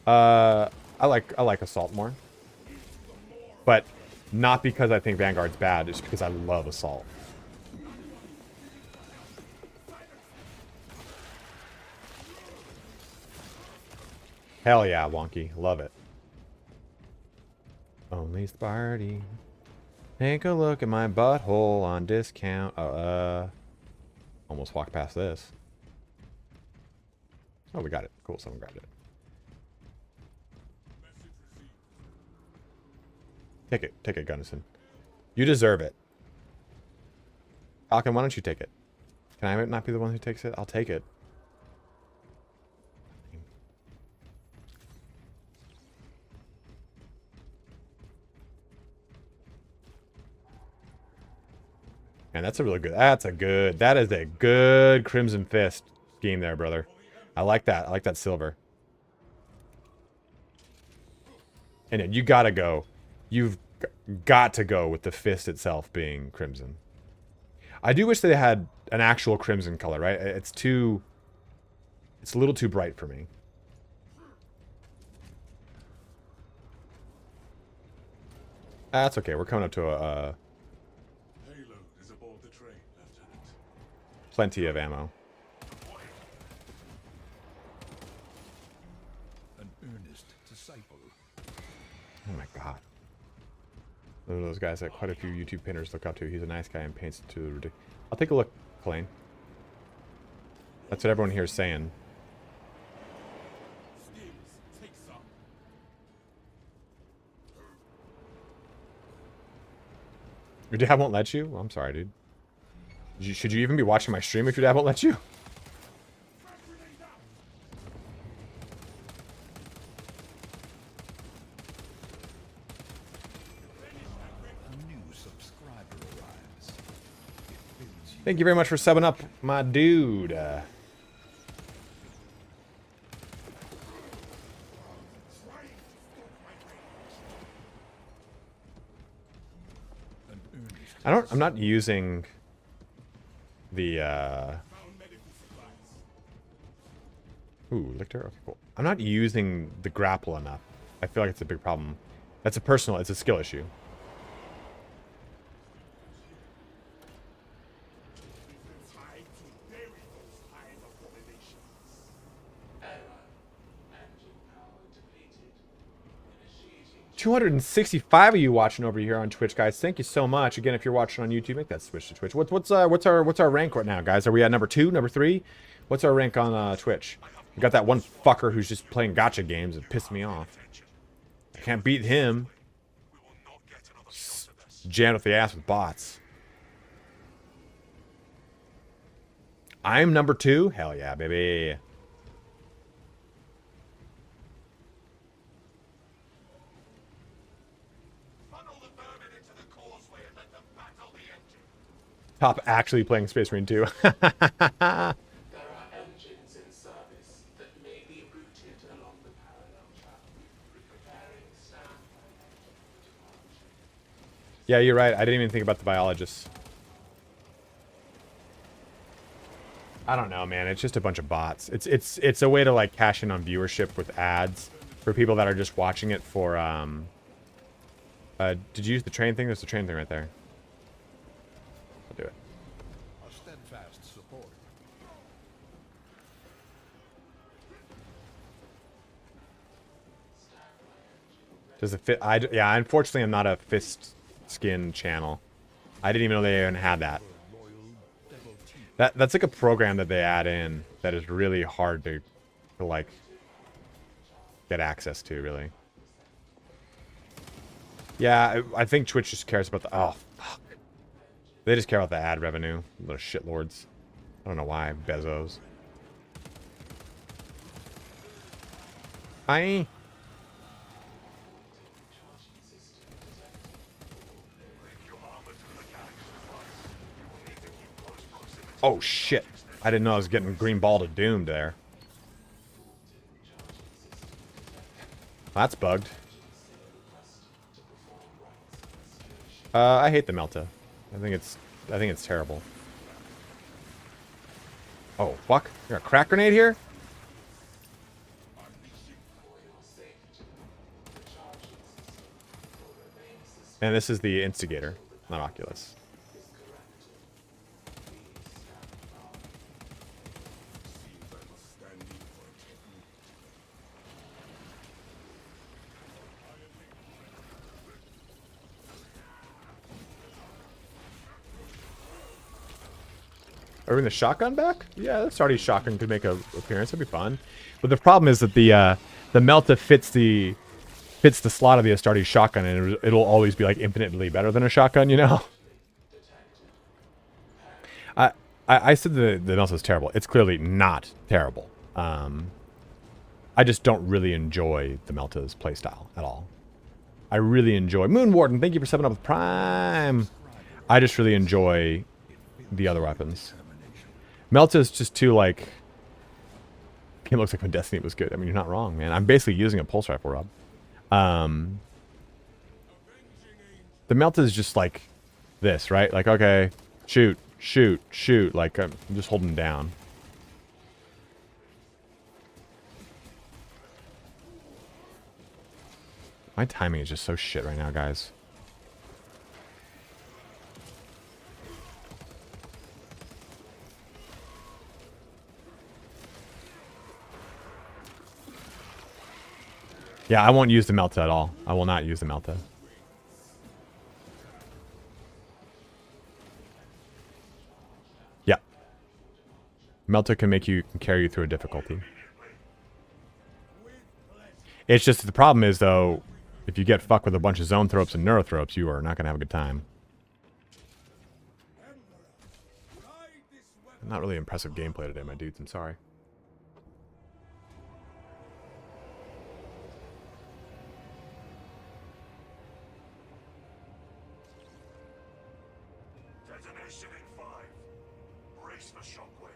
I like Assault more, but not because I think Vanguard's bad. It's because I love Assault. Hell yeah, Wonky. Love it. Only Sparty. Take a look at my butthole on discount. Almost walked past this. Oh, we got it. Cool, someone grabbed it. Take it. Take it, Gunnison. You deserve it. Falcon, why don't you take it? Can I not be the one who takes it? I'll take it. Man, that's a really good... That is a good Crimson Fist scheme there, brother. I like that. I like that silver. And then you gotta go. You've got to go with the fist itself being crimson. I do wish they had an actual crimson color, right? It's a little too bright for me. That's okay. We're coming up to a... Payload is aboard the train, Lieutenant. plenty of ammo. An earnest disciple. Oh my god. One of those guys that quite a few YouTube pinners look up to. He's a nice guy and paints to ridiculous. I'll take a look, Plain. That's what everyone here is saying. Take some. Your dad won't let you? Well, I'm sorry, dude. Should you even be watching my stream if your dad won't let you? Thank you very much for subbing up, my dude. I'm not using the, Ooh, Lictor? Okay, cool. I'm not using the grapple enough. I feel like it's a big problem. It's a skill issue. Time to bury those high abominations. Error. Engine power depleted. Initiating 265 of you watching over here on Twitch, guys. Thank you so much. Again, if you're watching on YouTube, make that switch to Twitch. What's our rank right now, guys? Are we at number 2, number 3? What's our rank on Twitch? We got that one fucker who's just playing gacha games and pissed me off. I can't beat him. we will not get another shot at this. Jammed up the ass with bots. I'm number 2? Hell yeah, baby. Funnel the vermin into the causeway and let them battle the engine. Top actually playing Space Marine 2. There are engines in service that may be routed along the parallel track, preparing standby engine departure. Yeah, you're right. I didn't even think about the biologists. I don't know, man. It's just a bunch of bots. It's a way to like cash in on viewership with ads for people that are just watching it for did you use the train thing? There's the train thing right there. I'll do it. A steadfast support. Does it fit? Yeah, unfortunately, I'm not a fist skin channel. I didn't even know they even had that. That's like a program that they add in that is really hard to like get access to, really. Yeah, I think Twitch just cares about the... Oh, fuck. They just care about the ad revenue. Little shitlords. I don't know why. Bezos. Hi. Oh, shit. I didn't know I was getting green ball to doomed there. That's bugged. I hate the Melta. I think it's terrible. Oh, fuck. You're a crack grenade here? And this is the Instigator, not Oculus. Are we bringing the shotgun back? Yeah, that's already shotgun could make a appearance. That'd be fun. But the problem is that the Melta fits the fits the slot of the Astartes shotgun, and it'll always be like infinitely better than a shotgun, you know? I said the Nelson is terrible. It's clearly not terrible. I just don't really enjoy the Melta's playstyle at all. I really enjoy Moon Warden. Thank you for 7 up with Prime. I just really enjoy the other weapons. Melta's just too like. It looks like when Destiny was good. I mean, you're not wrong, man. I'm basically using a pulse rifle, Rob. The Melta is just like this, right? Like, okay, shoot, shoot, shoot. Like, I'm just holding down. My timing is just so shit right now, guys. Yeah, I won't use the Melta at all. I will not use the Melta. Yeah. Melta can carry you through a difficulty. It's just the problem is, though, if you get fucked with a bunch of zone thropes and neurothropes, you are not going to have a good time. Not really impressive gameplay today, my dudes. I'm sorry. Detonation in 5. Brace for shockwave.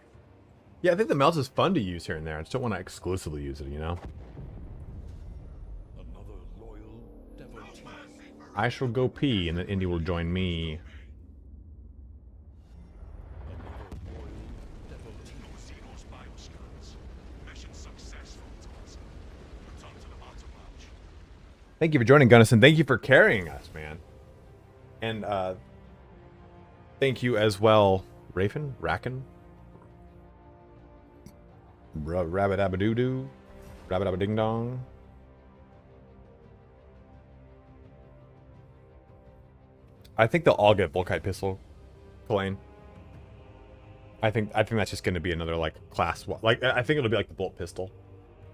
Yeah, I think the Melta is fun to use here and there. I just don't want to exclusively use it, you know? Another loyal devotee. I shall go pee, and then Indy will join me. Xenos bioscans. Mission successful, Thomas. Return to the matter pouch. Thank you for joining, Gunnison. Thank you for carrying us, man. And, thank you as well, Rafen? Racken? Rabbit-abba-doo-doo? Rabbit-abba-ding-dong? I think they'll all get Volkite pistol, Kalane. I think that's just going to be another, like, class... Like, I think it'll be like the bolt pistol.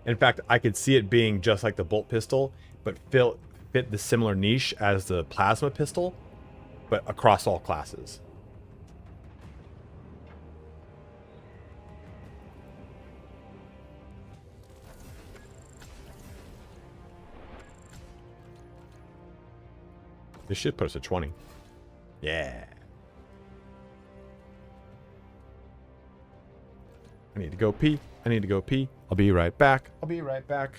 In fact, I could see it being just like the bolt pistol, but fit the similar niche as the plasma pistol, but across all classes. This should put us at 20. Yeah. I need to go pee. I need to go pee. I'll be right back. I'll be right back.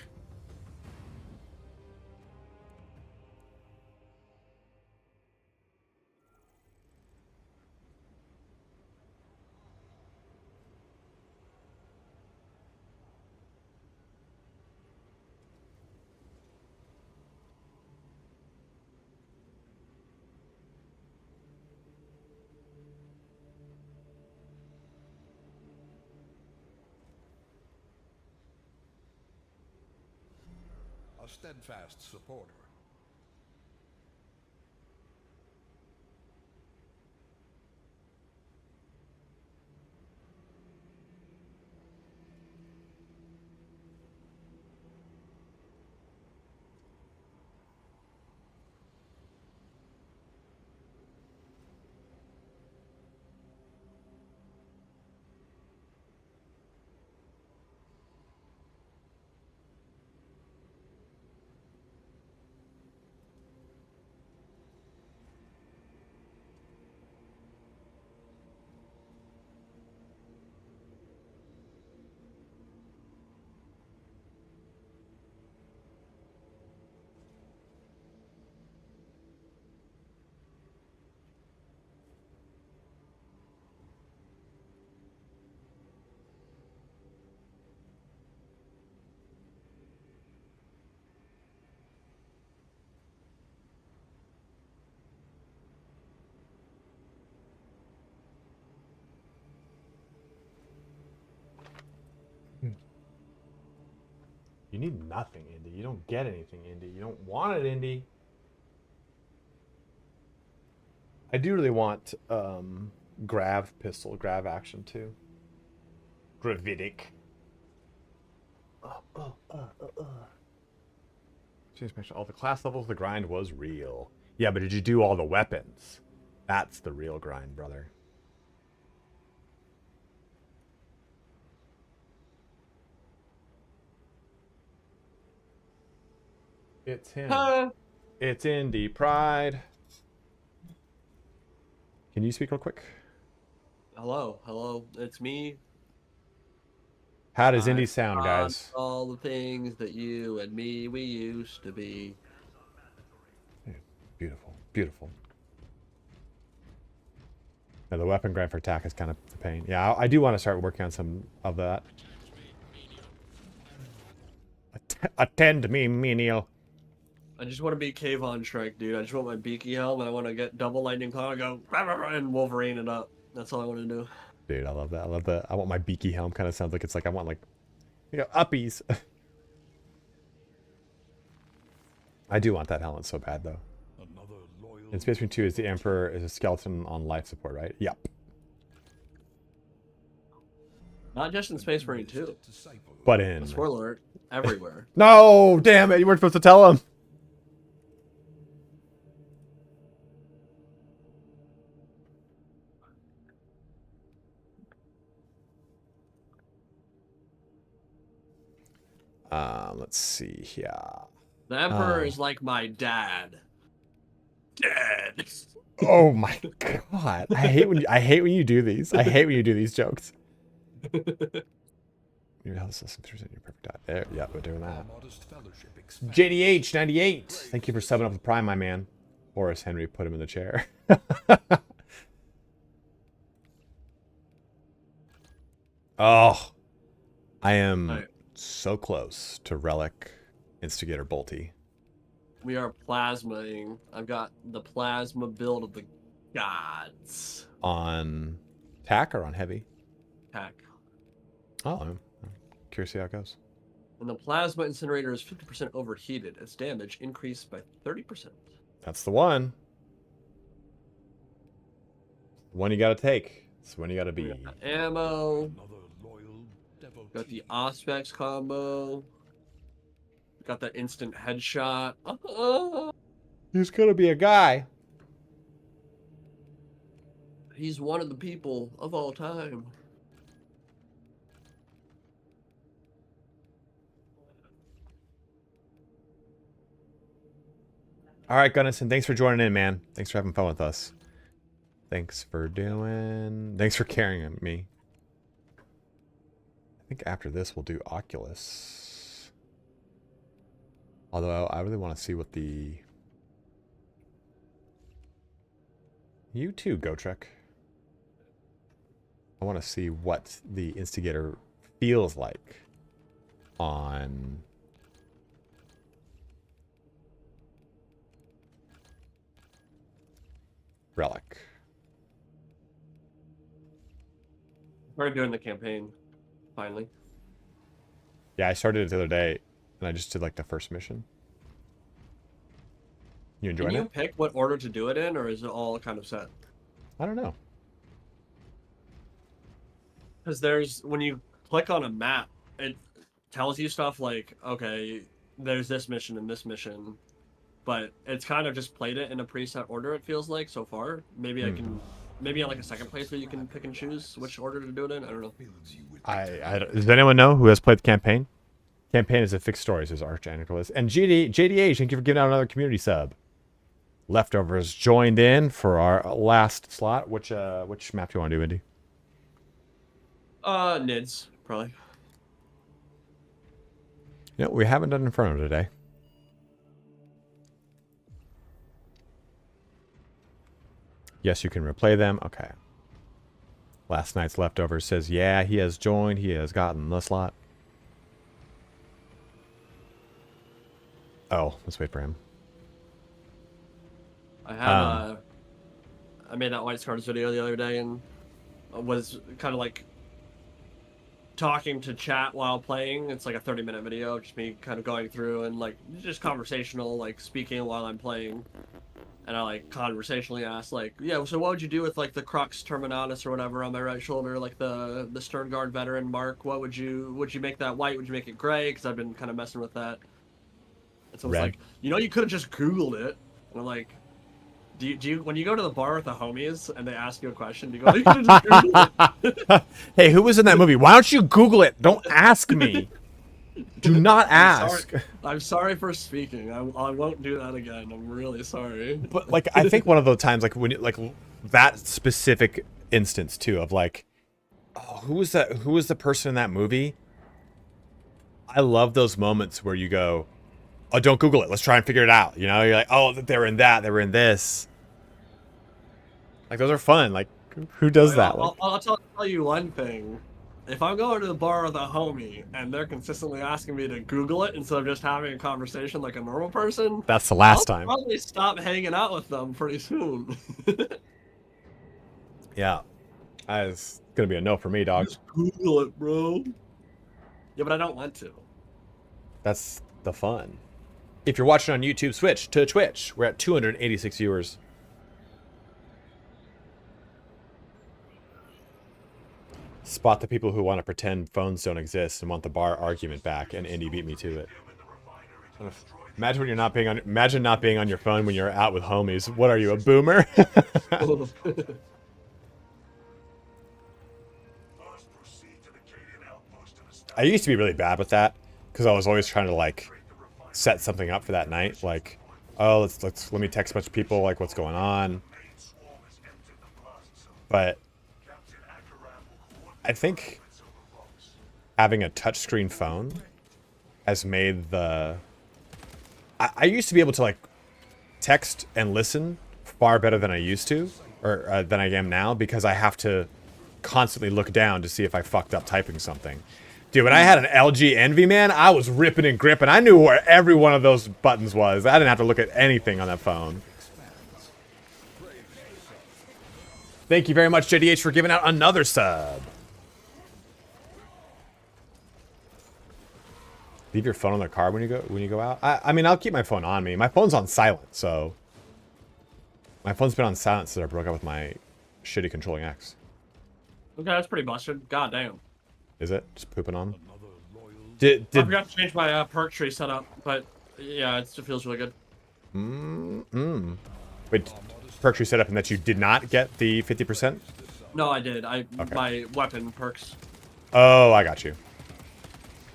A steadfast supporter. You need nothing, Indy. You don't get anything, Indy. You don't want it, Indy. I do really want grav pistol, grav action too. Gravitic. All the class levels, the grind was real. Yeah, but did you do all the weapons? That's the real grind, brother. It's him. It's Indie Pride. Can you speak real quick? Hello, it's me. How does Indie sound, guys? All the things that you and me, we used to be. Beautiful, beautiful. Now, the weapon grind for attack is kind of a pain. Yeah, I do want to start working on some of that. Attend me, menial. I just want to be Cave on Shrek, dude. I just want my beaky helm, and I want to get double lightning cloud and go rah, rah, rah, and Wolverine it up. That's all I want to do. Dude, I love that. I love that. I want my beaky helm. Kind of sounds like it's like I want like, you know, uppies. I do want that helmet so bad though. In Space Marine 2, is the Emperor is a skeleton on life support, right? Yep. Not just in Space Marine 2. But in... Spoiler alert, everywhere. No! Damn it! You weren't supposed to tell him! Let's see here. The Emperor is like my dad. Dad. Oh my god! I hate when you do these. I hate when you do these jokes. Your health system through your perfect dot. There, yeah, we're doing that. JDH98, thank you for subbing up the Prime, my man. Horace Henry put him in the chair. Oh, I am so close to Relic Instigator Bolty. We are plasmaing. I've got the plasma build of the gods. On tack or on heavy? Tack. Oh, I'm curious to see how it goes. And the plasma incinerator is 50% overheated. Its damage increased by 30%. That's the one. The one you gotta take. It's the one you gotta be. Got ammo. Got the Auspex combo. Got that instant headshot. He's gonna be a guy. He's one of the people of all time. All right, Gunnison, thanks for joining in, man. Thanks for having fun with us. Thanks for carrying me. I think after this we'll do Oculus. Although I really want to see what the... You too, Gotrek. I want to see what the Instigator feels like on... Relic. We're doing the campaign, finally. Yeah, I started it the other day, and I just did like the first mission. You enjoying Can you it? pick what order to do it in, or is it all kind of set? I don't know. Because there's, when you click on a map, it tells you stuff like, okay, there's this mission and this mission. But it's kind of just played it in a preset order, it feels like, so far. Maybe I can... Maybe on like a second playthrough you can pick and choose which order to do it in. I don't know. Does anyone know who has played the campaign? Campaign is a fixed story, says Arch Nicholas. And JDH, thank you for giving out another community sub. Leftovers joined in for our last slot. Which map do you want to do, Indy? Nids, probably. You know, we haven't done Inferno today. Yes, you can replay them. Okay. Last night's leftovers says, yeah, he has joined. He has gotten the slot. Oh, let's wait for him. I had I made that White Scars video the other day and was kind of like talking to chat while playing. It's like a 30-minute video, just me kind of going through and like just conversational, like speaking while I'm playing. And I like conversationally asked, like, yeah, so what would you do with like the Crux Terminatus or whatever on my right shoulder, like the Stern Guard veteran mark? What would you make that white? Would you make it gray? Because I've been kind of messing with that. And someone's Red. like, you know, you could have just Googled it. And I'm like, do you when you go to the bar with the homies and they ask you a question, do you go, you could have just Googled it? Hey, who was in that movie? Why don't you Google it? Don't ask me. Do not ask. I'm sorry for speaking. I won't do that again. I'm really sorry. But like, I think one of those times, like when you, like that specific instance too, of like, oh, who was that? Who was the person in that movie? I love those moments where you go, oh, don't Google it. Let's try and figure it out. You know, you're like, oh, they were in that. They were in this. Like those are fun. Like, who does that? I'll tell you one thing. If I'm going to the bar with a homie and they're consistently asking me to Google it instead of just having a conversation like a normal person, That's the last I'll time. probably stop hanging out with them pretty soon. Yeah, it's gonna be a no for me, dog. Just Google it, bro. Yeah, but I don't want to. That's the fun. If you're watching on YouTube, switch to Twitch. We're at 286 viewers. Spot the people who want to pretend phones don't exist and want the bar argument back, and Indy beat me to it. Imagine when you're not being on. Imagine not being on your phone when you're out with homies. What are you, a boomer? First, proceed to the Cadian outpost and establish I used to be really bad with that because I was always trying to like set something up for that night. Like, oh, let me text a bunch of people like what's going on. main swarm has entered the plaza zone. But Captain Akaram will coordinate I think movements over rocks. having a touchscreen phone has made the. I used to be able to like text and listen far better than I used to, or than I am now, because I have to constantly look down to see if I fucked up typing something. Dude, when I had an LG Envy, man, I was ripping and gripping. I knew where every one of those buttons was. I didn't have to look at anything on that phone. Thank you very much, JDH, for giving out another sub. Leave your phone in the car when you go out. I mean, I'll keep my phone on me. My phone's on silent, so my phone's been on silent since I broke up with my shitty controlling ex. Okay, that's pretty busted. God damn. Is it just pooping on? I forgot to change my perk tree setup, but yeah, it still feels really good. Wait, perk tree setup and that you did not get the 50%? No, I did. Okay. My weapon perks. Oh, I got you.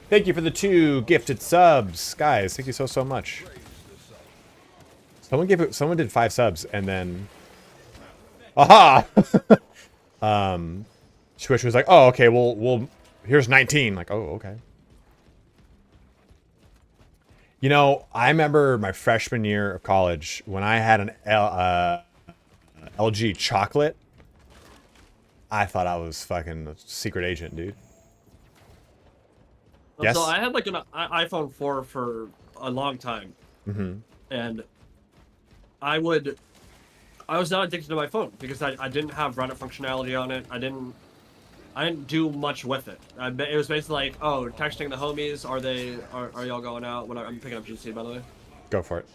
Thank you for the 2 gifted subs, guys. Thank you so much. Someone did 5 subs and then, aha! Twitch was like, oh, okay, we'll here's 19. Like, oh, okay. You know, I remember my freshman year of college when I had an LG chocolate. I thought I was fucking a secret agent, dude. Yes? So I had like an iPhone 4 for a long time. And I was not addicted to my phone because I didn't have Reddit functionality on it. I didn't do much with it. It was basically like, oh, texting the homies. Are y'all going out? When I'm picking up GC, by the way. Go for it.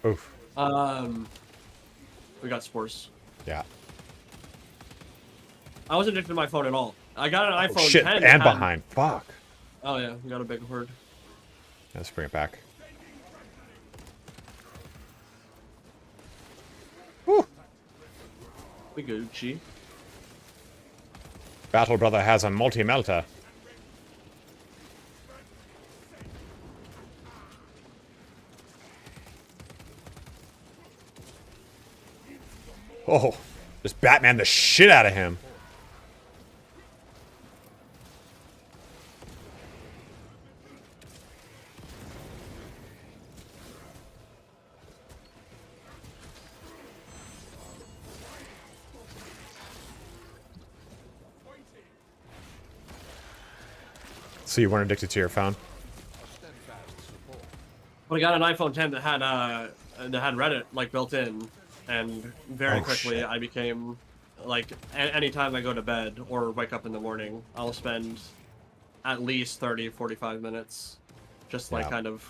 Oof. We got spores. Yeah. I wasn't addicted to my phone at all. I got an iPhone Oh, shit, 10. and behind. Fuck. Oh yeah, we got a big horde. Let's bring it back. Woo. We Gucci. Battle Brother has a multi-melter. Oh, just Batman the shit out of him. So you weren't addicted to your phone? But I got an iPhone 10 that had Reddit like built in, and very quickly shit. I became like anytime I go to bed or wake up in the morning, I'll spend at least 30-45 minutes just like Yeah. kind of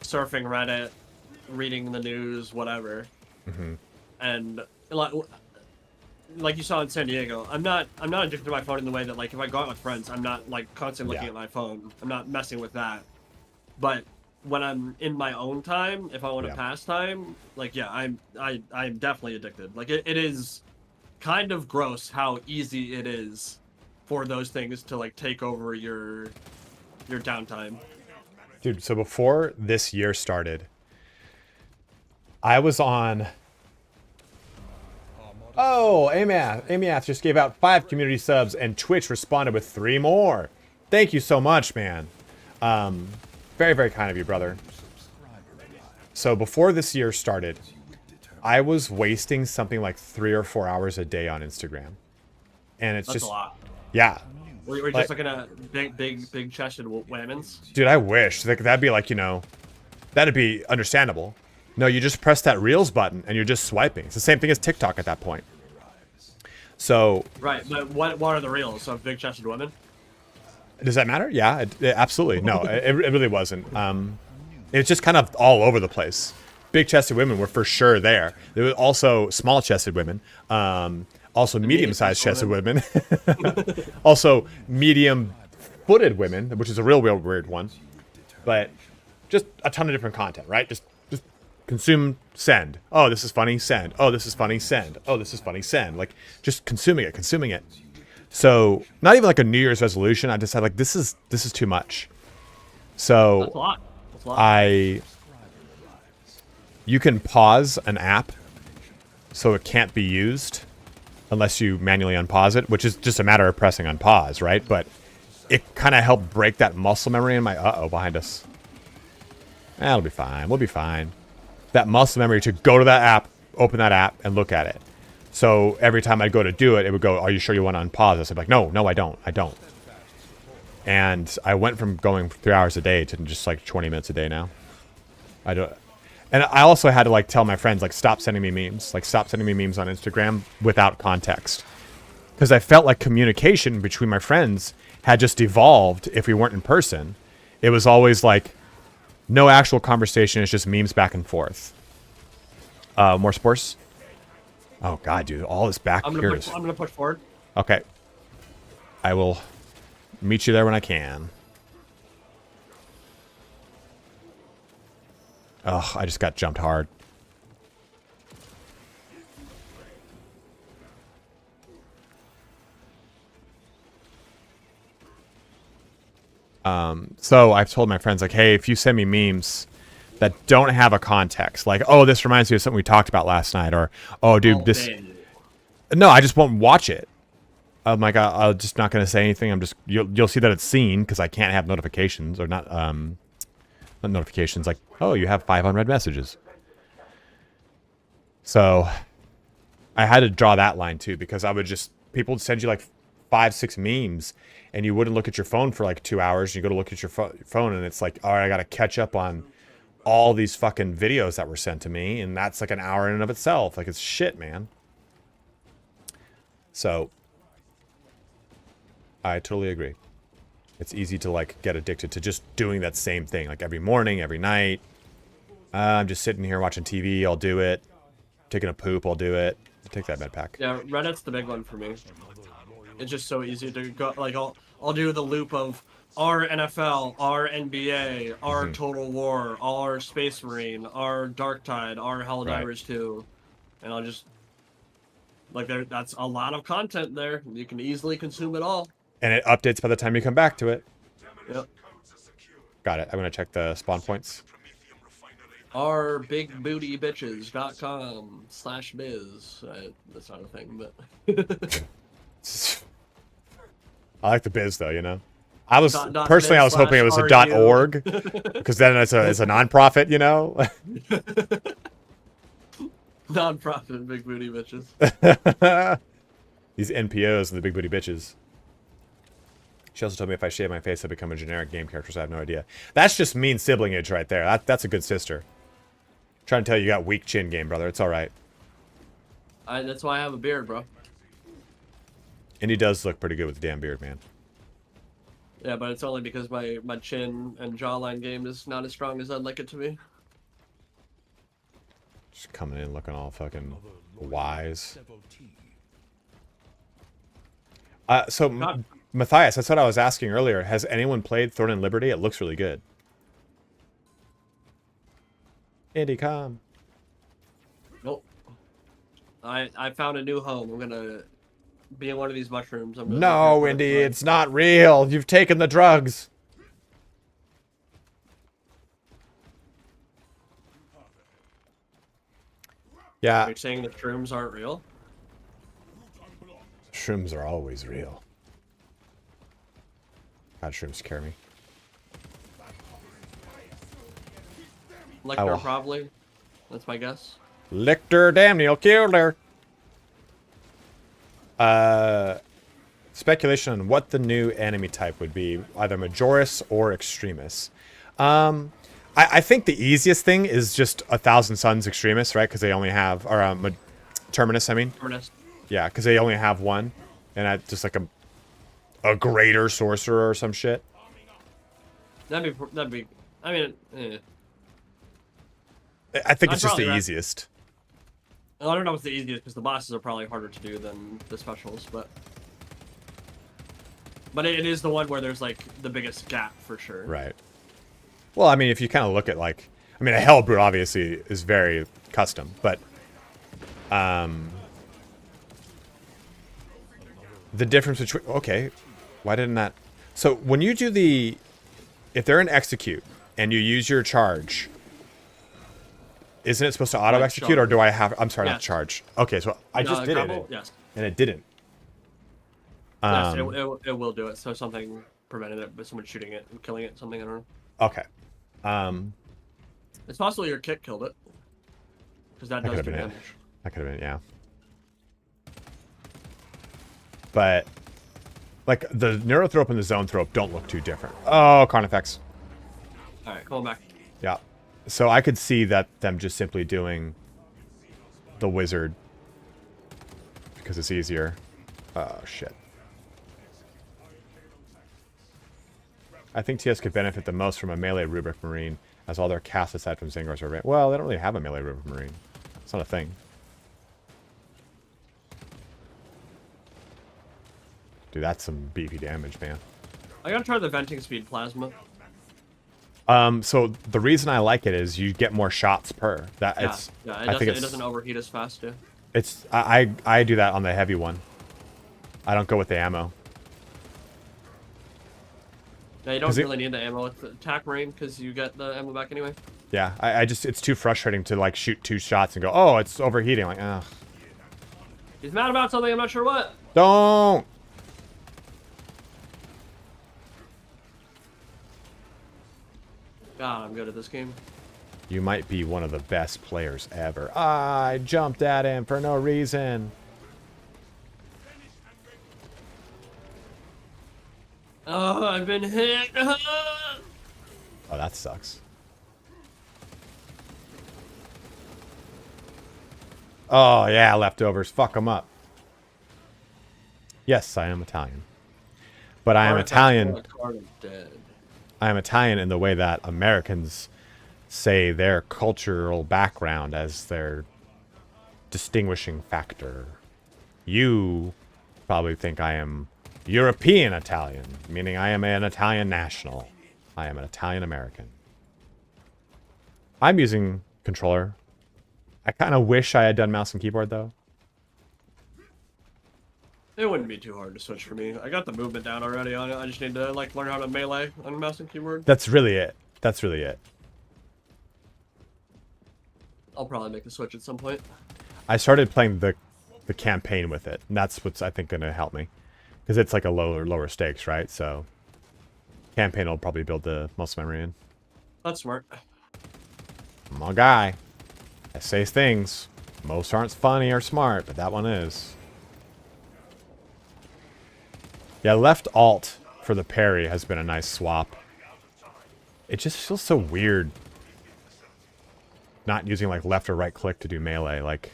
surfing Reddit, reading the news, whatever. And like like you saw in San Diego, I'm not addicted to my phone in the way that, like, if I go out with friends, I'm not like constantly looking Yeah. at my phone. I'm not messing with that. But when I'm in my own time, if I want to Yeah. pass time, like, yeah, I'm definitely addicted. Like, it is kind of gross how easy it is for those things to like take over your downtime. Dude, so before this year started, I was on... Oh, Amath just gave out 5 community subs, and Twitch responded with 3 more. Thank you so much, man. Very, very kind of you, brother. So before this year started, I was wasting something like 3 or 4 hours a day on Instagram. And it's That's just... a lot. Yeah. We're Like- just looking at big chested women's. Dude, I wish. Like, that'd be like, you know... That'd be understandable. No, you just press that Reels button, and you're just swiping. It's the same thing as TikTok at that point. So... Right, but what are the reels of big chested women? Does that matter? Yeah, it absolutely. No, it really wasn't. It's just kind of all over the place. Big-chested women were for sure there. There were also small-chested women. Also medium-sized chested women. Also medium-footed women, which is a real weird one. But just a ton of different content, right? Just consume, send. Oh, this is funny, send. Oh, this is funny, send. Oh, this is funny, send. Like, just consuming it. So, not even like a New Year's resolution. I just had like, this is too much. So, That's a lot. That's a lot. You can pause an app so it can't be used unless you manually unpause it, which is just a matter of pressing unpause, right? But it kind of helped break that muscle memory in my... Uh-oh, behind us. That'll be fine. We'll be fine. That muscle memory to go to that app, open that app, and look at it. So every time I'd go to do it, it would go, are you sure you want to unpause this? I'd be like, no, I don't. And I went from going 3 hours a day to just like 20 minutes a day now. I don't... And I also had to like tell my friends, like, stop sending me memes. Like, stop sending me memes on Instagram without context. Because I felt like communication between my friends had just evolved if we weren't in person. It was always like, no actual conversation. It's just memes back and forth. More sports? Oh, God, dude. All this back I'm here gonna is... push forward. Okay. I will meet you there when I can. Ugh, I just got jumped hard. So I've told my friends, like, hey, if you send me memes that don't have a context, like, oh, this reminds me of something we talked about last night, or, oh, dude, this... Man. No, I just won't watch it. I'm like, I'm just not going to say anything. I'm just... You'll see that it's seen, because I can't have notifications, or not notifications, like, oh, you have 5 unread messages. So I had to draw that line too, because I would just... People would send you like 5-6 memes, and you wouldn't look at your phone for like 2 hours. You go to look at your phone, and it's like, all right, I got to catch up on all these fucking videos that were sent to me, and that's like an hour in and of itself. Like, it's shit, man. So I totally agree. It's easy to like get addicted to just doing that same thing, like every morning, every night. I'm just sitting here watching TV. I'll do it. Taking a poop. I'll do it. Take that med pack. Yeah, Reddit's the big one for me. It's just so easy to go. Like, I'll do the loop of our NFL, our NBA, our Total War, our Space Marine, our Dark Tide, our Helldivers 2, and I'll just like that's a lot of content there. You can easily consume it all. And it updates by the time you come back to it. Yep. Got it. I'm going to check the spawn points. Our bigbootyBitches.com/biz. That's not a thing, but I like the biz, though, you know? I was... Dot personally, I was hoping it was a biz/RU. .org. Because then it's a non-profit, you know? non-profit big booty bitches. These NPOs and the big booty bitches. She also told me if I shave my face, I become a generic game character, so I have no idea. That's just mean siblingage right there. That's a good sister. Trying to tell you, you got weak chin game, brother. It's all right. That's why I have a beard, bro. And he does look pretty good with the damn beard, man. Yeah, but it's only because my chin and jawline game is not as strong as I'd like it to be. Just coming in looking all fucking wise. So God. Matthias, that's what I was asking earlier. Has anyone played Thorn and Liberty? It looks really good. Indy, come. Nope. I found a new home. I'm gonna be in one of these mushrooms. I'm gonna No, live Indy, here for it's not real. You've taken the drugs. Yeah, Are you saying the shrooms aren't real? shrooms are always real. God, shrooms scare me. Lecter will- probably. That's my guess. Lictor, damn, you'll kill her. Speculation on what the new enemy type would be, either Majoris or Extremis. I think the easiest thing is just 1,000 Suns Extremis, right? Because they only have, or Terminus, I mean. Ernest. Yeah, because they only have one, and just like a greater sorcerer or some shit. That'd be. I mean, I think I'd it's just probably the rather- easiest. I don't know what's the easiest because the bosses are probably harder to do than the specials, but it is the one where there's like the biggest gap for sure. Right. Well, I mean, if you kind of look at like, I mean, a Hellbrute obviously is very custom, but the difference between, okay, why didn't that? So when you do if they're in execute and you use your charge, isn't it supposed to auto execute, or do I have? I'm sorry, not Yes. charge. Okay, so I just did combo? it, Yes. and it didn't. Yes, it will do it. So something prevented it, but someone shooting it and killing it, something, I don't know. Okay. It's possible your kit killed it. Because that That does could do have been it. damage. That could have been, yeah. But, like, the Neurothrope and the Zoanthrope don't look too different. Oh, Carnifex. Alright, come on back. Yeah. So I could see that them just simply doing the Wizard because it's easier. Oh, shit. I think TS could benefit the most from a melee Rubric Marine, as all their casts aside from Zangars are... Well, they don't really have a melee Rubric Marine. It's not a thing. Dude, that's some beefy damage, man. I gotta try the venting speed plasma. So the reason I like it is you get more shots per. That Yeah, it's. yeah, I think it doesn't overheat as fast, yeah. It's. I do that on the heavy one. I don't go with the ammo. Yeah, you don't 'Cause it- really need the ammo with the attack marine because you get the ammo back anyway. Yeah, I just it's too frustrating to like shoot 2 shots and go, oh, it's overheating. Like, ugh. He's mad about something, I'm not sure what. Don't. God, I'm good at this game. You might be one of the best players ever. I jumped at him for no reason. Oh, I've been hit. Oh, that sucks. Oh, yeah, leftovers. Fuck them up. Yes, I am Italian. But I am Italian. Dead. I am Italian in the way that Americans say their cultural background as their distinguishing factor. You probably think I am European Italian, meaning I am an Italian national. I am an Italian American. I'm using controller. I kind of wish I had done mouse and keyboard though. It wouldn't be too hard to switch for me. I got the movement down already on it. I just need to like learn how to melee on mouse and keyboard. That's really it. That's really it. I'll probably make the switch at some point. I started playing the campaign with it, and that's what's I think going to help me, because it's like a lower stakes, right? So campaign will probably build the most memory in. That's smart. I'm a guy. I say things. Most aren't funny or smart, but that one is. Yeah, left alt for the parry has been a nice swap. It just feels so weird not using like left or right click to do melee. Like,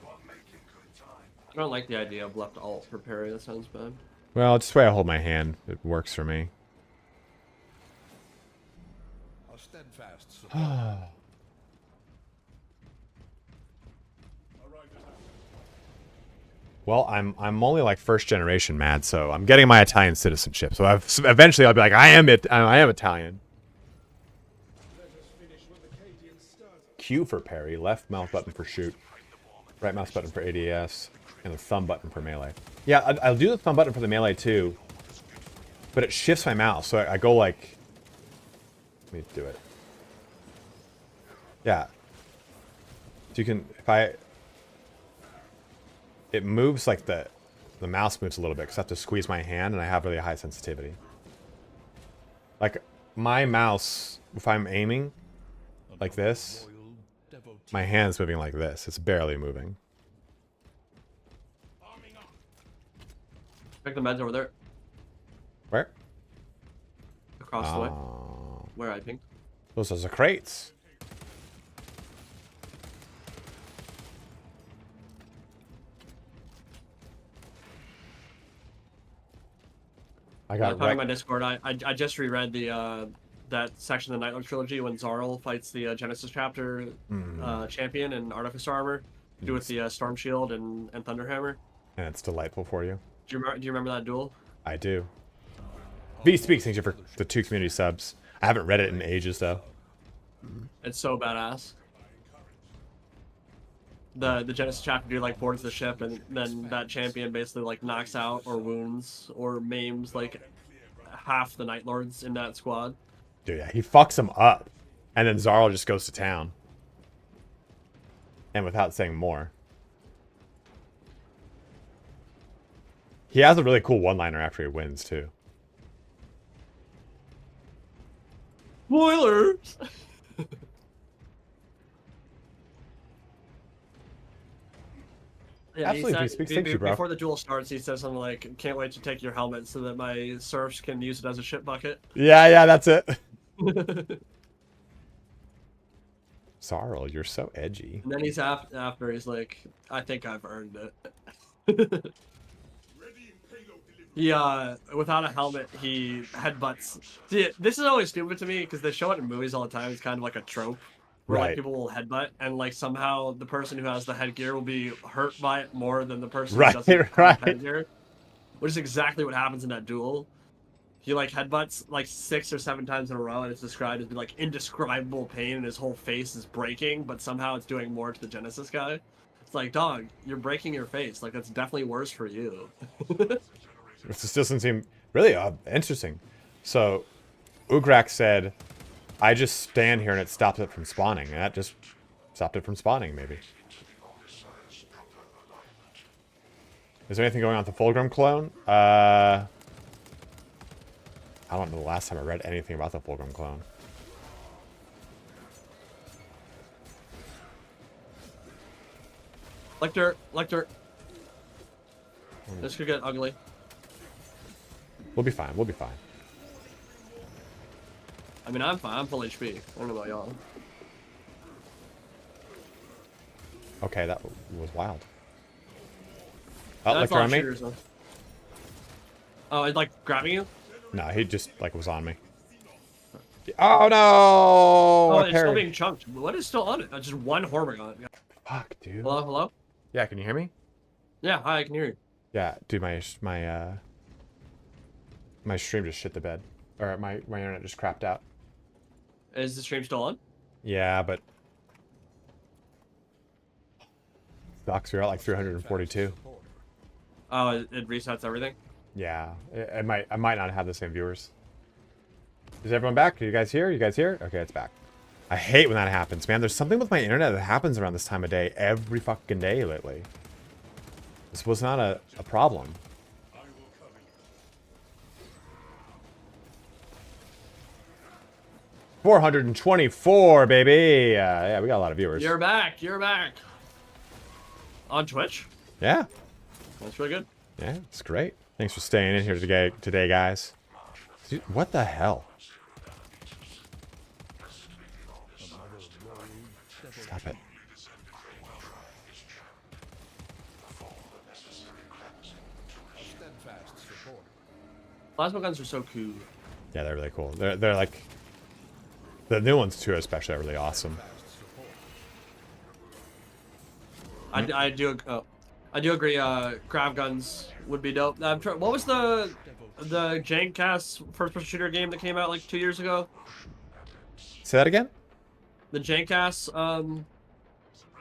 I don't like the idea of left alt for parry. That sounds bad. well, just the way I hold my hand, it works for me. A steadfast support. Well, I'm only like first generation mad, so I'm getting my Italian citizenship. So eventually I'll be like, I am Italian. Q for parry, left mouse button for shoot, right mouse button for ADS, and the thumb button for melee. Yeah, I'll do the thumb button for the melee too, but it shifts my mouse, so I go like, let me do it. Yeah. So you can, it moves like the mouse moves a little bit because I have to squeeze my hand and I have really high sensitivity. Like my mouse, if I'm aiming like this, my hand's moving like this. It's barely moving. Check the meds over there. Where? Across the way. Where I think. Those are the crates. I got talking my Discord. I just reread the that section of the Nightlord trilogy when Zarl fights the Genesis chapter champion in Artificer armor, do with the Storm Shield and Thunderhammer. And it's delightful for you. Do you remember that duel? I do. V Speaks, thank you for the 2 community subs. I haven't read it in ages though. It's so badass. The Genesis chapter dude like boards the ship, and then that champion basically like knocks out or wounds or maims like half the Night Lords in that squad. Dude, yeah, he fucks them up, and then Zarl just goes to town. And without saying more, he has a really cool one-liner after he wins too. Spoilers. Yeah, Absolutely, he speaks. Thank you, bro. Before the duel starts, he says something like, "Can't wait to take your helmet so that my serfs can use it as a ship bucket." Yeah, that's it. Zarl, you're so edgy. And then he's after he's like, "I think I've earned it." He without a helmet, he headbutts. See, this is always stupid to me because they show it in movies all the time. It's kind of like a trope. Where like people will headbutt, and like somehow the person who has the headgear will be hurt by it more than the person who doesn't have headgear. Which is exactly what happens in that duel. He like headbutts like 6 or 7 times in a row, and it's described as like indescribable pain, and his whole face is breaking, but somehow it's doing more to the Genesis guy. It's like, dog, you're breaking your face. Like that's definitely worse for you. This doesn't seem really interesting. So, Ugrak said, I just stand here and it stops it from spawning. And that just stopped it from spawning, maybe. Is there anything going on with the Fulgrim clone? I don't know the last time I read anything about the Fulgrim clone. Lecter. This could get ugly. We'll be fine. We'll be fine. I mean, I'm fine. I'm full HP. I don't know about y'all. Okay, that was wild. Oh, like on me? Oh, it's like grabbing you? No, he just like was on me. Oh no! Oh, it's still being chunked. What is still on it? Just one Hormig on it. Fuck, dude. Hello? Yeah, can you hear me? Yeah, hi, I can hear you. Yeah, dude, my stream just shit the bed. Or my internet just crapped out. Is the stream still on? Yeah, but sucks. We're at like 342. Oh, it resets everything? Yeah, I might not have the same viewers. Is everyone back? Are you guys here? You guys here? Okay, it's back. I hate when that happens, man. There's something with my internet that happens around this time of day every fucking day lately. This was not a problem. $424, baby. Yeah, we got a lot of viewers. You're back. On Twitch? Yeah. That's really good. Yeah, it's great. Thanks for staying in here today, guys. Dude, what the hell? Stop it. Plasma guns are so cool. Yeah, they're really cool. They're like the new ones too, especially, are really awesome. I I do agree. Grav guns would be dope. What was the jank-ass first-person shooter game that came out like 2 years ago? Say that again? The jank-ass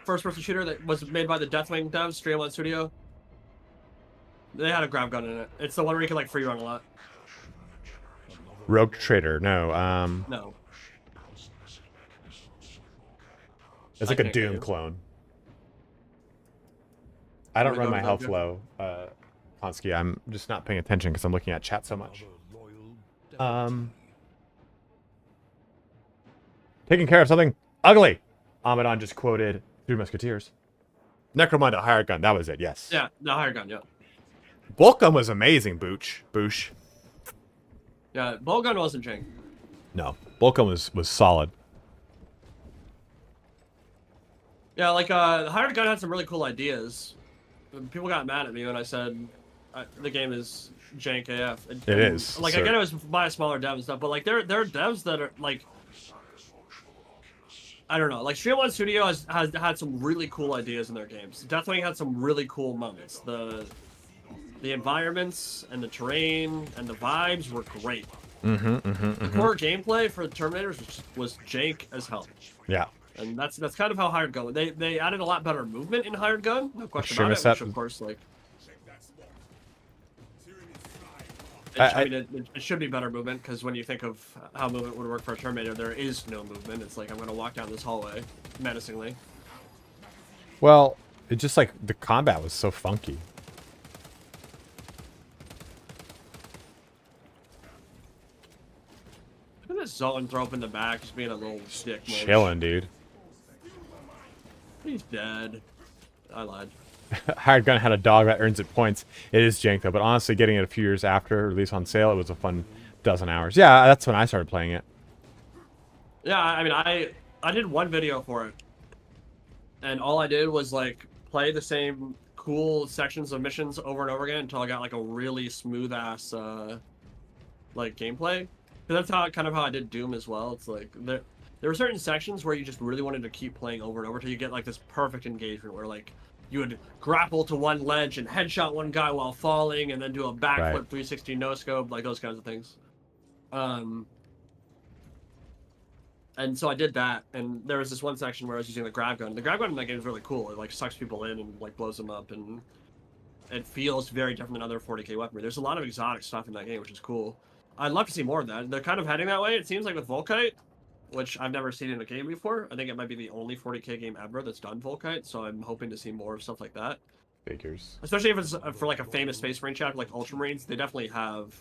first-person shooter that was made by the Deathwing devs, Streamline Studio. They had a grav gun in it. It's the one where you can like free run a lot. Rogue Trader. No. No. It's like a Doom clone. I don't run my health low, Ponsky. I'm just not paying attention because I'm looking at chat so much. Taking care of something ugly. Amadon just quoted Three Musketeers. Necromunda, hired gun. That was it, yes. Yeah, the hired gun, yeah. Bolt gun was amazing, Boosh. Yeah, bolt gun wasn't jank. No, bolt gun was solid. Yeah, like, the hired gun had some really cool ideas. People got mad at me when I said the game is jank AF. It is. Like, I get it was by a smaller dev and stuff, but, like, there are devs that are, like... I don't know. Like, Streamline Studio has had some really cool ideas in their games. Deathwing had some really cool moments. The environments and the terrain and the vibes were great. The core gameplay for the Terminators was jank as hell. Yeah. And that's kind of how Hired Gun. They added a lot better movement in Hired Gun, no question about it. Which of course, like, it should be better movement because when you think of how movement would work for a Terminator, there is no movement. It's like I'm gonna walk down this hallway menacingly. Well, it just like the combat was so funky. Look at this Zoltan throw up in the back, just being a little stick. Chilling, dude. He's dead. I lied. Hired Gun had a dog that earns it points. It is jank though, but honestly, getting it a few years after release on sale, it was a fun dozen hours. Yeah, that's when I started playing it. Yeah, I mean, I did one video for it, and all I did was like play the same cool sections of missions over and over again until I got like a really smooth ass like gameplay. Because that's kind of how I did Doom as well. It's like there were certain sections where you just really wanted to keep playing over and over till you get like this perfect engagement where like you would grapple to one ledge and headshot one guy while falling and then do a backflip 360 no scope, like those kinds of things. And so I did that, and there was this one section where I was using the grav gun. The grav gun in that game is really cool. It like sucks people in and like blows them up, and it feels very different than other 40k weaponry. There's a lot of exotic stuff in that game, which is cool. I'd love to see more of that. They're kind of heading that way, it seems like, with Volkite, which I've never seen in a game before. I think it might be the only 40k game ever that's done Volkite, so I'm hoping to see more of stuff like that. Figures. Especially if it's for like a famous Space Marine chapter like Ultramarines, they definitely have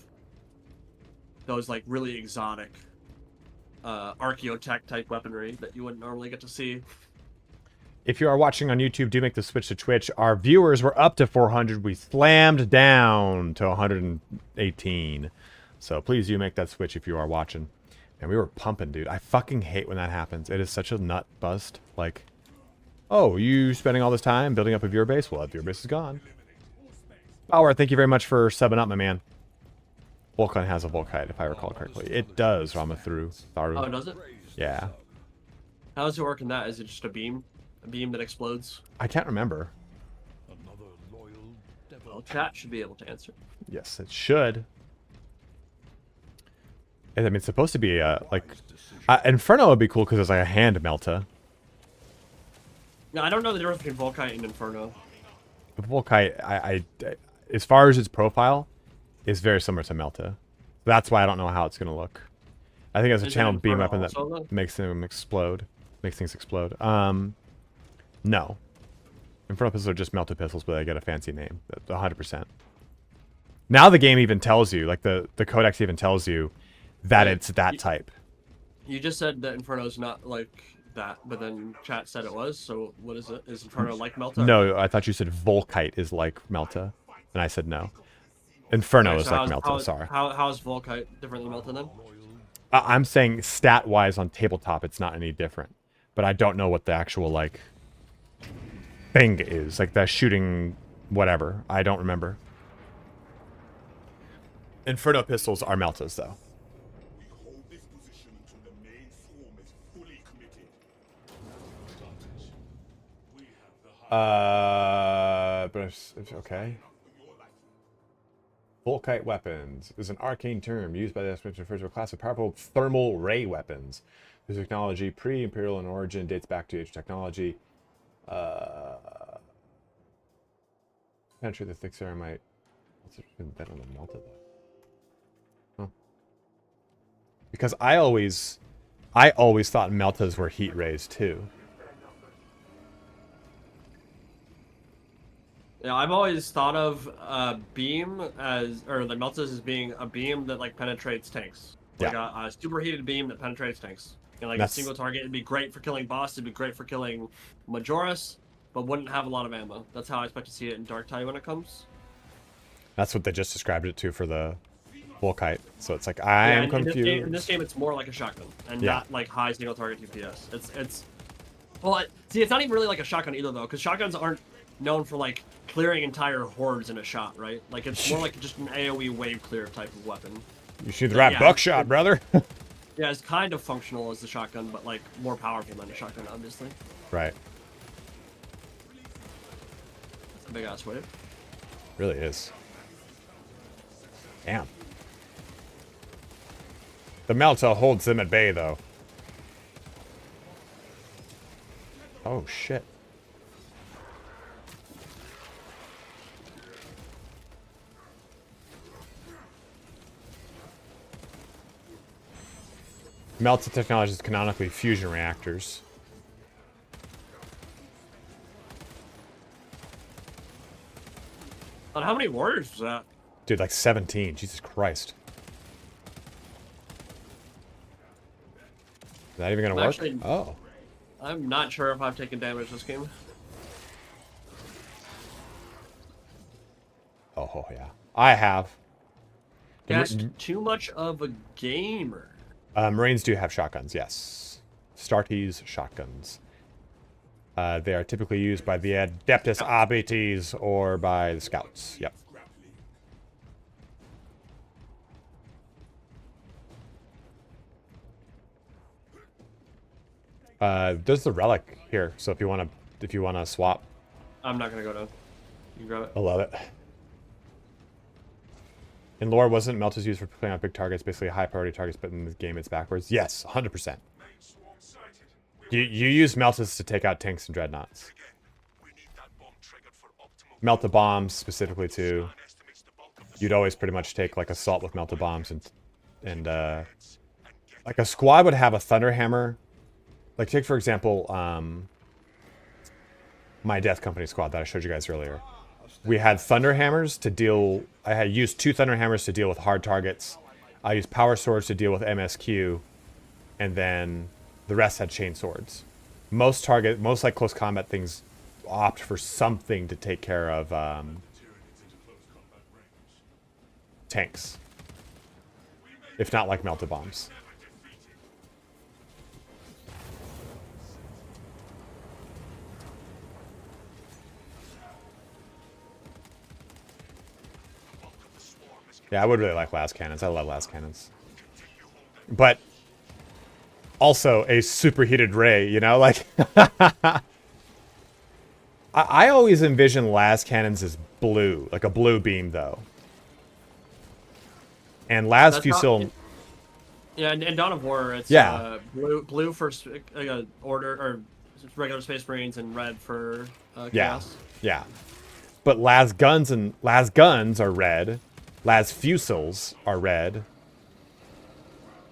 those like really exotic archaeotech type weaponry that you wouldn't normally get to see. If you are watching on YouTube, do make the switch to Twitch. Our viewers were up to 400. We slammed down to 118. So please do make that switch if you are watching. And we were pumping, dude. I fucking hate when that happens. It is such a nut bust. Like, oh, you spending all this time building up a viewer base? Well, that viewer base is gone. Power, thank you very much for subbing up, my man. Volkite has a Volkite, if I recall correctly. It does, Ramatharu. Oh, does it? Yeah. How does it work in that? Is it just a beam? A beam that explodes? I can't remember. Well, chat should be able to answer. Yes, it should. I mean, it's supposed to be like Inferno would be cool because it's like a hand melta. No, I don't know the difference between Volkite and Inferno. The Volkite, I as far as its profile, is very similar to melta. That's why I don't know how it's gonna look. I think it's a channeled beam weapon that makes them explode, makes things explode. No. Inferno pistols are just melta pistols, but they get a fancy name. 100%. Now the game even tells you, like the codex even tells you that it's that type. You just said that Inferno's not like that, but then chat said it was, so what is it? Is Inferno like Melta? No, I thought you said Volkite is like Melta, and I said no. Inferno is like Melta, sorry. How is Volkite different than Melta then? I'm saying stat-wise on tabletop, it's not any different. But I don't know what the actual, like, thing is. Like, the shooting whatever. I don't remember. Inferno pistols are Meltas, though. weapon. Okay. Volkite weapons is an arcane term used by the expert to refer to a class of powerful thermal ray weapons. This technology, pre-imperial in origin, dates back to age technology. Penetrate the thick ceramite. What's it been better on the melted though? Huh. Because I always thought meltas were heat rays too. Yeah, I've always thought of beam as, or the meltas as being a beam that like penetrates tanks. Like a superheated beam that penetrates tanks. And like a single target, it'd be great for killing boss, it'd be great for killing Majoris, but wouldn't have a lot of ammo. That's how I expect to see it in Dark Tide when it comes. That's what they just described it to for the Volkite. So it's like, I'm confused. In this game, it's more like a shotgun, and not like high single target DPS. Well, see, it's not even really like a shotgun either, though, because shotguns aren't known for like clearing entire hordes in a shot, right? Like it's more like just an AoE wave clear type of weapon. You shoot the right buckshot, brother. Yeah, it's kind of functional as the shotgun, but like more powerful than a shotgun, obviously. Right. It's a big ass wave. Really is. Damn. The Melta holds them at bay, though. Oh, shit. Melta technology is canonically fusion reactors. And how many warriors was that? Dude, like 17. Jesus Christ. Is that even gonna work? Actually, oh. I'm not sure if I've taken damage this game. Oh, yeah. I have. That's too much of a gamer. Marines do have shotguns, yes. Starties shotguns. They are typically used by the Adeptus Arbites or by the Scouts. Yep. There's the relic here, so if you wanna swap. I'm not gonna go down. You can grab it. I love it. In lore, wasn't Meltas used for playing on big targets, basically high priority targets, but in this game it's backwards? Yes, 100%. You use Meltas to take out tanks and dreadnoughts. Melta bombs specifically too. You'd always pretty much take like assault with Melta bombs and like a squad would have a Thunderhammer. Like take for example my Death Company squad that I showed you guys earlier. We had Thunderhammers to deal... I had used 2 Thunderhammers to deal with hard targets. I used Power Swords to deal with MSQ. And then the rest had Chain Swords. Most like close combat things opt for something to take care of tanks. If not like Melta Bombs. Yeah, I would really like las cannons. I love las cannons. But also a superheated ray, you know? Like I always envision las cannons as blue, like a blue beam though. And las fusil... Yeah, in Dawn of War, it's blue for order or regular Space Marines and red for Chaos. Yeah. But las guns are red. Las Fusils are red.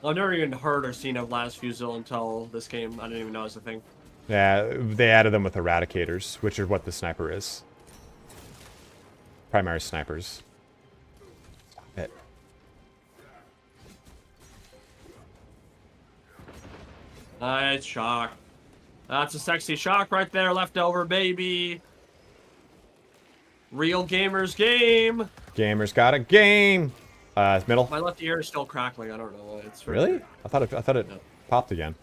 I've never even heard or seen of Las Fusil until this game. I didn't even know it was a thing. Yeah, they added them with Eradicators, which is what the sniper is. Primary snipers. Stop it. Nice shock. That's a sexy shock right there, left over, baby. Real gamers game. Gamers got a game. Middle. My left ear is still crackling. I don't know why. It's really? I thought it popped again.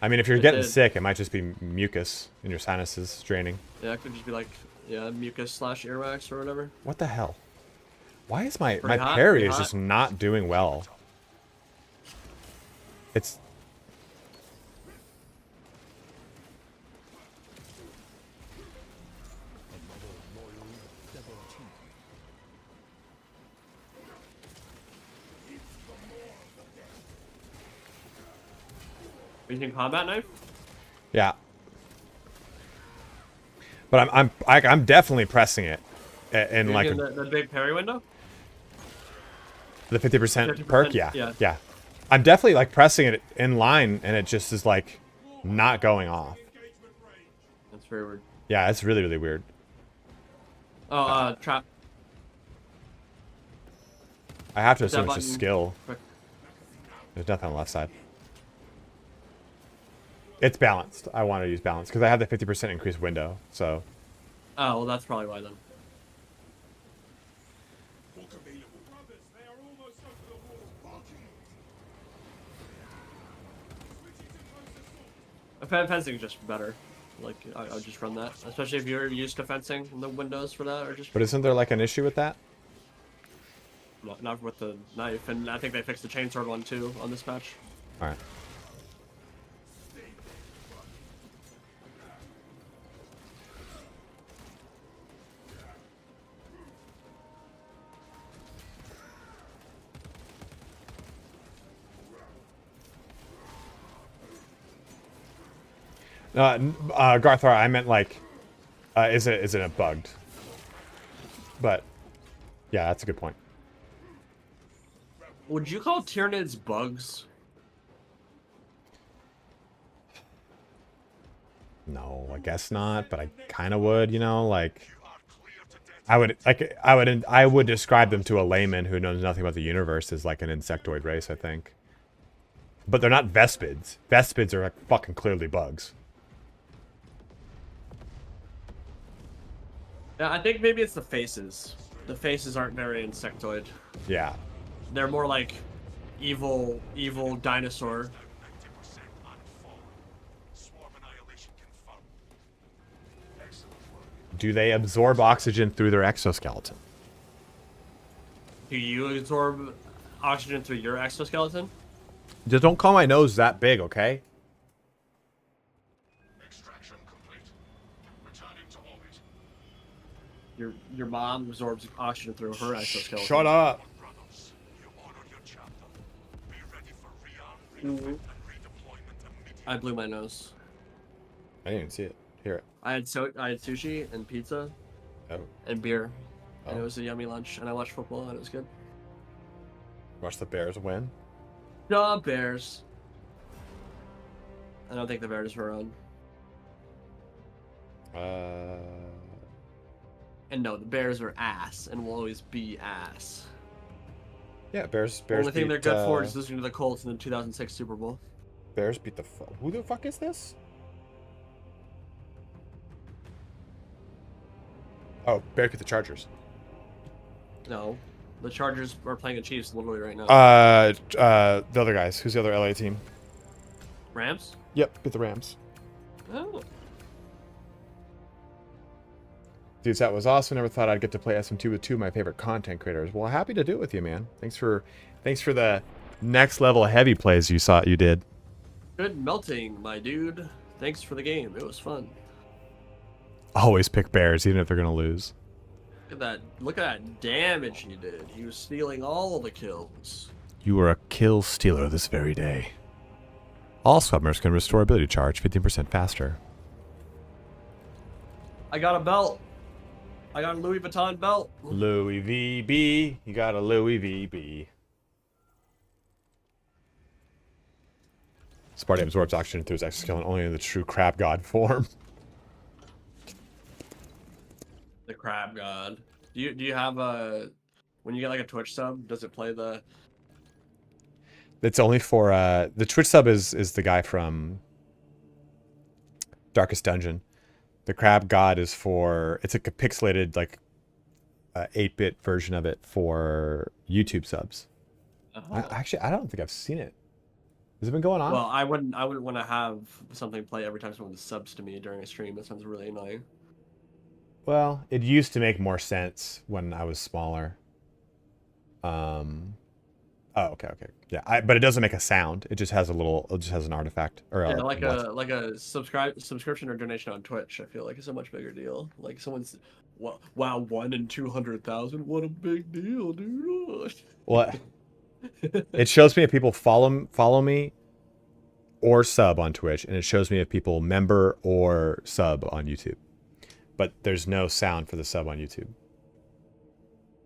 I mean, if you're getting sick, it might just be mucus in your sinuses draining. Yeah, it could just be like, mucus / earwax or whatever. What the hell? Why is my hot, parry is just not doing well? It's... Using combat knife? Yeah. But I'm definitely pressing it, in You're like using the big parry window? the 50% 50%, perk. Yeah. yeah. Yeah. I'm definitely like pressing it in line, and it just is like not going off. That's very weird. Yeah, it's really really weird. Oh, trap. I have to Hit that assume it's just button. skill. Quick. There's nothing on the left side. It's balanced. I want to use balance because I have the 50% increased window. So Oh, well, that's probably why then. Fencing is just better. Like, I would just run that. Especially if you're used to fencing, the windows for that are just... but isn't there like an issue with that? Not with the knife, and I think they fixed the chainsword one too on this patch. All right. Garthar, I meant like, is it bugged? But yeah, that's a good point. Would you call Tyranids bugs? No, I guess not, but I kind of would, you know, like I would describe them to a layman who knows nothing about the universe as like an insectoid race, I think. But they're not Vespids. Vespids are like fucking clearly bugs. Yeah, I think maybe it's the faces. The faces aren't very insectoid. Yeah. They're more like evil dinosaur. 90% unfallen. Swarm annihilation confirmed. Excellent work. Do they absorb oxygen through their exoskeleton? Do you absorb oxygen through your exoskeleton? Just don't call my nose that big, okay? Extraction complete. Returning to orbit. Your mom absorbs oxygen through her exoskeleton. Shut up. Brothers, you honored your chapter. Be ready for rearm, refit, and redeployment immediately. I blew my nose. I didn't even see it. Hear it. I had sushi and pizza Oh. and beer, and it Oh. was a yummy lunch. And I watched football, and it was good. Watch the Bears win. The Bears. I don't think the Bears were on. And no, the Bears are ass and will always be ass. Yeah, Bears. The only thing they're beat, good for is losing to the Colts in the 2006 Super Bowl. Bears beat the. Who the fuck is this? Oh, Bears beat the Chargers. No, the Chargers are playing the Chiefs literally right now. The other guys. Who's the other LA team? Rams? Yep, beat the Rams. Oh. Dudes, that was awesome. Never thought I'd get to play SM2 with two of my favorite content creators. Well, happy to do it with you, man. Thanks for the next level heavy plays you did. Good melting, my dude. Thanks for the game. It was fun. Always pick Bears, even if they're gonna lose. Look at that damage he did. He was stealing all the kills. You were a kill stealer this very day. All swimmers can restore ability charge 15% faster. I got a belt. I got a Louis Vuitton belt. Louis VB. You got a Louis VB. Sparty absorbs oxygen through his exoskeleton only in the true crab god form. The crab god. Do you have a when you get like a Twitch sub? Does it play the? It's only for the Twitch sub is the guy from Darkest Dungeon. The crab god is for it's like a pixelated like 8-bit version of it for YouTube subs. Actually, I don't think I've seen it. Has it been going on? Well, I wouldn't want to have something play every time someone subs to me during a stream. That sounds really annoying. Well, it used to make more sense when I was smaller. Oh, okay. Yeah, but it doesn't make a sound. It just has an artifact or Yeah, like a subscription or donation on Twitch. I feel like it's a much bigger deal. Like someone's, wow, 1 in 200,000. What a big deal, dude. Well, it shows me if people follow me or sub on Twitch, and it shows me if people member or sub on YouTube. But there's no sound for the sub on YouTube.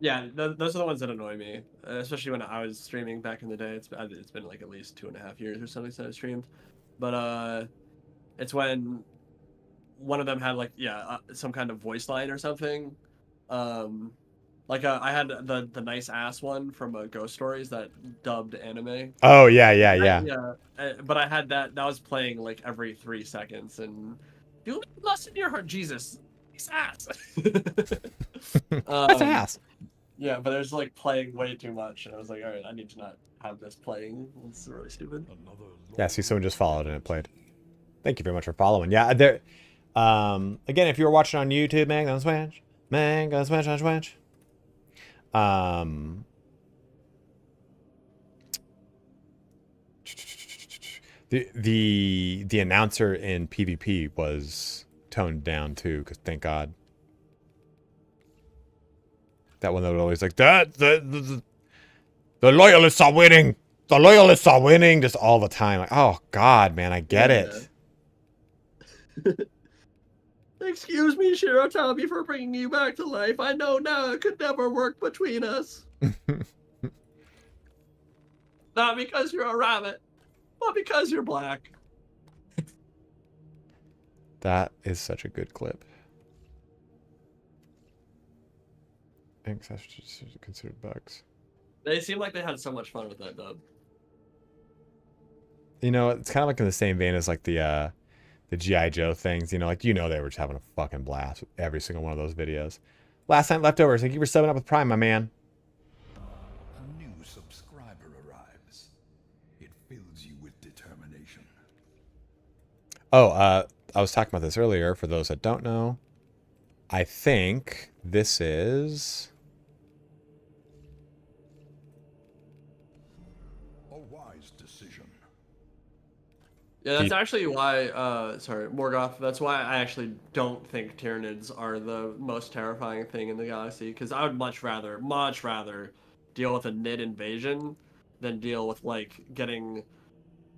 Yeah, those are the ones that annoy me, especially when I was streaming back in the day. It's been like at least 2.5 years or something since I streamed, but it's when one of them had like some kind of voice line or something. I had the nice ass one from Ghost Stories that dubbed anime. Oh yeah. But I had that was playing like every 3 seconds, and you lust in your heart, Jesus, nice ass. That's ass. Yeah, but there's like playing way too much, and I was like, all right, I need to not have this playing. It's really stupid. Yeah, see, someone just followed and it played. Thank you very much for following. Yeah, there. Again, if you were watching on YouTube, man, go switch on Twitch. The announcer in PvP was toned down too, because thank God. That one that was always like the loyalists are winning. The loyalists are winning just all the time. Like, oh God, man, I get it. Excuse me, Shirotami, for bringing you back to life. I know now it could never work between us. Not because you're a rabbit, but because you're black. That is such a good clip. Considered bugs. They seem like they had so much fun with that dub. You know, it's kind of like in the same vein as like the G.I. Joe things. You know, like, they were just having a fucking blast with every single one of those videos. Last night leftovers. Thank you for subbing up with Prime, my man. A new subscriber arrives. It fills you with determination. Oh, I was talking about this earlier. For those that don't know, I think this is... A wise decision. Yeah, that's actually why, sorry, Morgoth, that's why I actually don't think Tyranids are the most terrifying thing in the galaxy, because I would much rather deal with a Nid invasion than deal with, like, getting,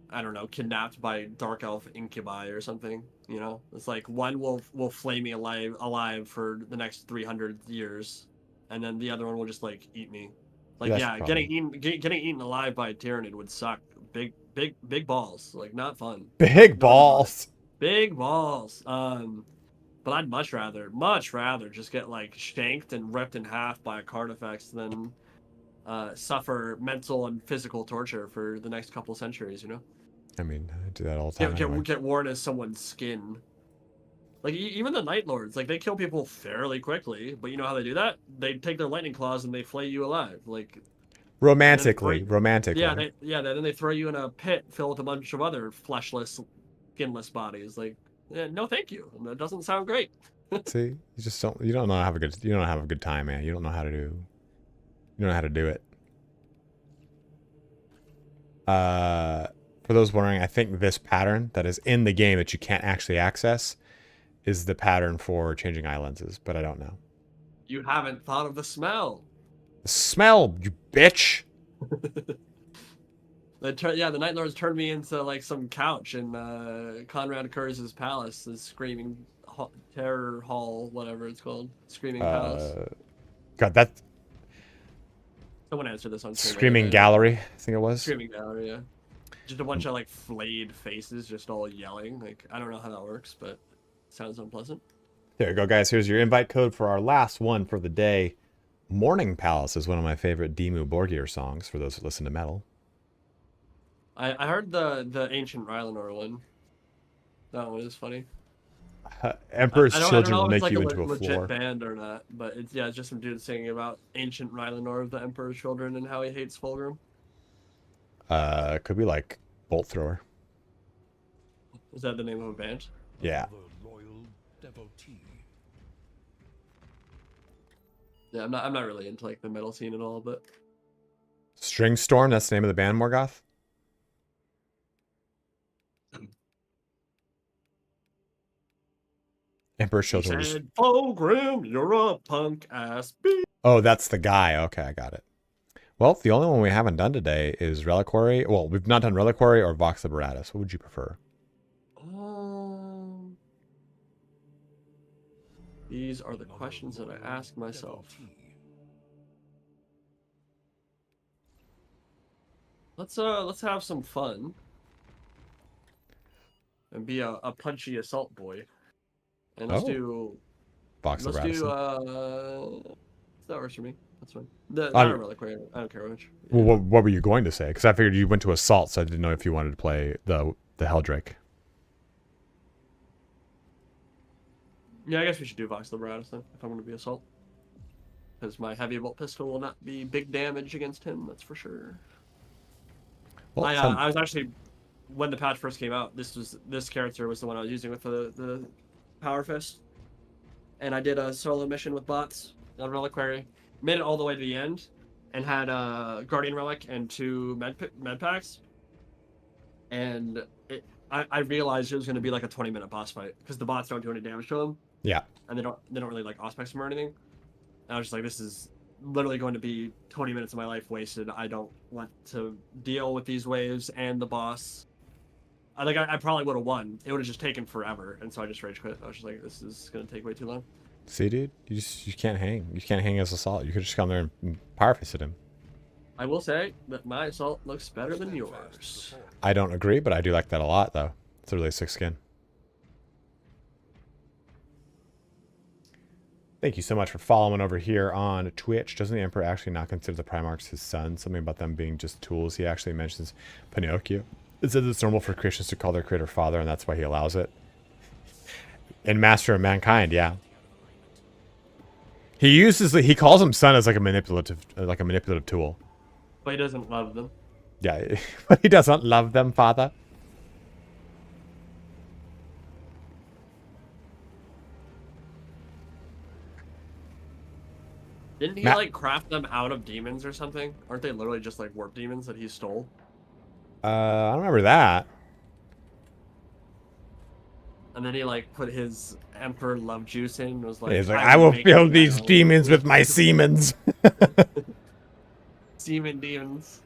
I don't know, kidnapped by Dark Elf incubi or something, you know? It's like, one will flay me alive for the next 300 years, and then the other one will just, like, eat me. Like, yeah, getting eaten alive by a Tyranid would suck. Big balls, like, not fun. Big balls. Big balls. But I'd much rather just get like shanked and ripped in half by a Carnifex than suffer mental and physical torture for the next couple centuries. You know. I mean, I do that all the time. Get worn as someone's skin. Like even the Night Lords, like they kill people fairly quickly, but you know how they do that? They take their lightning claws and they flay you alive, like. Romantically. Yeah, then they throw you in a pit filled with a bunch of other fleshless, skinless bodies. Like, no, thank you. That doesn't sound great. See, you don't know how to have a good time, man. You don't know how to do it. For those wondering, I think this pattern that is in the game that you can't actually access is the pattern for changing eye lenses, but I don't know. You haven't thought of the smell. Smell, you bitch. The Night Lords turned me into like some couch in Conrad Kurz's palace, the Screaming Terror Hall, whatever it's called, Screaming Palace. God, that. Someone answered this on Screaming Gallery, I think it was. Screaming Gallery, yeah. Just a bunch of like flayed faces, just all yelling. Like I don't know how that works, but it sounds unpleasant. There you go, guys. Here's your invite code for our last one for the day. Morning Palace is one of my favorite Dimmu Borgir songs for those who listen to metal. I heard the Ancient Rylanor one. That one is funny. Emperor's Children will make like you a into a legit floor. band or not, but it's just some dude singing about Ancient Rylanor of the Emperor's Children and how he hates Fulgrim. Could be like Bolt Thrower. Is that the name of a band? Yeah. Loyal devotee. Yeah, I'm not really into like the metal scene at all, but String Storm, that's the name of the band, Morgoth. Emperor's Children. Fulgrim, you're a punk ass bitch. Oh, that's the guy. Okay, I got it. Well, the only one we haven't done today is Reliquary. Well, we've not done Reliquary or Vox Liberatus. What would you prefer? These are the questions that I ask myself. Let's have some fun and be a punchy assault boy. And let's do Vox let's Liberatus. that works for me. That's fine. Not I'm- a Reliquary. I don't care which. Well, what were you going to say? Because I figured you went to Assault, so I didn't know if you wanted to play the Helldrake. Yeah, I guess we should do Vox Liberatus then, if I'm going to be assault. Because my heavy bolt pistol will not be big damage against him, that's for sure. Well, I was actually, when the patch first came out, this character was the one I was using with the Power Fist. And I did a solo mission with bots on Reliquary. Made it all the way to the end, and had a Guardian Relic and 2 med packs. And I realized it was going to be like a 20-minute boss fight, because the bots don't do any damage to him. Yeah. And they don't really like Auspex him or anything. And I was just like, this is literally going to be 20 minutes of my life wasted. I don't want to deal with these waves and the boss. I probably would have won. It would have just taken forever, and so I just rage quit. I was just like, this is going to take way too long. See, dude, you can't hang. You can't hang as Assault. You could just come there and Power Fisted him. I will say that my assault looks better than yours. I don't agree, but I do like that a lot, though. It's a really sick skin. Thank you so much for following over here on Twitch. Doesn't the Emperor actually not consider the Primarchs his son? Something about them being just tools. He actually mentions Pinocchio. It says it's normal for Christians to call their creator father, and that's why he allows it. In Master of Mankind, yeah. He calls him son as like a manipulative tool. But he doesn't love them. Yeah, but he doesn't love them, father. Didn't he like craft them out of demons or something? Aren't they literally just like warp demons that he stole? I don't remember that. And then he like put his Emperor love juice in and was like, He's like, I will fill these demons with my semens. Semen demons.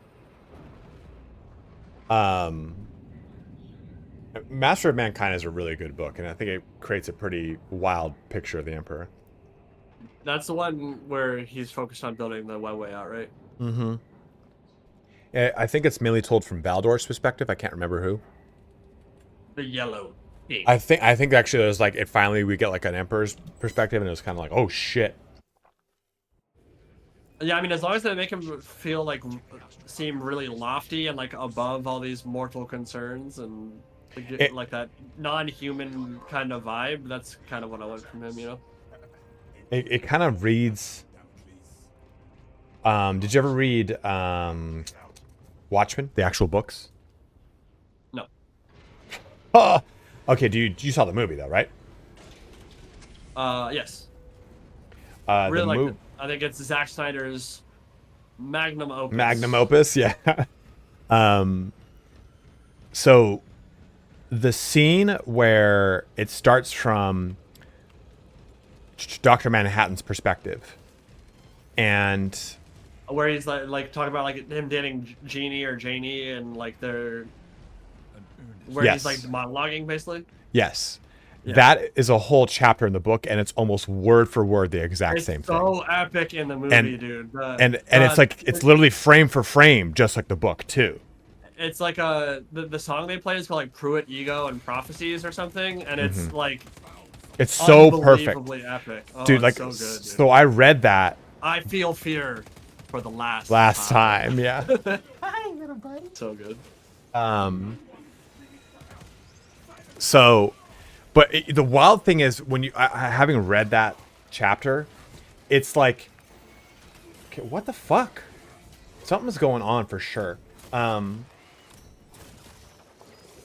Master of Mankind is a really good book, and I think it creates a pretty wild picture of the Emperor. That's the one where he's focused on building the one way out, right? Mm-hmm. I think it's mainly told from Baldor's perspective. I can't remember who. The yellow king. I think actually there's like we get like an Emperor's perspective, and it was kind of like, oh shit. Yeah, I mean, as long as they make him feel like seem really lofty and like above all these mortal concerns and like that non-human kind of vibe, that's kind of what I want from him, you know. It kind of reads. Did you ever read Watchmen, the actual books? No. Okay, you saw the movie though, right? Yes. Really like it. I think it's Zack Snyder's magnum opus. Magnum opus, yeah. So the scene where it starts from Dr. Manhattan's perspective, and where he's like talking about like him dating Jeannie or Janie, and like they're where Yes. he's like monologuing basically. yes, Yeah. that is a whole chapter in the book, and it's almost word for word the exact It's same so thing. epic in the movie, dude. And it's like it's literally frame for frame, just like the book too. It's like the song they play is called like Pruitt, Ego, and Prophecies or something, and it's like It's so perfect, unbelievably epic. Oh, dude. it's Like, so good, dude. so I read that I feel fear for the last time, yeah. Hi, little buddy. So good. So, but the wild thing is when you having read that chapter, it's like, okay, what the fuck? Something's going on for sure.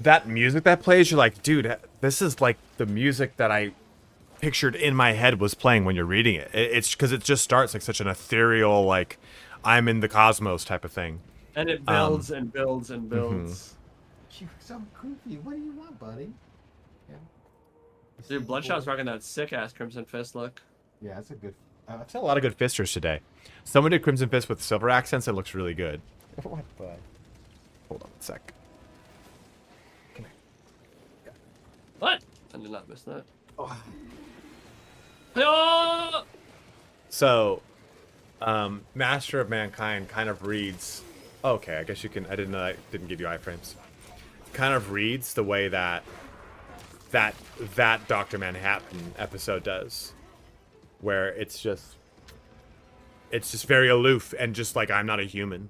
That music that plays, you're like, dude, this is like the music that I pictured in my head was playing when you're reading it. It's because it just starts like such an ethereal, like I'm in the cosmos type of thing. And it builds and builds and builds. You're so goofy. What do you want, buddy? Yeah. Dude, Bloodshot's rocking that sick ass Crimson Fist look. Yeah, that's a good I've seen a lot of good fisters today. Someone did Crimson Fist with silver accents. It looks really good. What the? Hold on a sec. What? I did not miss that. Oh. So, Master of Mankind kind of reads. Okay, I guess you can. I didn't know I didn't give you iframes. Kind of reads the way that Dr. Manhattan episode does, where it's just very aloof and just like I'm not a human.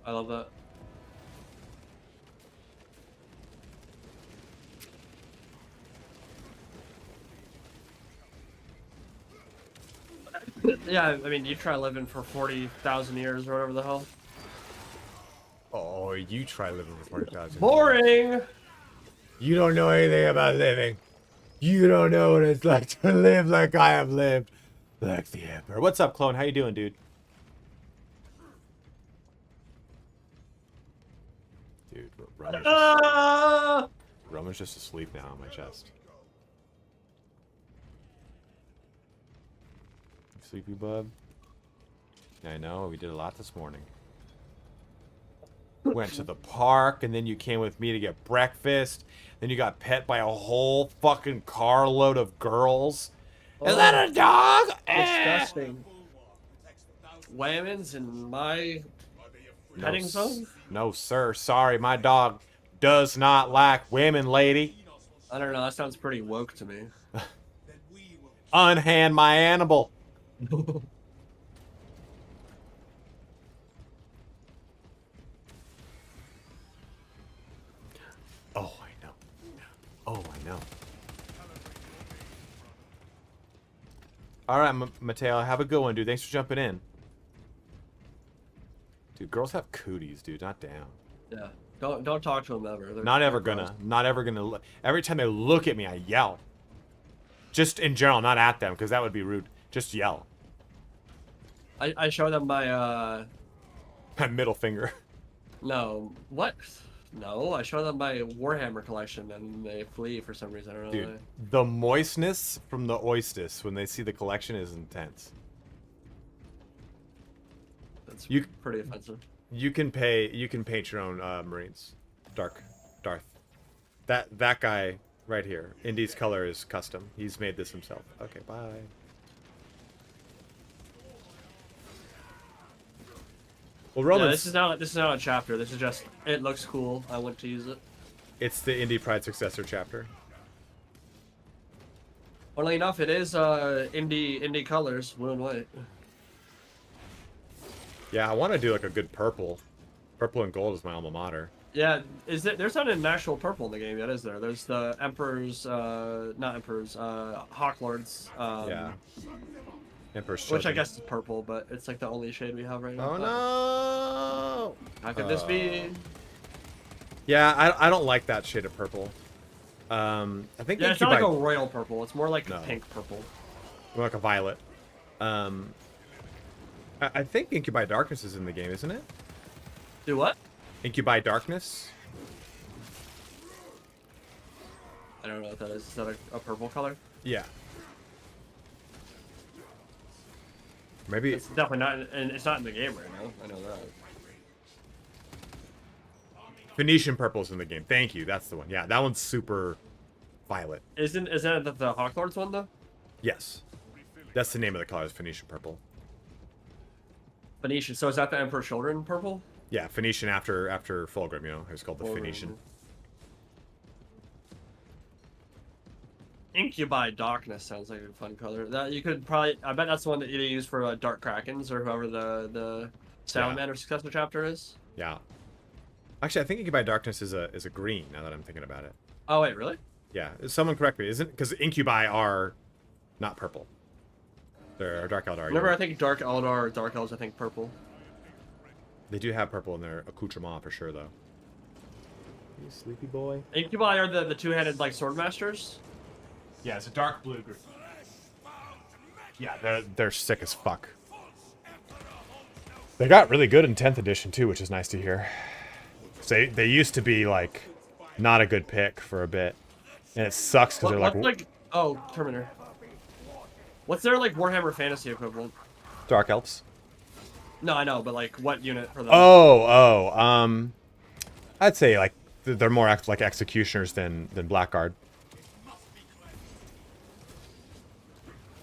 I love that. Yeah, I mean, you try living for 40,000 years or whatever the hell. Oh, you try living for 40,000. Boring! You don't know anything about living. You don't know what it's like to live like I have lived. Like the Emperor. What's up, Clone? How you doing, dude? Dude, Roman's just asleep now on my chest. Sleepy bub? I know, we did a lot this morning. Went to the park, and then you came with me to get breakfast. Then you got pet by a whole fucking carload of girls. Is that a dog? Disgusting. Whammons in my petting zone? No, sir. Sorry, my dog does not like women, lady. I don't know, that sounds pretty woke to me. Unhand my animal. Oh, I know. Oh, I know. All right, Mateo, have a good one, dude. Thanks for jumping in. Dude, girls have cooties, dude. Not down. Yeah. Don't talk to them ever. Not ever gonna. Not ever gonna. Every time they look at me, I yell. Just in general, not at them, because that would be rude. Just yell. I show them my My middle finger. No. What? No, I show them my Warhammer collection and they flee for some reason. I don't know. Dude, the moistness from the oysters when they see the collection is intense. That's You- pretty offensive. You can paint your own Marines. Darth. That guy right here. Indy's color is custom. He's made this himself. Okay, bye. Well, Yeah, Romans, this is not a chapter. This is just it looks cool. I want to use it. it's the Indy Pride successor chapter. Funnily enough, it is indie colors, blue and white. Yeah, I want to do like a good purple. Purple and gold is my alma mater. Yeah, there's not an actual purple in the game yet, is there? There's the Emperor's, not Emperor's, Hawklord's, Yeah. Emperor's which I Children. guess is purple, but it's like the only shade we have right now. Oh but no! How could this be? Yeah, I don't like that shade of purple. I think Yeah, it's not Incubi- like a royal purple. It's more like No. a pink purple. more like a violet. I think Incubi Darkness is in the game, isn't it? Do what? Incubi Darkness? I don't know what that is. Is that a purple color? Yeah. Maybe It's definitely not, and it's not in the game right now. I know that. Phoenician Purple's in the game. Thank you. That's the one. Yeah, that one's super violet. Isn't that the Hawklord's one though? Yes. That's the name of the color, is Phoenician Purple. Phoenician. So is that the Emperor's Children purple? Yeah, Phoenician after Fulgrim, you know. It's called the Fulgrim. Phoenician. Incubi Darkness sounds like a fun color. That you could probably. I bet that's the one that you use for Dark Krakens or whoever the Salamander successor chapter is. Yeah. Actually, I think Incubi Darkness is a green, now that I'm thinking about it. Oh wait, really? Yeah, someone correct me, isn't? Because Incubi are not purple. They're Dark Eldar. Whenever I think Dark Eldar or Dark Elves, I think purple. They do have purple in their accoutrement for sure, though. You sleepy boy. Incubi are the two-handed like sword masters. Yeah, it's a dark blue green. Yeah, they're sick as fuck. They got really good in 10th edition too, which is nice to hear. So they used to be like not a good pick for a bit, and it sucks because they're like Oh, Terminator. What's their like Warhammer Fantasy equivalent? Dark Elves. No, I know, but like what unit for them? I'd say like they're more like executioners than Blackguard.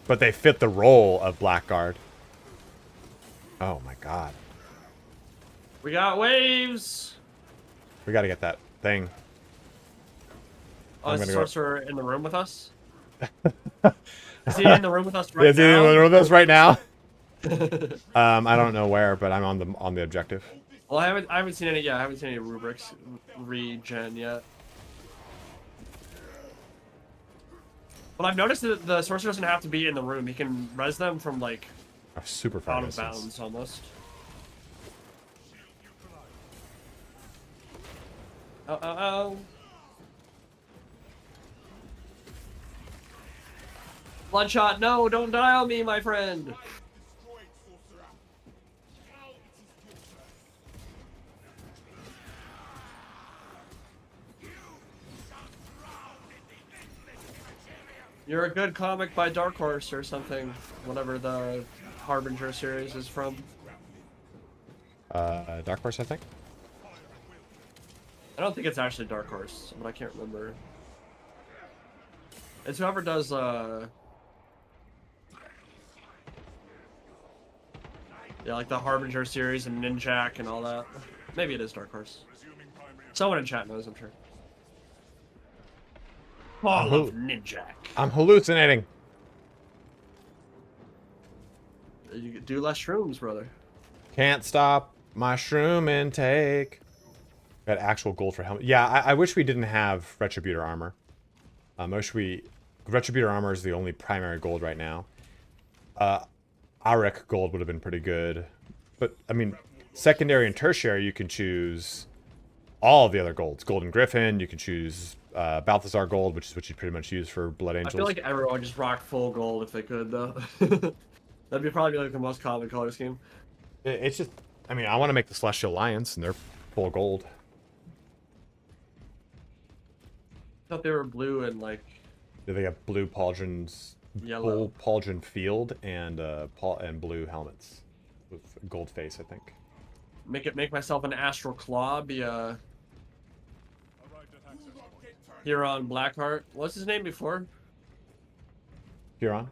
But they fit the role of Blackguard. Oh my god. We got waves. We gotta get that thing. Oh, I'm is the gonna go- sorcerer in the room with us? Is he in the room with us right Is he in now? the room with us right now? I don't know where, but I'm on the objective. Well, I haven't seen any. Yeah, I haven't seen any rubrics regen yet. But I've noticed that the sorcerer doesn't have to be in the room. He can res them from like Oh, super far out of distance. bounds almost. Oh. Bloodshot, no, don't die on me, my friend. You're a good comic by Dark Horse or something, whatever the Harbinger series is from. Dark Horse, I think. I don't think it's actually Dark Horse, but I can't remember. It's whoever does, yeah, like the Harbinger series and Ninjak and all that. Maybe it is Dark Horse. Someone in chat knows, I'm sure. Fall of Ninjak. I'm hallucinating. You do less shrooms, brother. Can't stop my shroom intake. Got actual gold for helmet. Yeah, I wish we didn't have Retributor armor. I wish Retributor armor is the only primary gold right now. Auric gold would have been pretty good. But, I mean, secondary and tertiary, you can choose all of the other golds. Golden Griffin, you can choose Balthazar gold, which is what you pretty much use for Blood Angels. I feel like everyone would just rock full gold if they could, though. That'd be probably like the most common color scheme. It's just, I mean, I want to make the Celestial Alliance, and they're full gold. I thought they were blue and like They have blue pauldrons, yellow. full pauldron field, and blue helmets with gold face, I think. Make myself an astral claw, be a Huron Blackheart. What's his name before? Huron,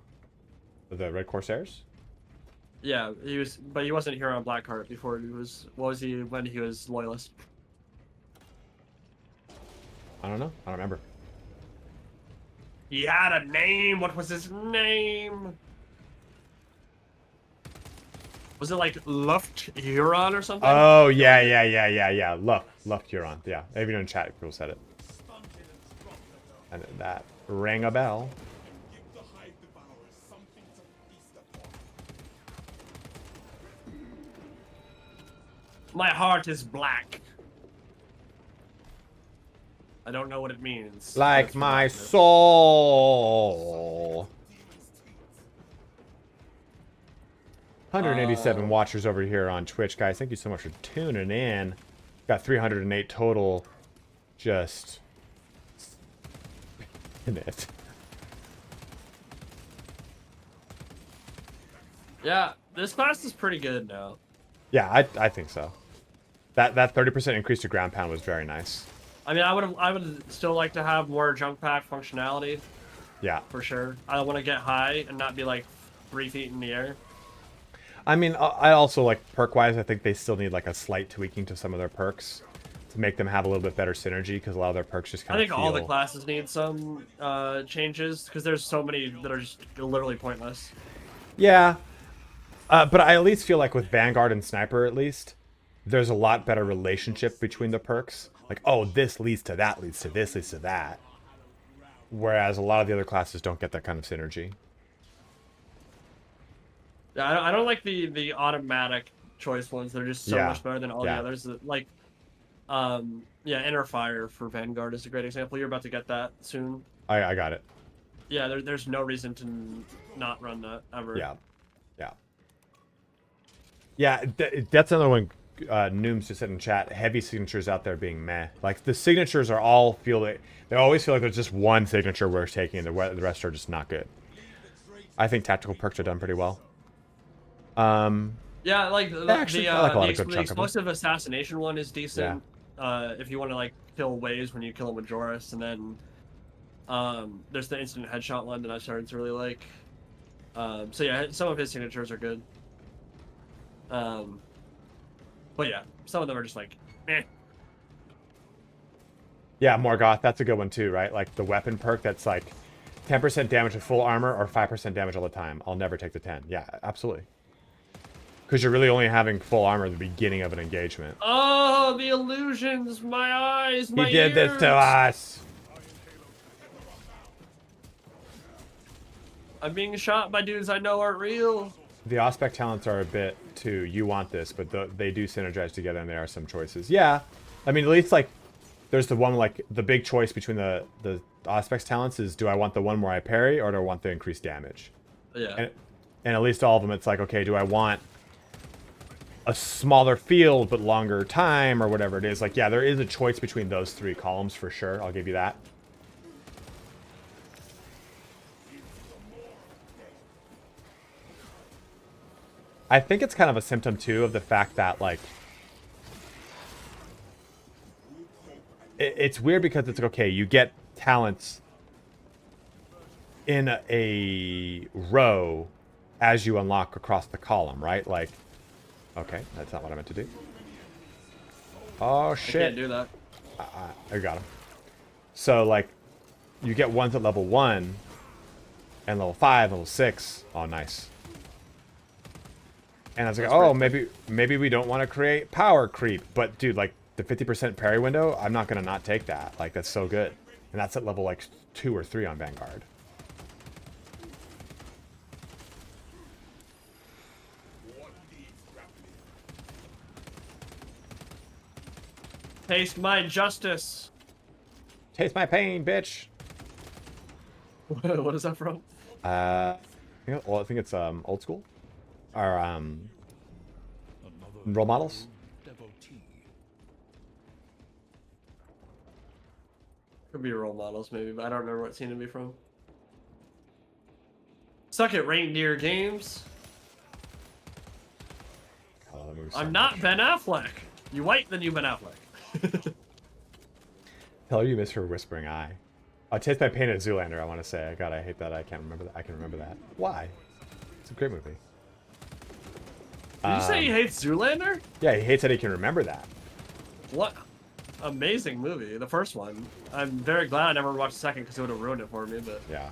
the Red Corsairs. Yeah, he was, but he wasn't Huron Blackheart before. He was. What was he when he was loyalist? I don't know. I don't remember. He had a name. What was his name? Was it like Luft Huron or something? Oh yeah. Luft Huron. Yeah, even in chat, people said it. And that rang a bell. My heart is black. I don't know what it means. Like That's my ridiculous. soul. 187 watchers over here on Twitch, guys. Thank you so much for tuning in. Got 308 total. Just in it. Yeah, this class is pretty good now. Yeah, I think so. That 30% increase to ground pound was very nice. I mean, I would still like to have more junk pack functionality Yeah. for sure. I want to get high and not be like 3 feet in the air. I mean, I also like perk-wise, I think they still need like a slight tweaking to some of their perks to make them have a little bit better synergy, because a lot of their perks just I kind of think all the classes need some changes because there's so many that are just literally pointless. Yeah. But I at least feel like with Vanguard and Sniper, at least, there's a lot better relationship between the perks. Like, oh, this leads to that, leads to this, leads to that. Whereas a lot of the other classes don't get that kind of synergy. Yeah, I don't like the automatic choice ones. They're just so Yeah. much better than all the Yeah. others. Like, yeah, Inner Fire for Vanguard is a great example. You're about to get that soon. I got it. Yeah, there's no reason to not run that ever. Yeah. Yeah. Yeah, that's another one. Nooms just said in chat, heavy signatures out there being meh. Like, the signatures are all they always feel like there's just one signature worth taking, and the rest are just not good. I think tactical perks are done pretty well. Yeah, like actually, I like a lot of good the chunk of them. explosive assassination one is decent. If you want to like kill waves when you kill them with Joris, and then there's the instant headshot one that I started to really like. So yeah, some of his signatures are good. But yeah, some of them are just like, eh. Yeah, Morgoth, that's a good one too, right? Like the weapon perk that's like 10% damage to full armor or 5% damage all the time. I'll never take the 10. Yeah, absolutely. Because you're really only having full armor at the beginning of an engagement. Oh, the illusions! My eyes, my He did this to us! I'm being shot by dudes I know aren't real. The Auspex talents are a bit too, you want this, but they do synergize together and there are some choices. Yeah, I mean, at least like, there's the one, like, the big choice between the Auspex talents is, do I want the one where I parry or do I want the increased damage? Yeah. And at least all of them, it's like, okay, do I want a smaller field but longer time or whatever it is? Like, yeah, there is a choice between those three columns for sure. I'll give you that. I think it's kind of a symptom too of the fact that like it's weird because it's like, okay, you get talents in a row as you unlock across the column, right? Like, okay, that's not what I meant to do. Oh shit! I can't do that. I got him. So like, you get ones at level 1 and level 5, level 6. Oh, nice. And I was like, oh, maybe we don't want to create power creep. But, dude, like, the 50% parry window, I'm not going to not take that. Like, that's so good. And that's at level, like, 2 or 3 on Vanguard. Taste my justice. Taste my pain, bitch. What is that from? Well, I think it's old school. Or role models. Could be role models, maybe, but I don't remember what scene it'd be from. Suck it, reindeer games. Oh, that movie's so I'm not much. Ben Affleck. You white, then you Ben Affleck. Tell her you miss her whispering eye. Oh, Taste My Pain at Zoolander, I want to say. God, I hate that. I can't remember that. I can remember that. Why? It's a great movie. Did you say he hates Zoolander? Yeah, he hates that he can remember that. What amazing movie, the first one. I'm very glad I never watched the second because it would have ruined it for me, but... Yeah.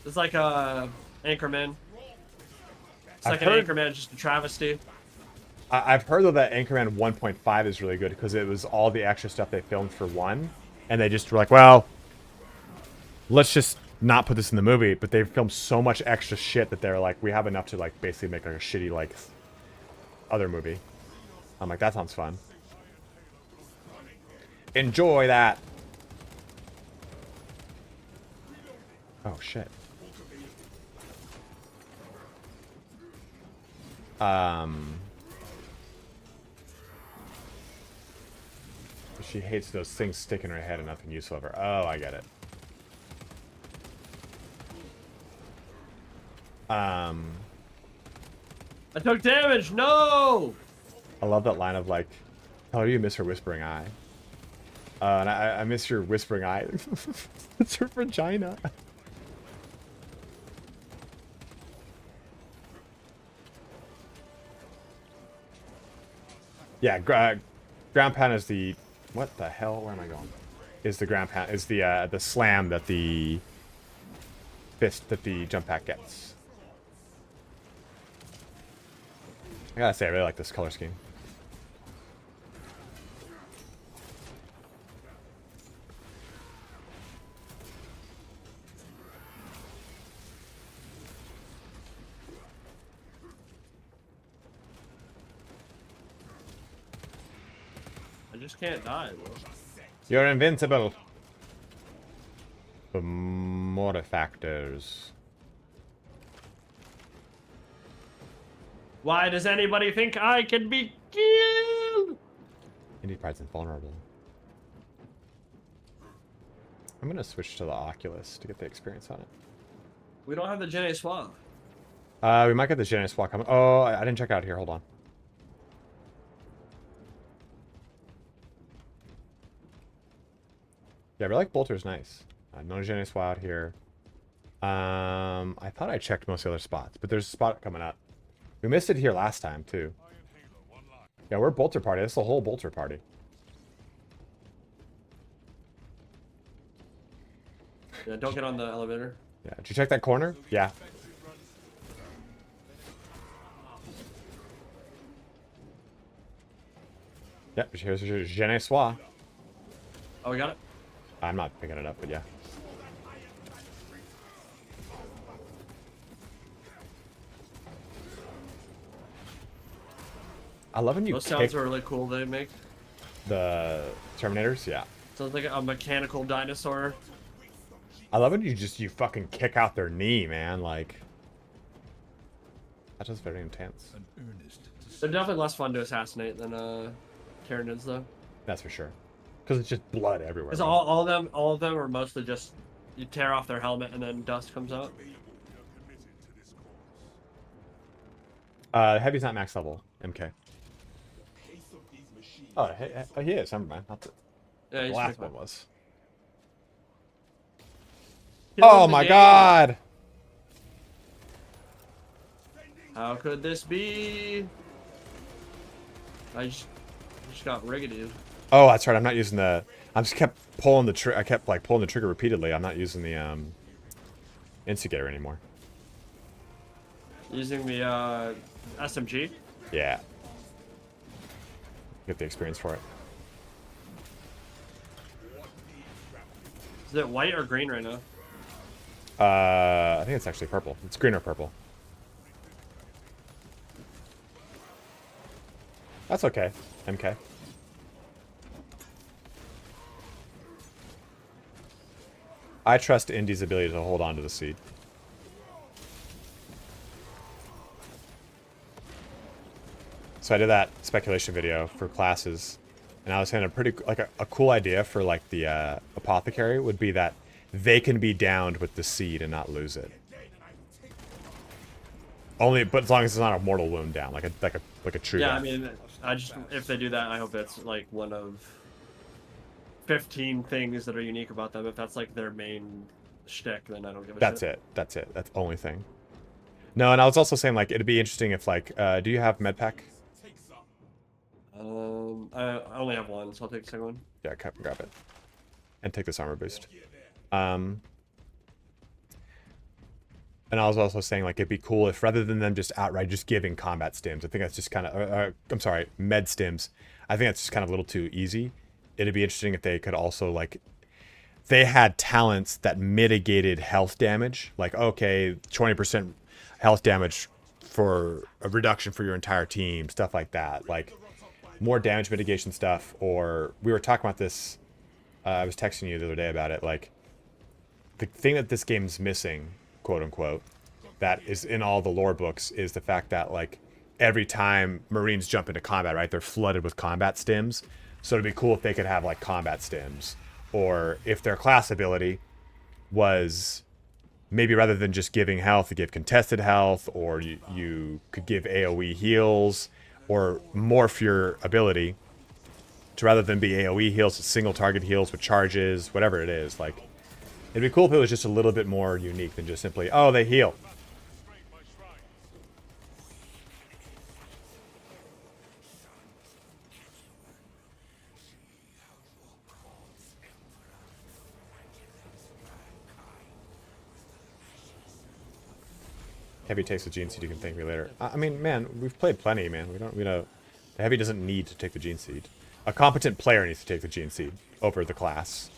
It's like Anchorman. Second heard- Anchorman is just a travesty. I've heard, though, that Anchorman 1.5 is really good because it was all the extra stuff they filmed for 1. And they just were like, well, let's just not put this in the movie. But they filmed so much extra shit that they're like, we have enough to, like, basically make like a shitty, like, other movie. I'm like, that sounds fun. Enjoy that. Oh, shit. She hates those things stick in her head and nothing useful ever. Oh, I get it. I took damage. No. I love that line of like, "Tell her you miss her whispering eye." And I miss your whispering eye. It's her vagina. Yeah, ground pound is the what the hell? Where am I going? Is the ground pound is the slam that the fist that the jump pack gets. I gotta say, I really like this color scheme. I just can't die, bro. You're invincible. The Mortifactors. Why does anybody think I can be killed? Indie Pride's invulnerable. I'm gonna switch to the Oculus to get the experience on it. We don't have the Gen A swap. We might get the Gen A swap coming. Oh, I didn't check out here. Hold on. Yeah, Relic Bolter's nice. No Gen A swap out here. I thought I checked most of the other spots, but there's a spot coming up. We missed it here last time, too. Yeah, we're Bolter party. That's the whole Bolter party. Yeah, don't get on the elevator. Yeah, did you check that corner? Yeah. Yep, here's your Gen A swap. Oh, we got it? I'm not picking it up, but yeah. I love when you Those kick sounds are really cool they make. the Terminators, yeah. Sounds like a mechanical dinosaur. I love when you fucking kick out their knee, man, like... That was very intense. An earnest to They're definitely less fun to assassinate than Tyranids, though. That's for sure. Because it's just blood everywhere. Because man. all of them are mostly just you tear off their helmet and then dust comes out. Heavy's not max level, MK. Oh, he is, never mind. Not the Yeah, he's last pretty one was. Kill Oh the my game. god! How could this be? I just got riggedy. Oh, that's right. I'm not using the. I just kept pulling the trigger. I kept like pulling the trigger repeatedly. I'm not using the instigator anymore. Using the SMG. Yeah. Get the experience for it. Is it white or green right now? I think it's actually purple. It's green or purple. That's okay. MK. I trust Indy's ability to hold on to the seed. So I did that speculation video for classes, and I was saying a pretty like a cool idea for like the apothecary would be that they can be downed with the seed and not lose it. Only, but as long as it's not a mortal wound down, like a true. Yeah, death. I mean, if they do that, I hope that's like one of 15 things that are unique about them. If that's like their main shtick, then I don't give a That's shit. it. That's it. That's the only thing. No, and I was also saying like it'd be interesting if like, do you have medpack? I only have one, so I'll take the second one. Yeah, grab it, and take this armor boost. And I was also saying, like, it'd be cool if rather than them just outright just giving combat stims, I think that's just kind of, I'm sorry, med stims. I think that's just kind of a little too easy. It'd be interesting if they could also, like, they had talents that mitigated health damage. Like, okay, 20% health damage for a reduction for your entire team, stuff like that. Like, more damage mitigation stuff. Or we were talking about this, I was texting you the other day about it. Like, the thing that this game's missing, quote unquote, that is in all the lore books is the fact that like every time Marines jump into combat, right, they're flooded with combat stims. So it'd be cool if they could have like combat stims, or if their class ability was maybe rather than just giving health, to give contested health, or you could give AoE heals, or morph your ability to rather than be AoE heals, to single target heals with charges, whatever it is, like. It'd be cool if it was just a little bit more unique than just simply, oh, they heal. Heavy takes the gene seed, you can thank me later. I mean, man, we've played plenty, man. We know. The Heavy doesn't need to take the gene seed. A competent player needs to take the gene seed over the class.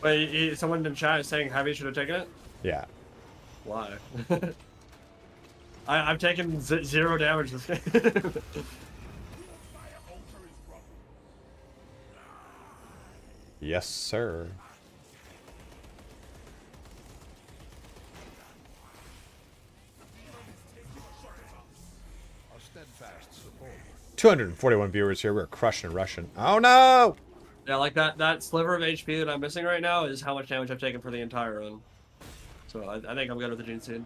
Wait, someone in chat is saying Heavy should have taken it? Yeah. Why? I've taken 0 damage this game. Yes, sir. our steadfast support. 241 viewers here. We're crushing and rushing. Oh, no! Yeah, like that sliver of HP that I'm missing right now is how much damage I've taken for the entire run. So I think I'm good with the Gene Seed.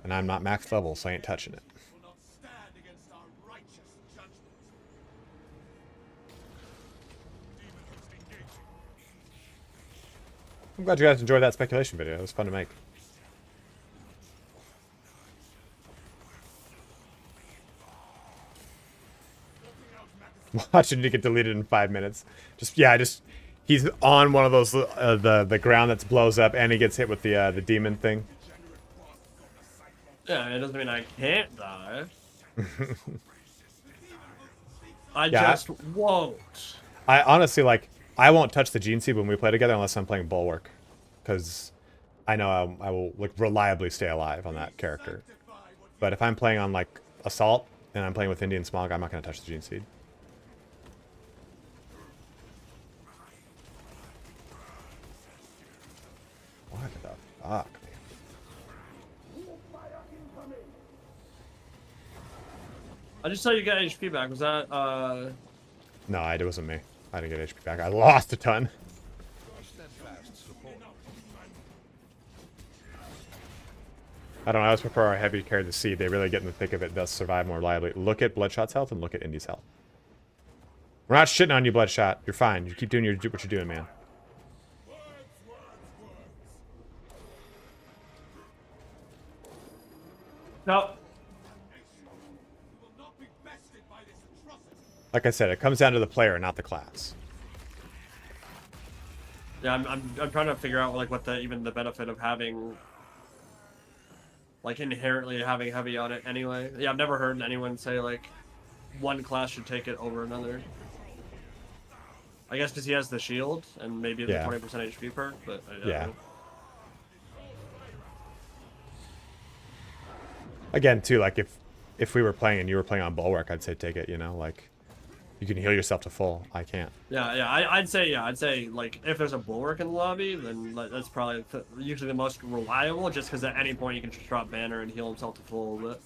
And I'm not max level, so I ain't touching it. I'm glad you guys enjoyed that speculation video. It was fun to make. Watching it get deleted in 5 minutes. He's on one of those the ground that blows up, and he gets hit with the demon thing. Yeah, it doesn't mean I can't die. I Yeah, just won't. I honestly, like, I won't touch the Gene Seed when we play together unless I'm playing Bulwark, because I know I will like reliably stay alive on that character. But if I'm playing on like Assault and I'm playing with Indian Smog, I'm not going to touch the Gene Seed. What the fuck, man? I just saw you get HP back. Was that No, it wasn't me. I didn't get HP back. I lost a ton. I don't know. I always prefer our heavy to carry the seed. They really get in the thick of it. Thus survive more reliably. Look at Bloodshot's health and look at Indy's health. We're not shitting on you, Bloodshot. You're fine. You keep doing what you're doing, man. no? Like I said, it comes down to the player, not the class. Yeah, I'm trying to figure out like what even the benefit of having, like, inherently having heavy on it anyway. Yeah, I've never heard anyone say like one class should take it over another. I guess because he has the shield and maybe the 20% HP perk, but I don't know. Again, too, like if we were playing and you were playing on Bulwark, I'd say take it. You know, like you can heal yourself to full. I can't. Yeah. I'd say like if there's a Bulwark in the lobby, then that's probably usually the most reliable, just because at any point you can just drop banner and heal himself to full.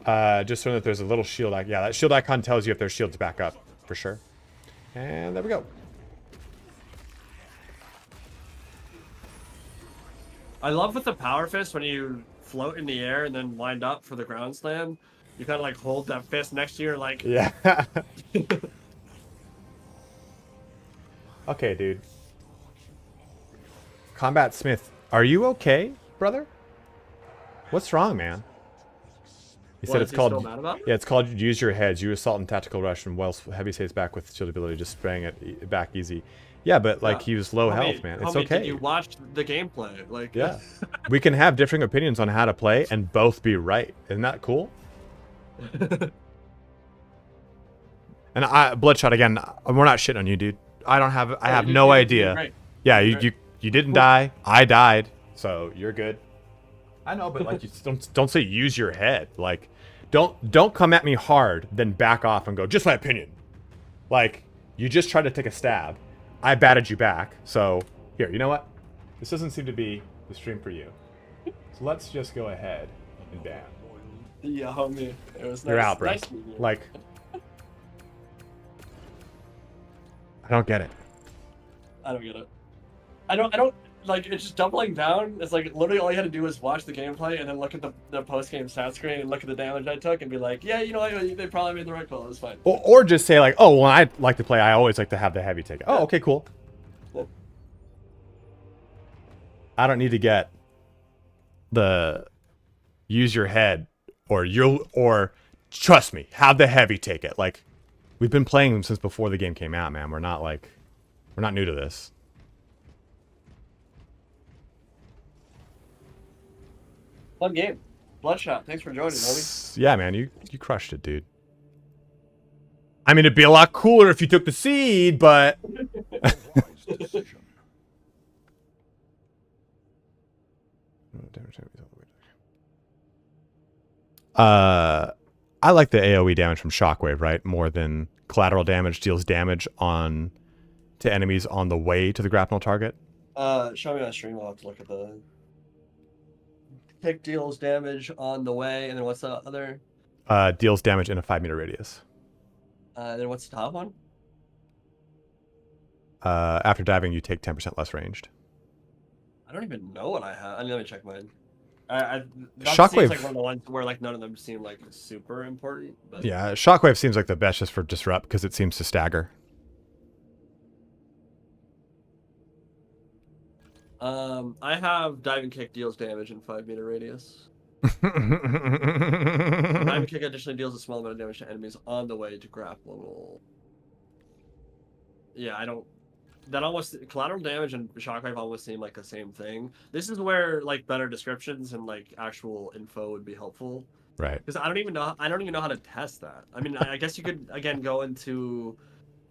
But just so that there's a little shield. Yeah, that shield icon tells you if there's shields back up for sure. And there we go. I love with the power fist when you float in the air and then wind up for the ground slam. You kind of like hold that fist next to your like. Yeah. Okay, dude. Combat Smith, are you okay, brother? What's wrong, man? He said it's called. Yeah, it's called use your heads. You assault and tactical rush, and while heavy stays back with shield ability, just spraying it back easy. Yeah, but like he was low health, man. It's okay. Did you watch the gameplay? Like, yeah, we can have differing opinions on how to play and both be right. Isn't that cool? And Bloodshot again. We're not shitting on you, dude. I have no idea. Yeah, you didn't die. I died, so you're good. I know, but like, you don't say use your head. Like, don't come at me hard, then back off and go just my opinion. Like, you just tried to take a stab. I batted you back. So here, you know what? This doesn't seem to be the stream for you. So let's just go ahead and ban. Yeah, homie. It was nice. You're out, bro. Nice Like, I don't get it. I don't get it. I don't like, it's just doubling down. It's like literally all you had to do was watch the gameplay and then look at the post-game stat screen and look at the damage I took and be like, yeah, you know what, they probably made the right call. It was fine. Or just say like, oh, when I like to play, I always like to have the heavy take. Oh, okay, cool. I don't need to get the use your head or trust me, have the heavy take it. Like, we've been playing them since before the game came out, man. We're not new to this. Fun game. Bloodshot, thanks for joining, homie. Yeah, man, you crushed it, dude. I mean, it'd be a lot cooler if you took the seed, but I like the AoE damage from Shockwave, right? More than collateral damage deals damage to enemies on the way to the grapnel target. Show me on stream. I'll have to look at the tick deals damage on the way, and then what's the other? Deals damage in a 5-meter radius. Then what's the top one? After diving, you take 10% less ranged. I don't even know what I have. I mean, let me check mine. That Shockwave. seems like one of the ones where like none of them seem like super important. But Yeah, Shockwave seems like the best just for disrupt because it seems to stagger. I have diving kick deals damage in 5-meter radius. Diving kick additionally deals a small amount of damage to enemies on the way to grapple. Yeah, I don't. That almost collateral damage and shockwave almost seem like the same thing. This is where like better descriptions and like actual info would be helpful. Right. Because I don't even know how to test that. I mean, I guess you could again go into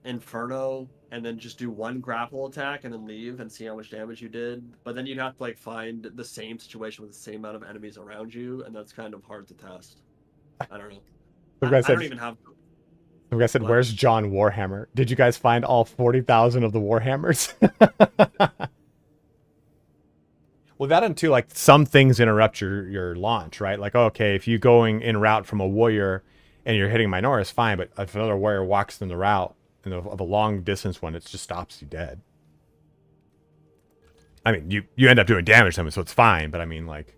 Inferno and then just do one grapple attack and then leave and see how much damage you did. But then you'd have to like find the same situation with the same amount of enemies around you, and that's kind of hard to test. I don't know. I don't even have. Some guy said, What? "Where's John Warhammer? Did you guys find all 40,000 of the Warhammers?" Well, that and too, like some things interrupt your launch, right? Like, okay, if you going in route from a warrior and you're hitting Minoris, fine, but if another warrior walks in the route of a long distance one, it just stops you dead. I mean, you end up doing damage to them, so it's fine. But I mean, like.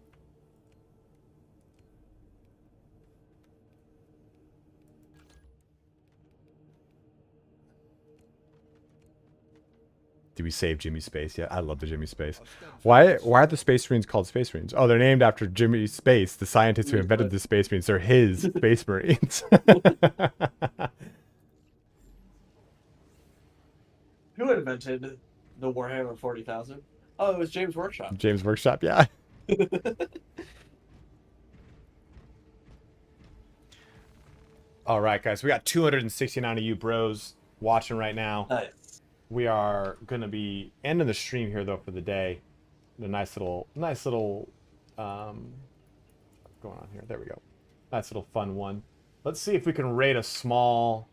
Do we save Jimmy Space? Yeah, I love the Jimmy Space. Why are the Space Marines called Space Marines? Oh, they're named after Jimmy Space, the scientist who invented the Space Marines. They're his Space Marines. Who invented the Warhammer 40,000? Oh, it was James Workshop. James Workshop, yeah. All right, guys, we got 269 of you bros watching right now. Nice. We are going to be ending the stream here, though, for the day. A nice little, what's going on here? There we go. Nice little fun one. Let's see if we can rate a small,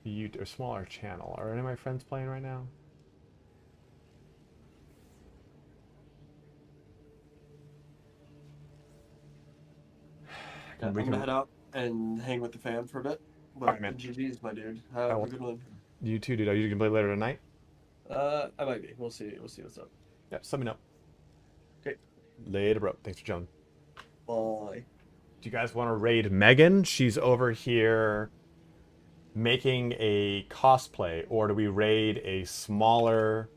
or smaller channel. Are any of my friends playing right now? I'm going to head out and hang with the fam for a bit. But right, man. GG's, my dude. Have a good one. You too, dude. Are you gonna play later tonight? I might be. We'll see. We'll see what's up. Yeah, just let me know. Okay. Later, bro. Thanks for chilling. Bye. Do you guys want to raid Megan? She's over here making a cosplay, or do we raid a smaller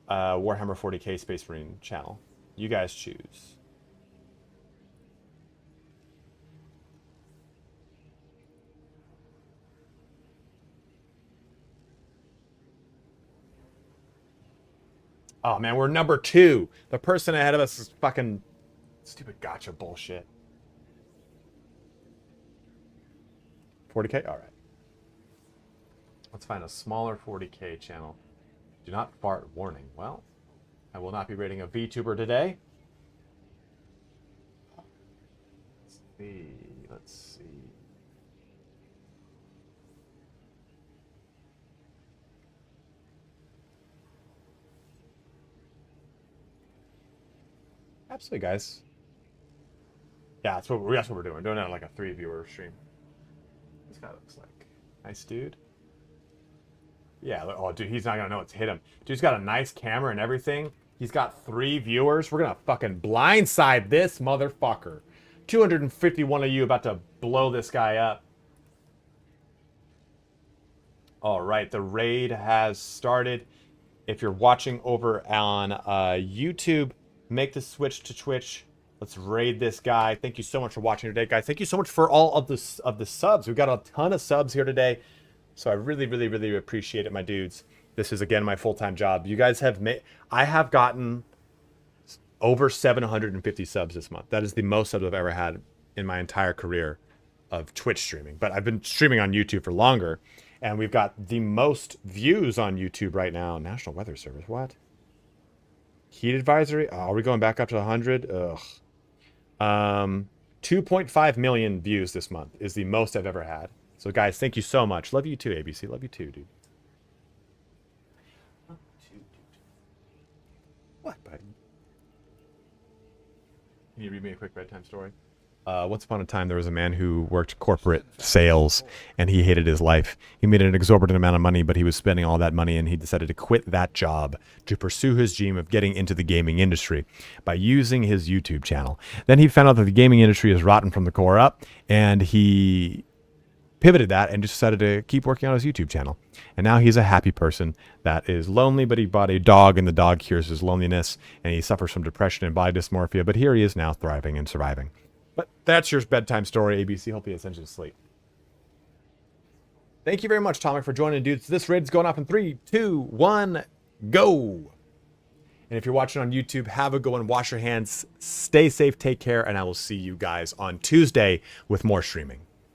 Warhammer 40k Space Marine channel? You guys choose. Oh, man, we're number 2. The person ahead of us is fucking stupid gotcha bullshit. 40k? All right. Let's find a smaller 40k channel. Do not fart warning. Well, I will not be rating a VTuber today. Let's see. Absolutely, guys. Yeah, that's what we're doing. We're doing it on like a 3-viewer stream. This guy looks like nice dude. Yeah. Oh, dude, he's not gonna know it's hit him. Dude's got a nice camera and everything. He's got 3 viewers. We're gonna fucking blindside this motherfucker. 251 of you about to blow this guy up. All right, the raid has started. If you're watching over on YouTube, make the switch to Twitch. Let's raid this guy. Thank you so much for watching today, guys. Thank you so much for all of the subs. We've got a ton of subs here today, so I really, really, really appreciate it, my dudes. This is again my full-time job. You guys have made. I have gotten over 750 subs this month. That is the most subs I've ever had in my entire career of Twitch streaming. But I've been streaming on YouTube for longer, and we've got the most views on YouTube right now. National Weather Service. What? Heat advisory? Oh, are we going back up to 100? Ugh. 2.5 million views this month is the most I've ever had. So guys, thank you so much. Love you too, ABC. Love you too, dude. What, buddy? Can you read me a quick bedtime story? Once upon a time, there was a man who worked corporate sales, and he hated his life. He made an exorbitant amount of money, but he was spending all that money, and he decided to quit that job to pursue his dream of getting into the gaming industry by using his YouTube channel. Then he found out that the gaming industry is rotten from the core up, and he pivoted that and just decided to keep working on his YouTube channel. And now he's a happy person that is lonely, but he bought a dog, and the dog cures his loneliness, and he suffers from depression and body dysmorphia, but here he is now thriving and surviving. But that's your bedtime story, ABC. Hope you get to sleep. Thank you very much, Tomic, for joining, dudes. This raid's going off in 3, 2, 1, go. And if you're watching on YouTube, have a good one. Wash your hands. Stay safe. Take care. And I will see you guys on Tuesday with more streaming.